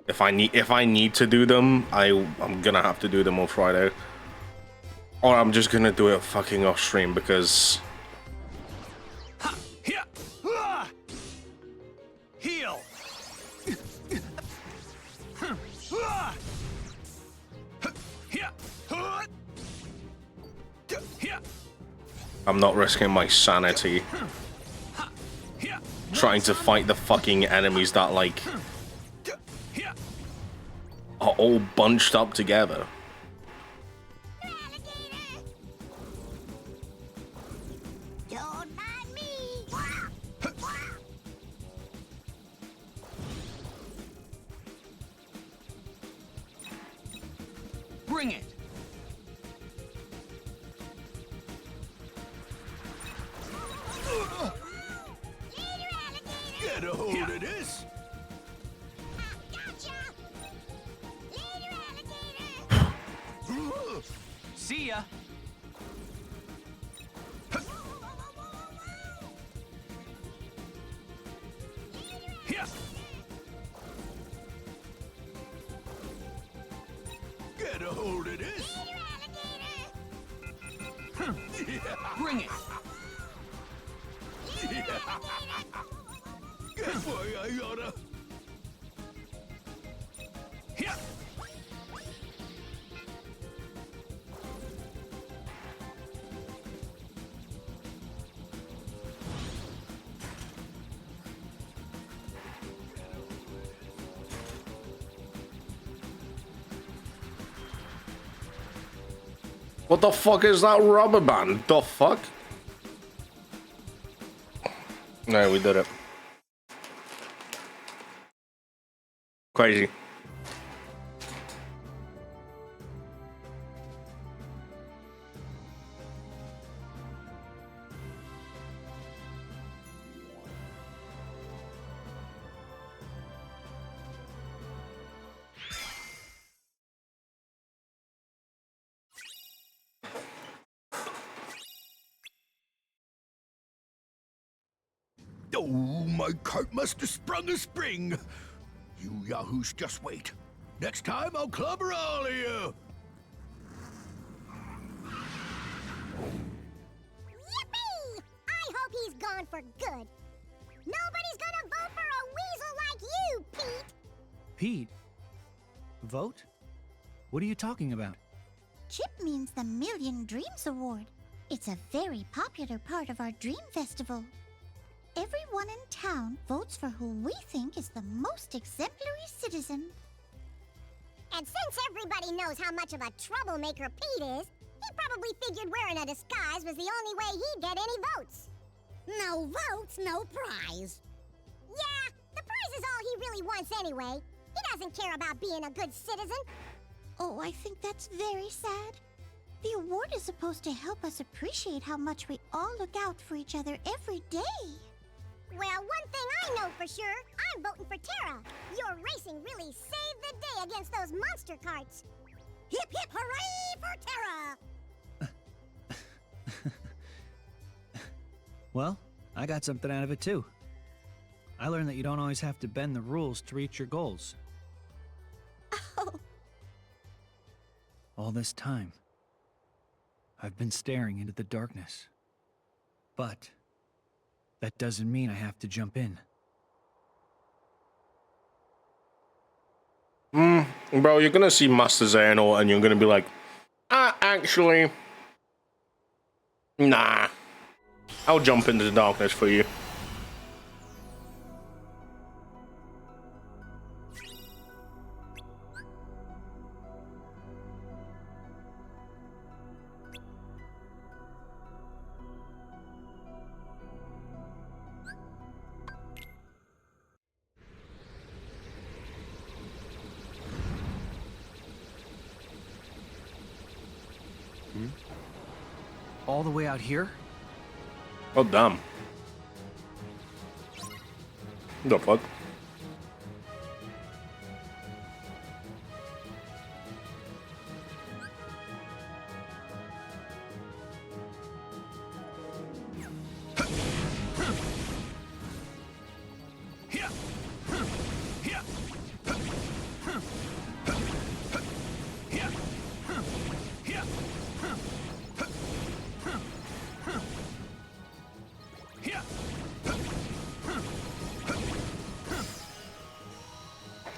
If I need to do them, I'm gonna have to do them on Friday, or I'm just gonna do it fucking off stream because. Heal. I'm not risking my sanity trying to fight the fucking enemies that like are all bunched up together. Bring it. Get a hold of this. See ya. Get a hold of this. Bring it. Get boy, Iota. What the fuck is that rubber band? The fuck? No, we did it. Crazy. Oh, my cart must have sprung a spring. You yahoos just wait. Next time I'll clobber all of you. Yippee! I hope he's gone for good. Nobody's gonna vote for a weasel like you, Pete! Pete? Vote? What are you talking about? Chip means the Million Dreams Award. It's a very popular part of our Dream Festival. Everyone in town votes for who we think is the most exemplary citizen. And since everybody knows how much of a troublemaker Pete is, he probably figured wearing a disguise was the only way he'd get any votes. No votes, no prize. Yeah, the prize is all he really wants anyway. He doesn't care about being a good citizen. Oh, I think that's very sad. The award is supposed to help us appreciate how much we all look out for each other every day. Well, one thing I know for sure, I'm voting for Terra. Your racing really saved the day against those monster carts. Hip hip hooray for Terra! Well, I got something out of it too. I learned that you don't always have to bend the rules to reach your goals. Oh. All this time, I've been staring into the darkness. But that doesn't mean I have to jump in. Bro, you're gonna see Master Xehanort and you're gonna be like, actually, nah. I'll jump into the darkness for you. All the way out here? Oh, damn. The fuck?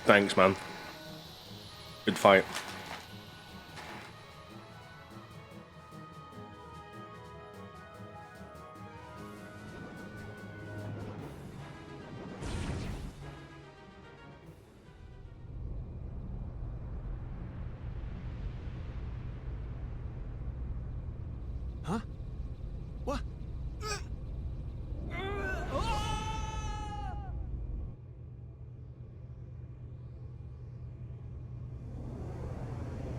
Thanks, man. Good fight. Huh? What?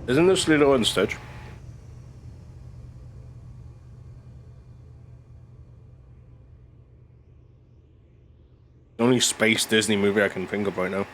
Isn't this Lilo and Stitch? The only space Disney movie I can think of right now.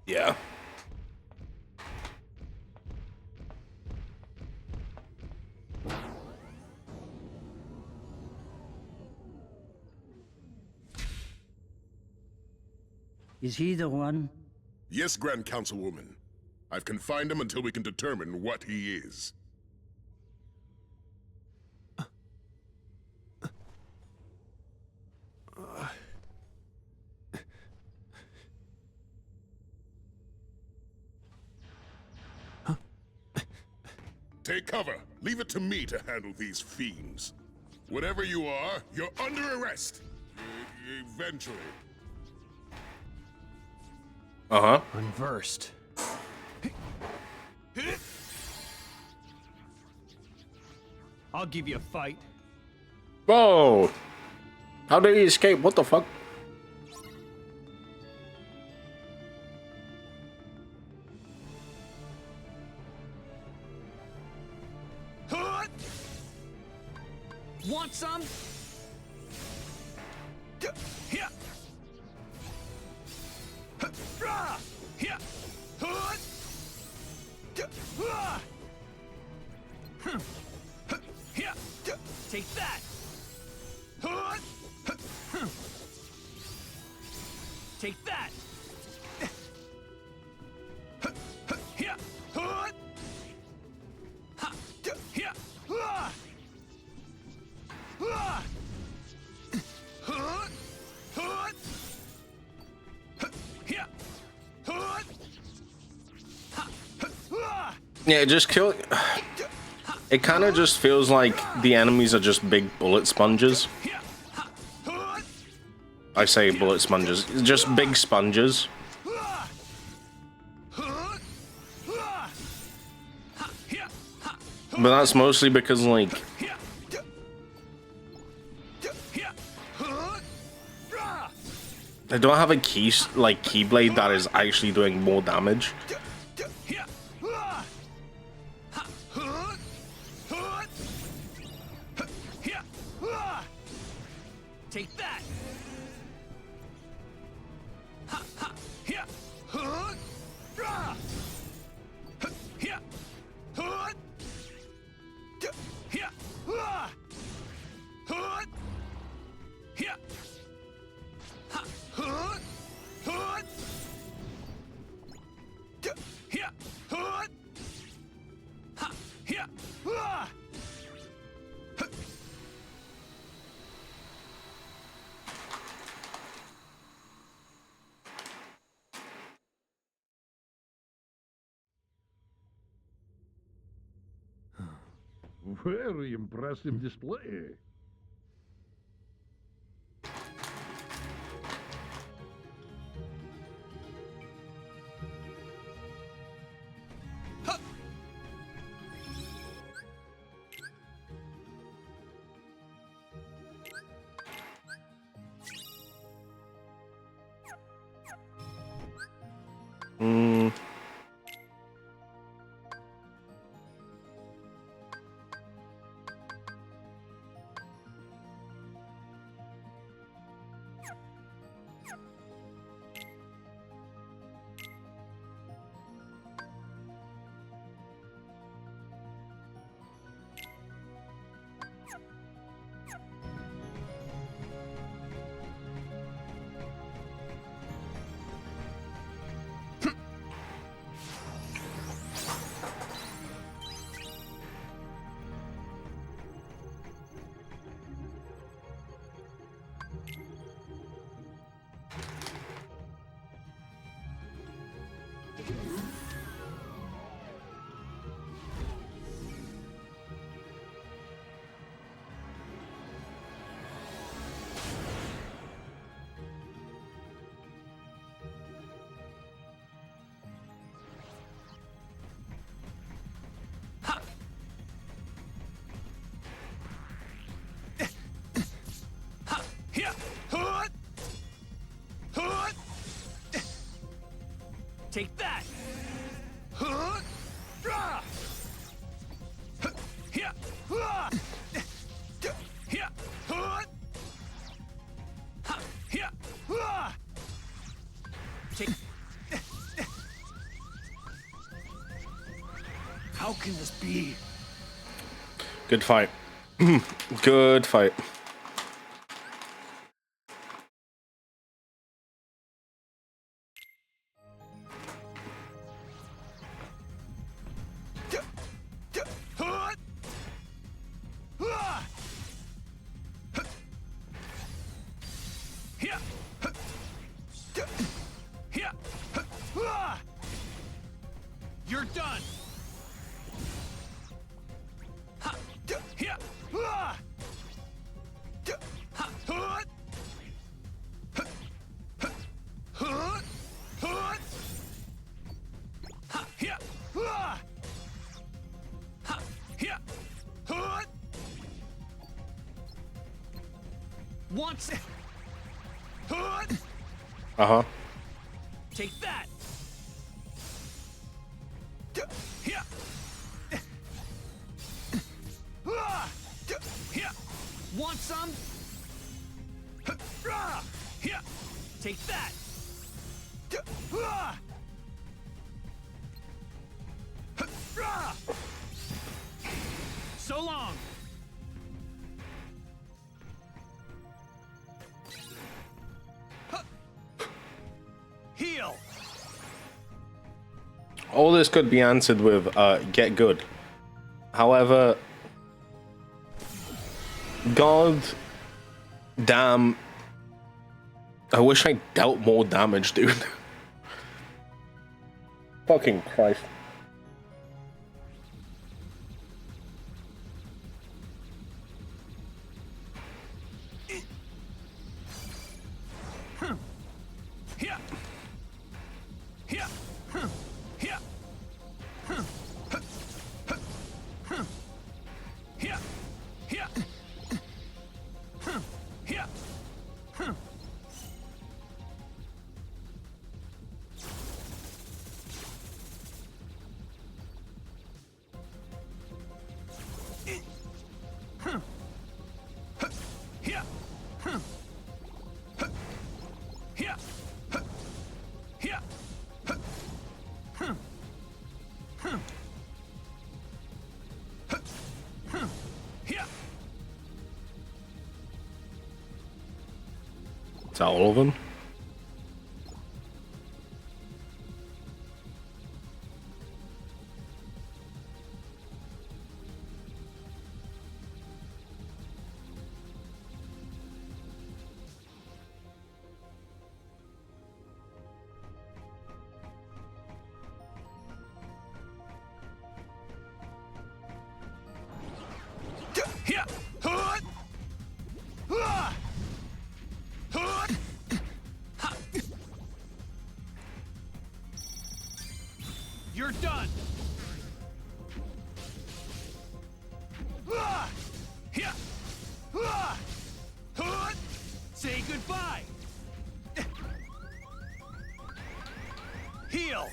Yeah. Is he the one? Yes, Grand Councilwoman. I've confined him until we can determine what he is. Take cover. Leave it to me to handle these fiends. Whatever you are, you're under arrest. Eventually. Uh-huh. Unversed. I'll give you a fight. Whoa! How did he escape? What the fuck? Want some? Take that. Take that. Yeah, it just kill. It kind of just feels like the enemies are just big bullet sponges. I say bullet sponges, just big sponges. But that's mostly because, like, they don't have a keyblade that is actually doing more damage. Take that. Very impressive display. Take that! How can this be? Good fight. Good fight. You're done! Once. Uh-huh. Take that. Want some? Take that. So long. Heal. All this could be answered with get good. However, God damn, I wish I dealt more damage, dude. Fucking Christ. Is that all of them? done! Say goodbye! Heal!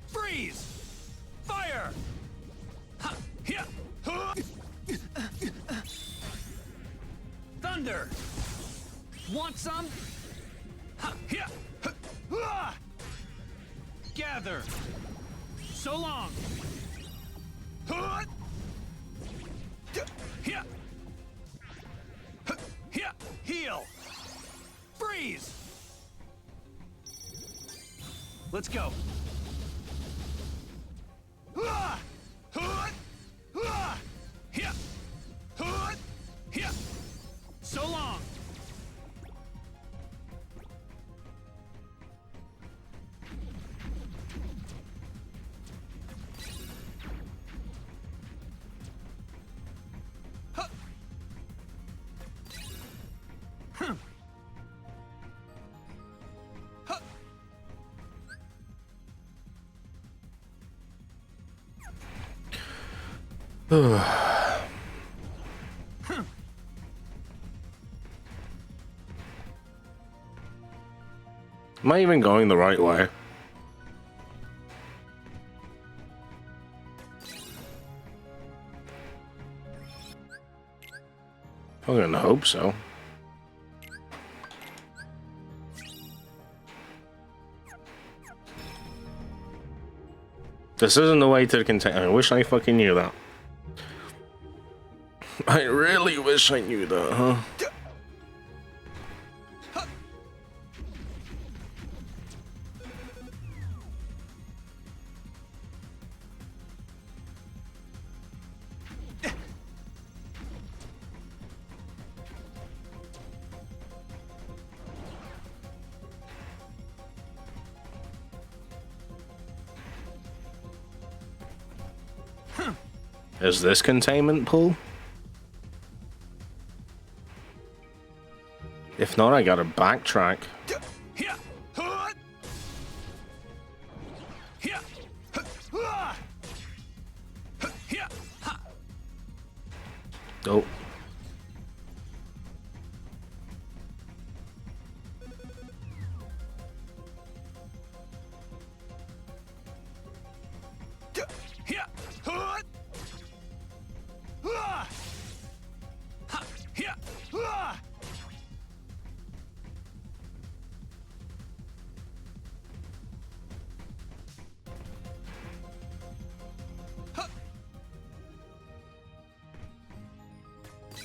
Freeze! Fire! Thunder! Want some? Gather! So long! Heal! Freeze! Let's go! So long! Am I even going the right way? I'm gonna hope so. This isn't the way to the container. I wish I fucking knew that. I really wish I knew that, huh? Is this containment pool? If not, I gotta backtrack. Oh.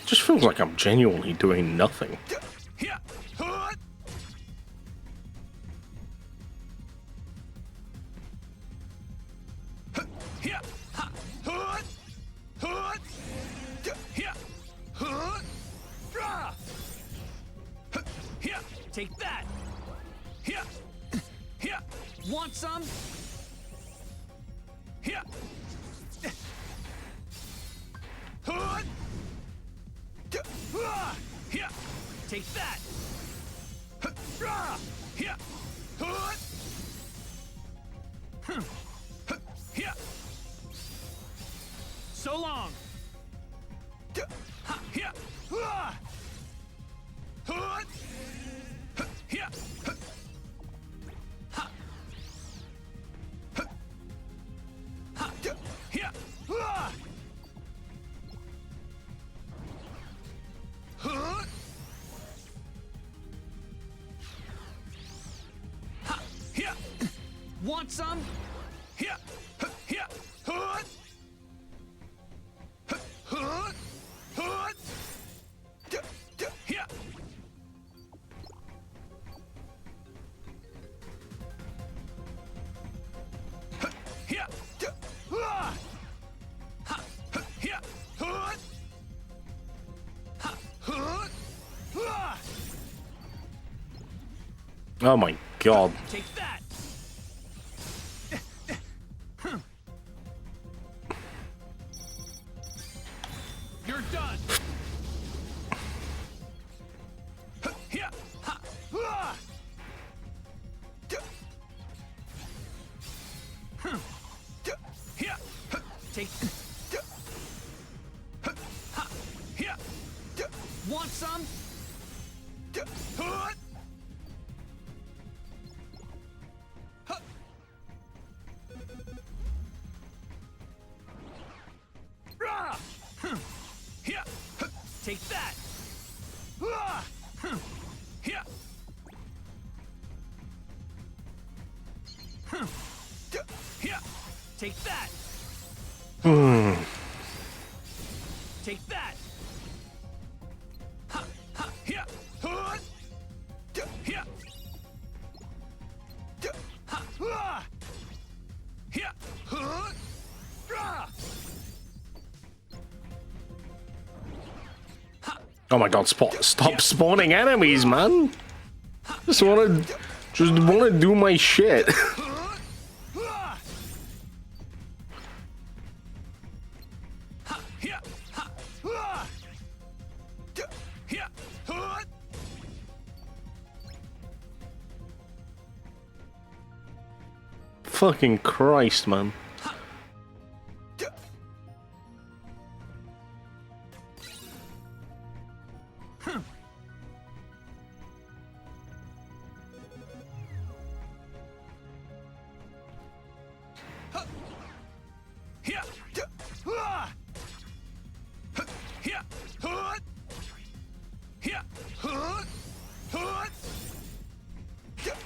Just feels like I'm genuinely doing nothing. Take that! Want some? Take that! So long! Want some? Oh my god. Take that. You're done. Take. Want some? Take that. Take that. Take that. Oh my god, stop spawning enemies, man. Just wanna do my shit. Fucking Christ, man.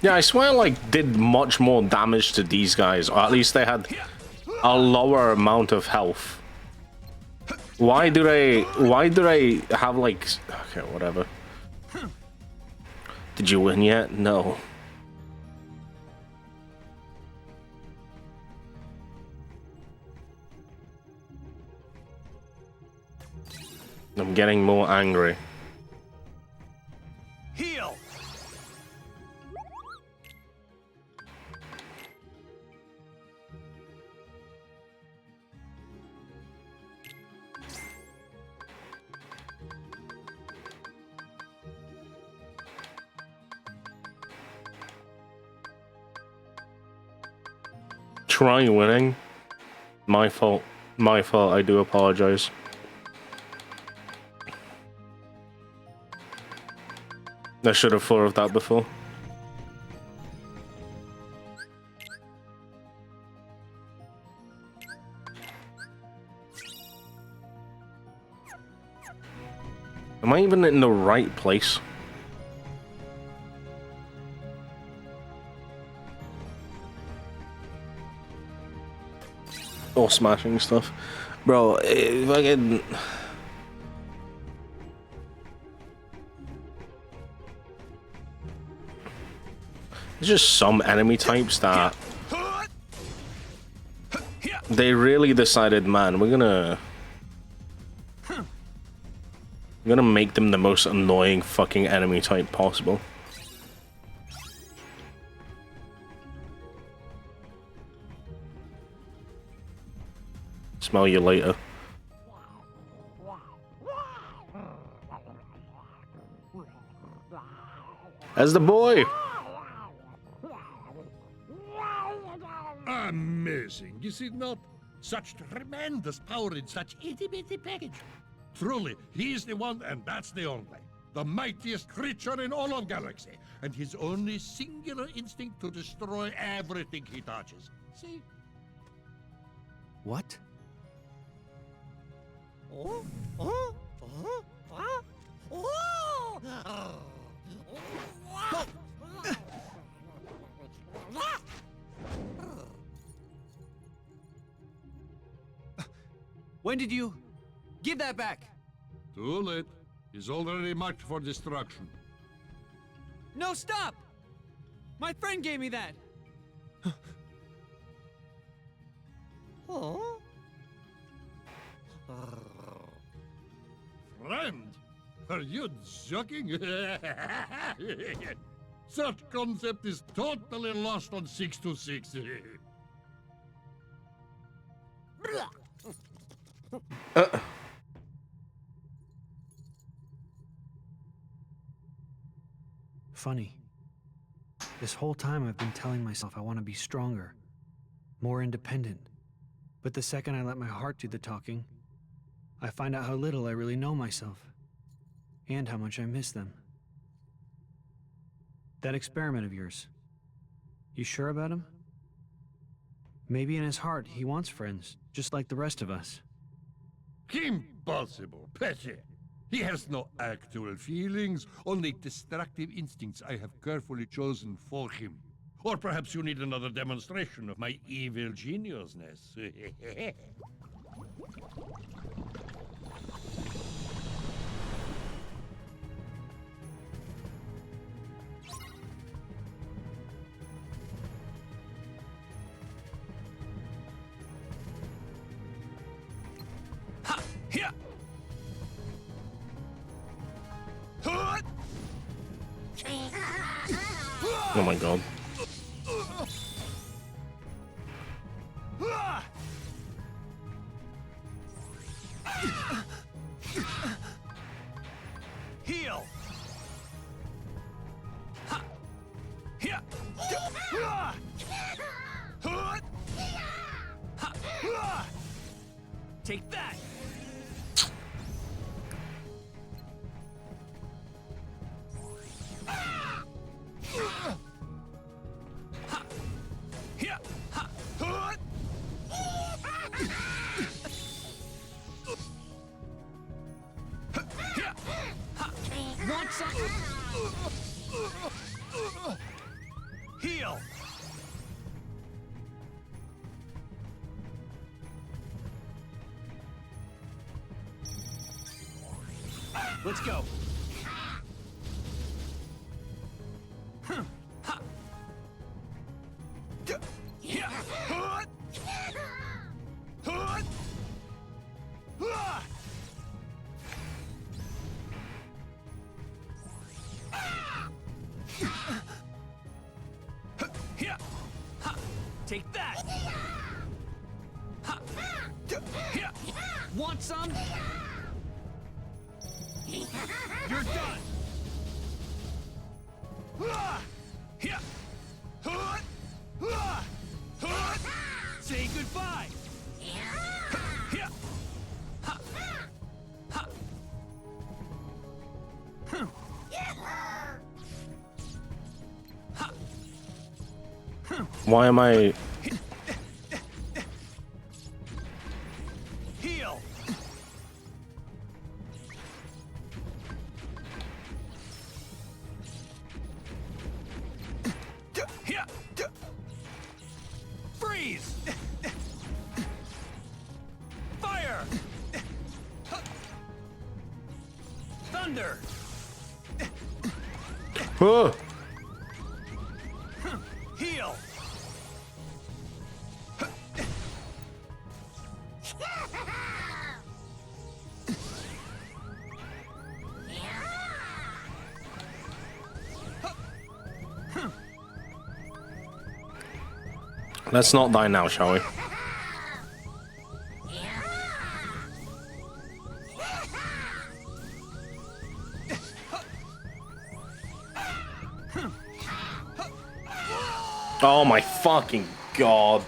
Yeah, I swear, like, did much more damage to these guys, or at least they had a lower amount of health. Why do they have, like... Okay, whatever. Did you win yet? No. I'm getting more angry. Heal. Try winning. My fault. My fault. I do apologize. I should have thought of that before. Am I even in the right place? Or smashing stuff. Bro, if I can... There's just some enemy types that... They really decided, man, we're gonna make them the most annoying fucking enemy type possible. Smell you later. As the boy. Amazing, is it not? Such tremendous power in such itty-bitty package. Truly, he is the one, and that's the only. The mightiest creature in all of galaxy, and his only singular instinct to destroy everything he touches. See? What? When did you... Give that back! Too late. He's already marked for destruction. No, stop! My friend gave me that! Friend? Are you joking? Such concept is totally lost on 626. Funny. This whole time I've been telling myself I want to be stronger, more independent. But the second I let my heart do the talking, I find out how little I really know myself, and how much I miss them. That experiment of yours, you sure about him? Maybe in his heart he wants friends, just like the rest of us. Impossible, Petty. He has no actual feelings, only destructive instincts I have carefully chosen for him. Or perhaps you need another demonstration of my evil geniusness. Oh my god. Heal. Take that. Want some? Heal. Let's go. Take that. Want some? You're done. Say goodbye. Why am I... Heal. Freeze. Fire. Thunder. Heal. Let's not die now, shall we? Oh my fucking god.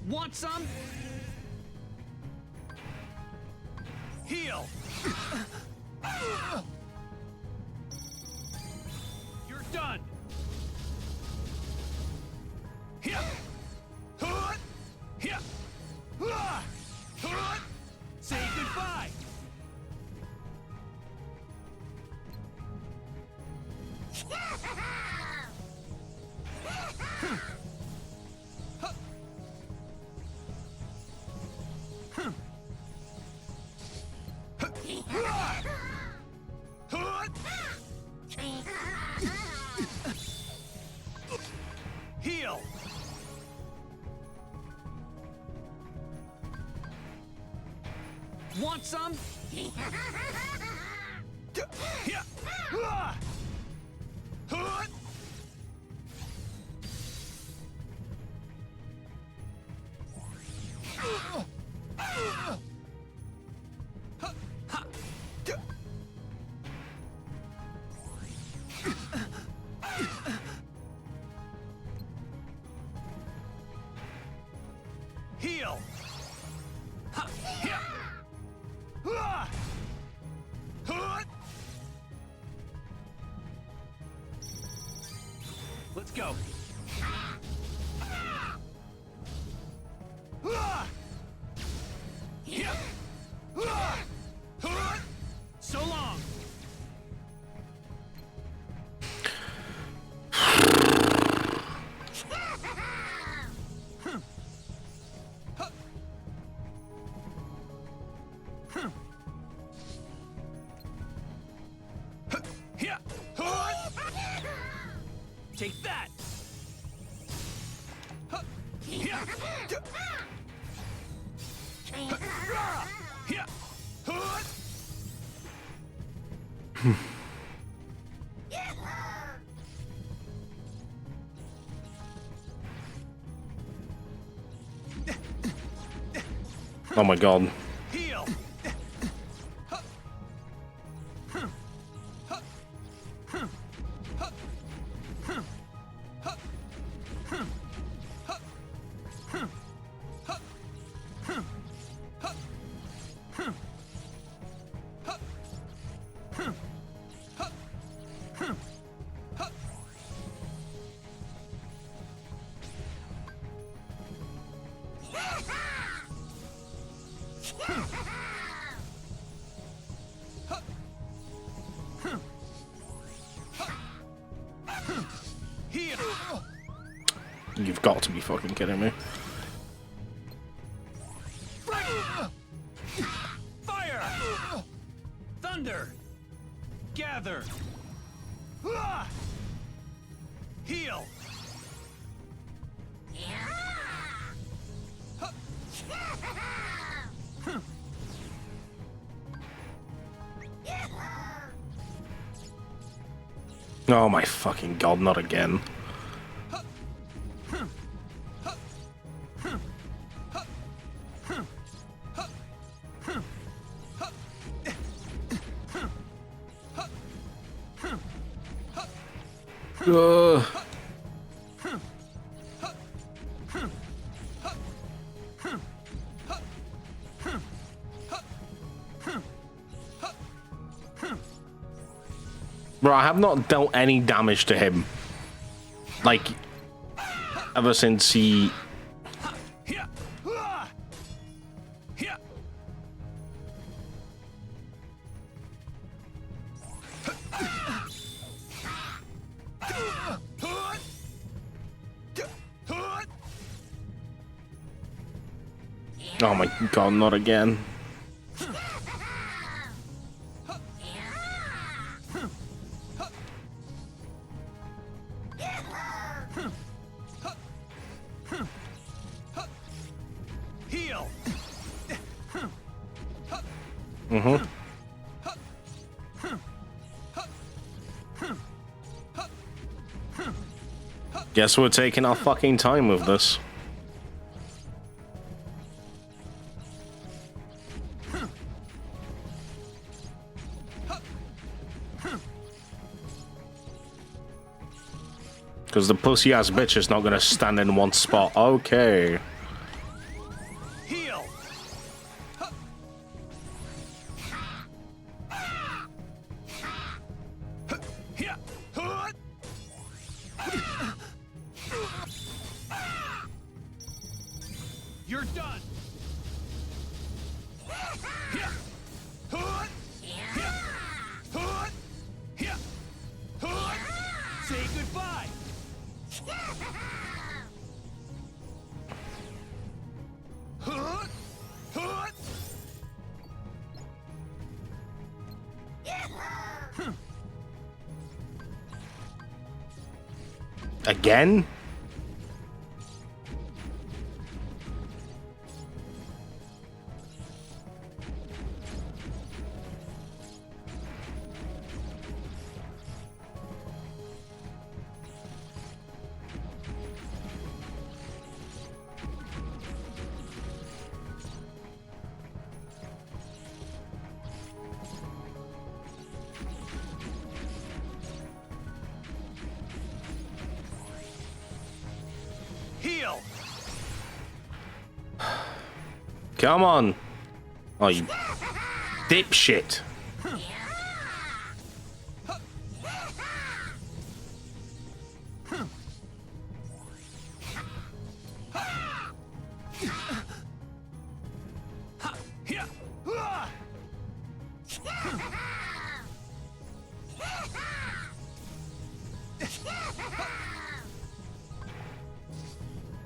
Want some? Heal. You're done. Say goodbye. Want some? Heal. Let's go. So long. Take that. Oh my god. Heal. You've got to be fucking kidding me. Fire! Thunder! Gather! Heal! Oh my fucking god, not again. Bro, I have not dealt any damage to him. Like, ever since he... Oh my god, not again. Heal. Mm-hmm. Guess we're taking our fucking time with this. Because the pussy-ass bitch is not gonna stand in one spot. Okay. Heal. You're done. Say goodbye. Again? Come on. Oh, you dipshit.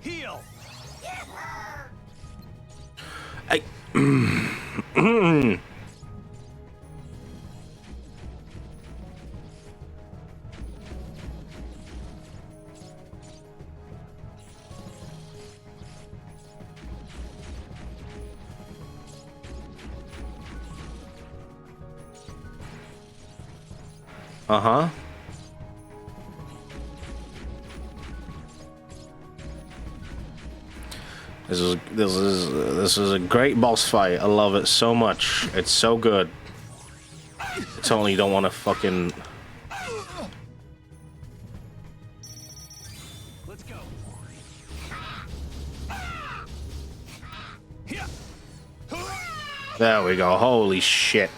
Heal. Hey. Uh-huh. This is a great boss fight. I love it so much. It's so good. It's only you don't want to fucking. Let's go. There we go. Holy shit.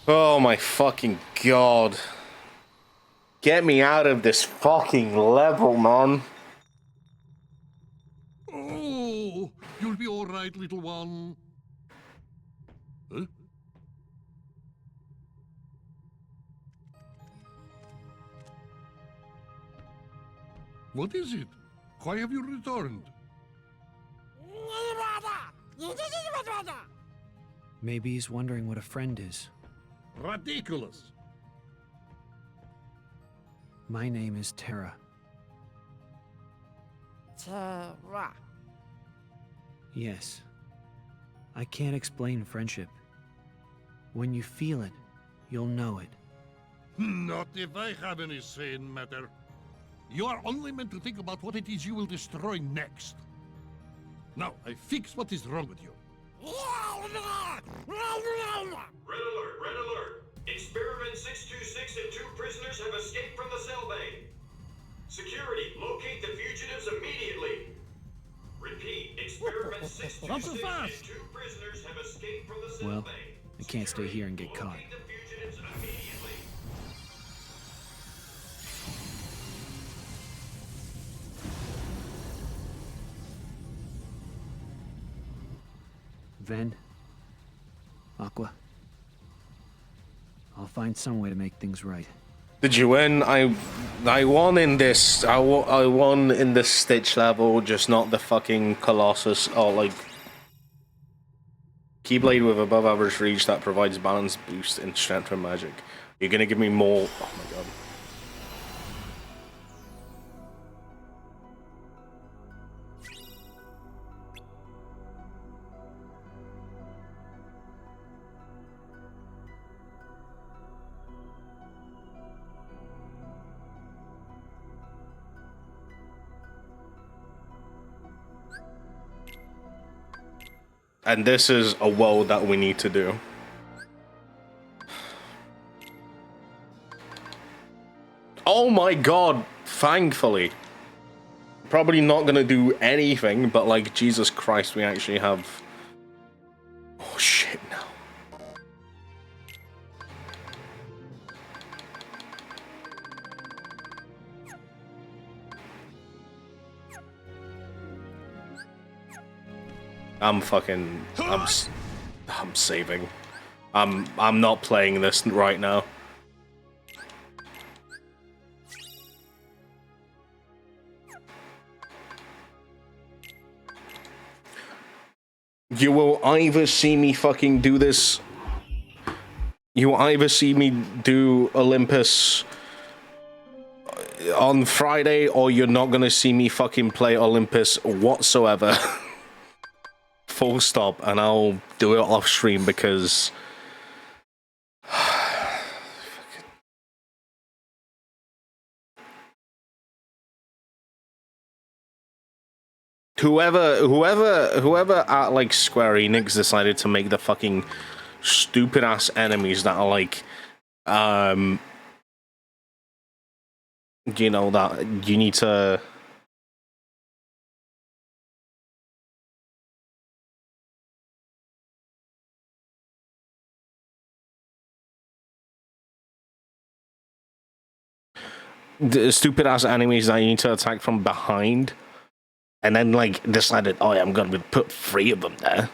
Oh my fucking god. Get me out of this fucking level, man. Oh, you'll be all right, little one. Huh? What is it? Why have you returned? Maybe he's wondering what a friend is. Ridiculous. My name is Terra. Terra. Yes. I can't explain friendship. When you feel it, you'll know it. Not if I have any say in matter. You are only meant to think about what it is you will destroy next. Now, I fix what is wrong with you. Red alert! Red alert! Experiment 626 and 2 prisoners have escaped from the cell bay. Security, locate the fugitives immediately. Repeat, experiment 626 and 2 prisoners have escaped from the cell Well, bay. I can't stay here and get caught. Locate the fugitives immediately. Ven, Aqua, I'll find some way to make things right. Did you win? I won in this. I won in the Stitch level, just not the fucking Colossus or like Keyblade with above average reach that provides balance boost in strength and magic. You're gonna give me more. Oh my god. And this is a world that we need to do. Oh my god, thankfully. Probably not gonna do anything, but like, Jesus Christ, we actually have... Oh shit, no. I'm saving. I'm not playing this right now. You will either see me fucking do this. You will either see me do Olympus on Friday, or you're not gonna see me fucking play Olympus whatsoever. Full stop, and I'll do it off stream because whoever at like Square Enix decided to make the fucking stupid ass enemies that are like you know, that you need to the stupid ass enemies that you need to attack from behind, and then like decided, oh yeah, I'm gonna put 3 of them there.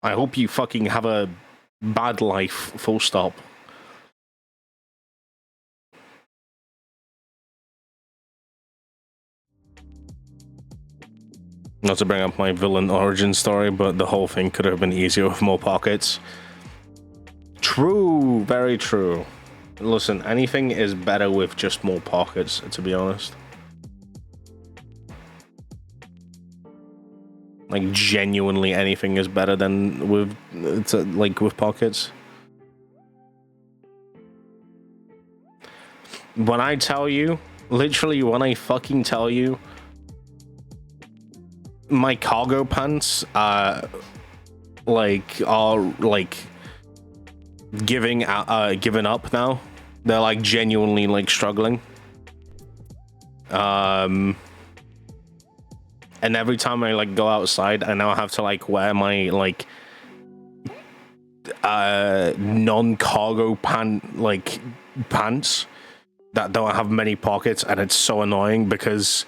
I hope you fucking have a bad life, full stop. Not to bring up my villain origin story, but the whole thing could have been easier with more pockets. True, very true. Listen, anything is better with just more pockets, to be honest. Like, genuinely anything is better than with, like, with pockets. When I tell you, literally when I fucking tell you, my cargo pants are giving up now. They're like genuinely like struggling. And every time I like go outside, I now have to like wear my like non-cargo pants that don't have many pockets, and it's so annoying because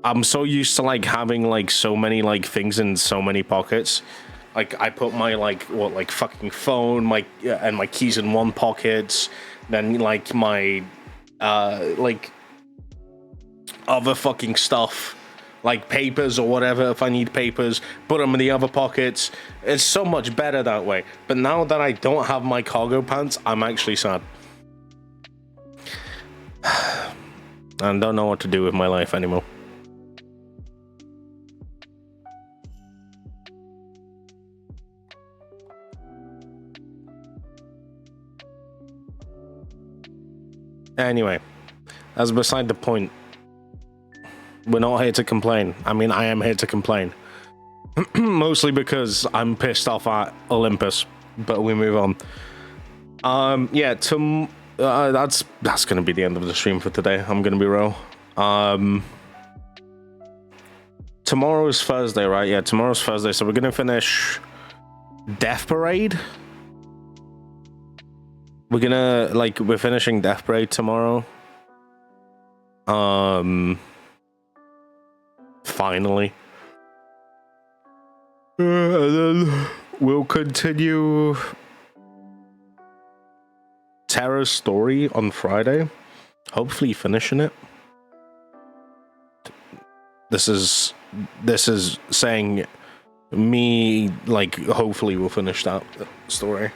I'm so used to like having like so many like things in so many pockets. Like I put my like fucking phone, and my keys in one pocket, then like my like other fucking stuff, like papers or whatever, if I need papers, put them in the other pockets. It's so much better that way. But now that I don't have my cargo pants, I'm actually sad. I don't know what to do with my life anymore. Anyway, that's beside the point. We're not here to complain. I mean, I am here to complain. Mostly because I'm pissed off at Olympus, but we move on. Yeah, that's gonna be the end of the stream for today. I'm gonna be real. Tomorrow is Thursday, right? Yeah, tomorrow's Thursday, so we're gonna finish Death Parade. We're finishing Death Parade tomorrow. Finally. And then we'll continue Terra's story on Friday. Hopefully finishing it. This is saying me, like, hopefully we'll finish that story.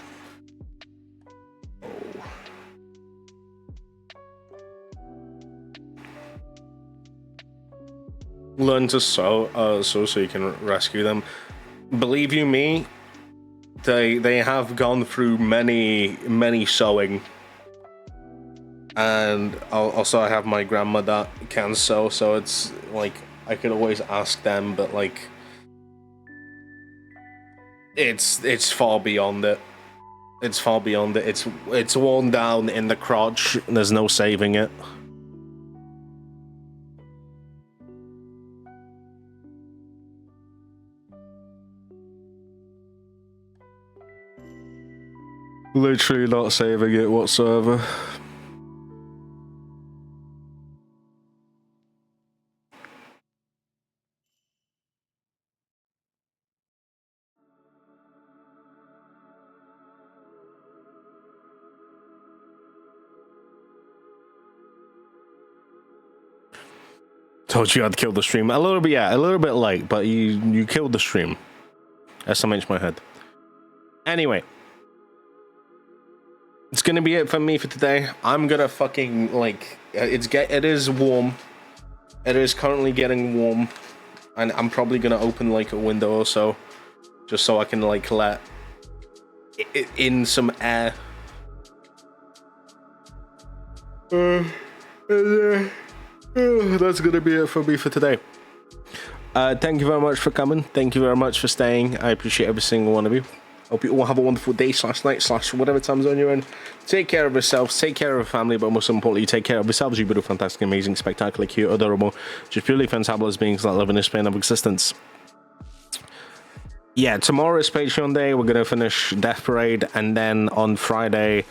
Learn to sew so you can rescue them. Believe you me, they have gone through many sewing, and also I have my grandma that can sew, so it's like I could always ask them, but like it's far beyond it. It's far beyond it. It's worn down in the crotch. There's no saving it. Literally not saving it whatsoever. Told you I'd kill the stream. A little bit late, but you killed the stream. SMH my head. Anyway. It's gonna be it for me for today. I'm gonna fucking it is warm. It is currently getting warm, and I'm probably gonna open like a window or so, just so I can like let in some air. That's gonna be it for me for today. Thank you very much for coming. Thank you very much for staying. I appreciate every single one of you. Hope you all have a wonderful day / night / whatever time zone you're in. Take care of yourselves, take care of your family, but most importantly, take care of yourselves. You beautiful, fantastic, amazing, spectacular, cute, adorable, just purely fantabulous beings that live in this plane of existence. Yeah, tomorrow is Patreon Day. We're gonna finish Death Parade, and then on Friday,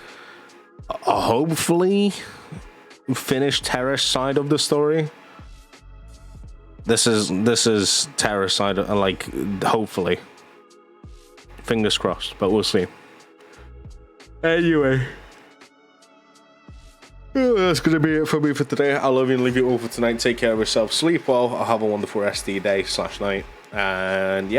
hopefully, finished Terra's side of the story. This is Terra's side, like, hopefully. Fingers crossed, but we'll see. Anyway. That's gonna be it for me for today. I love you and leave you all for tonight. Take care of yourself. Sleep well. I'll have a wonderful rest of your day /night. And yeah.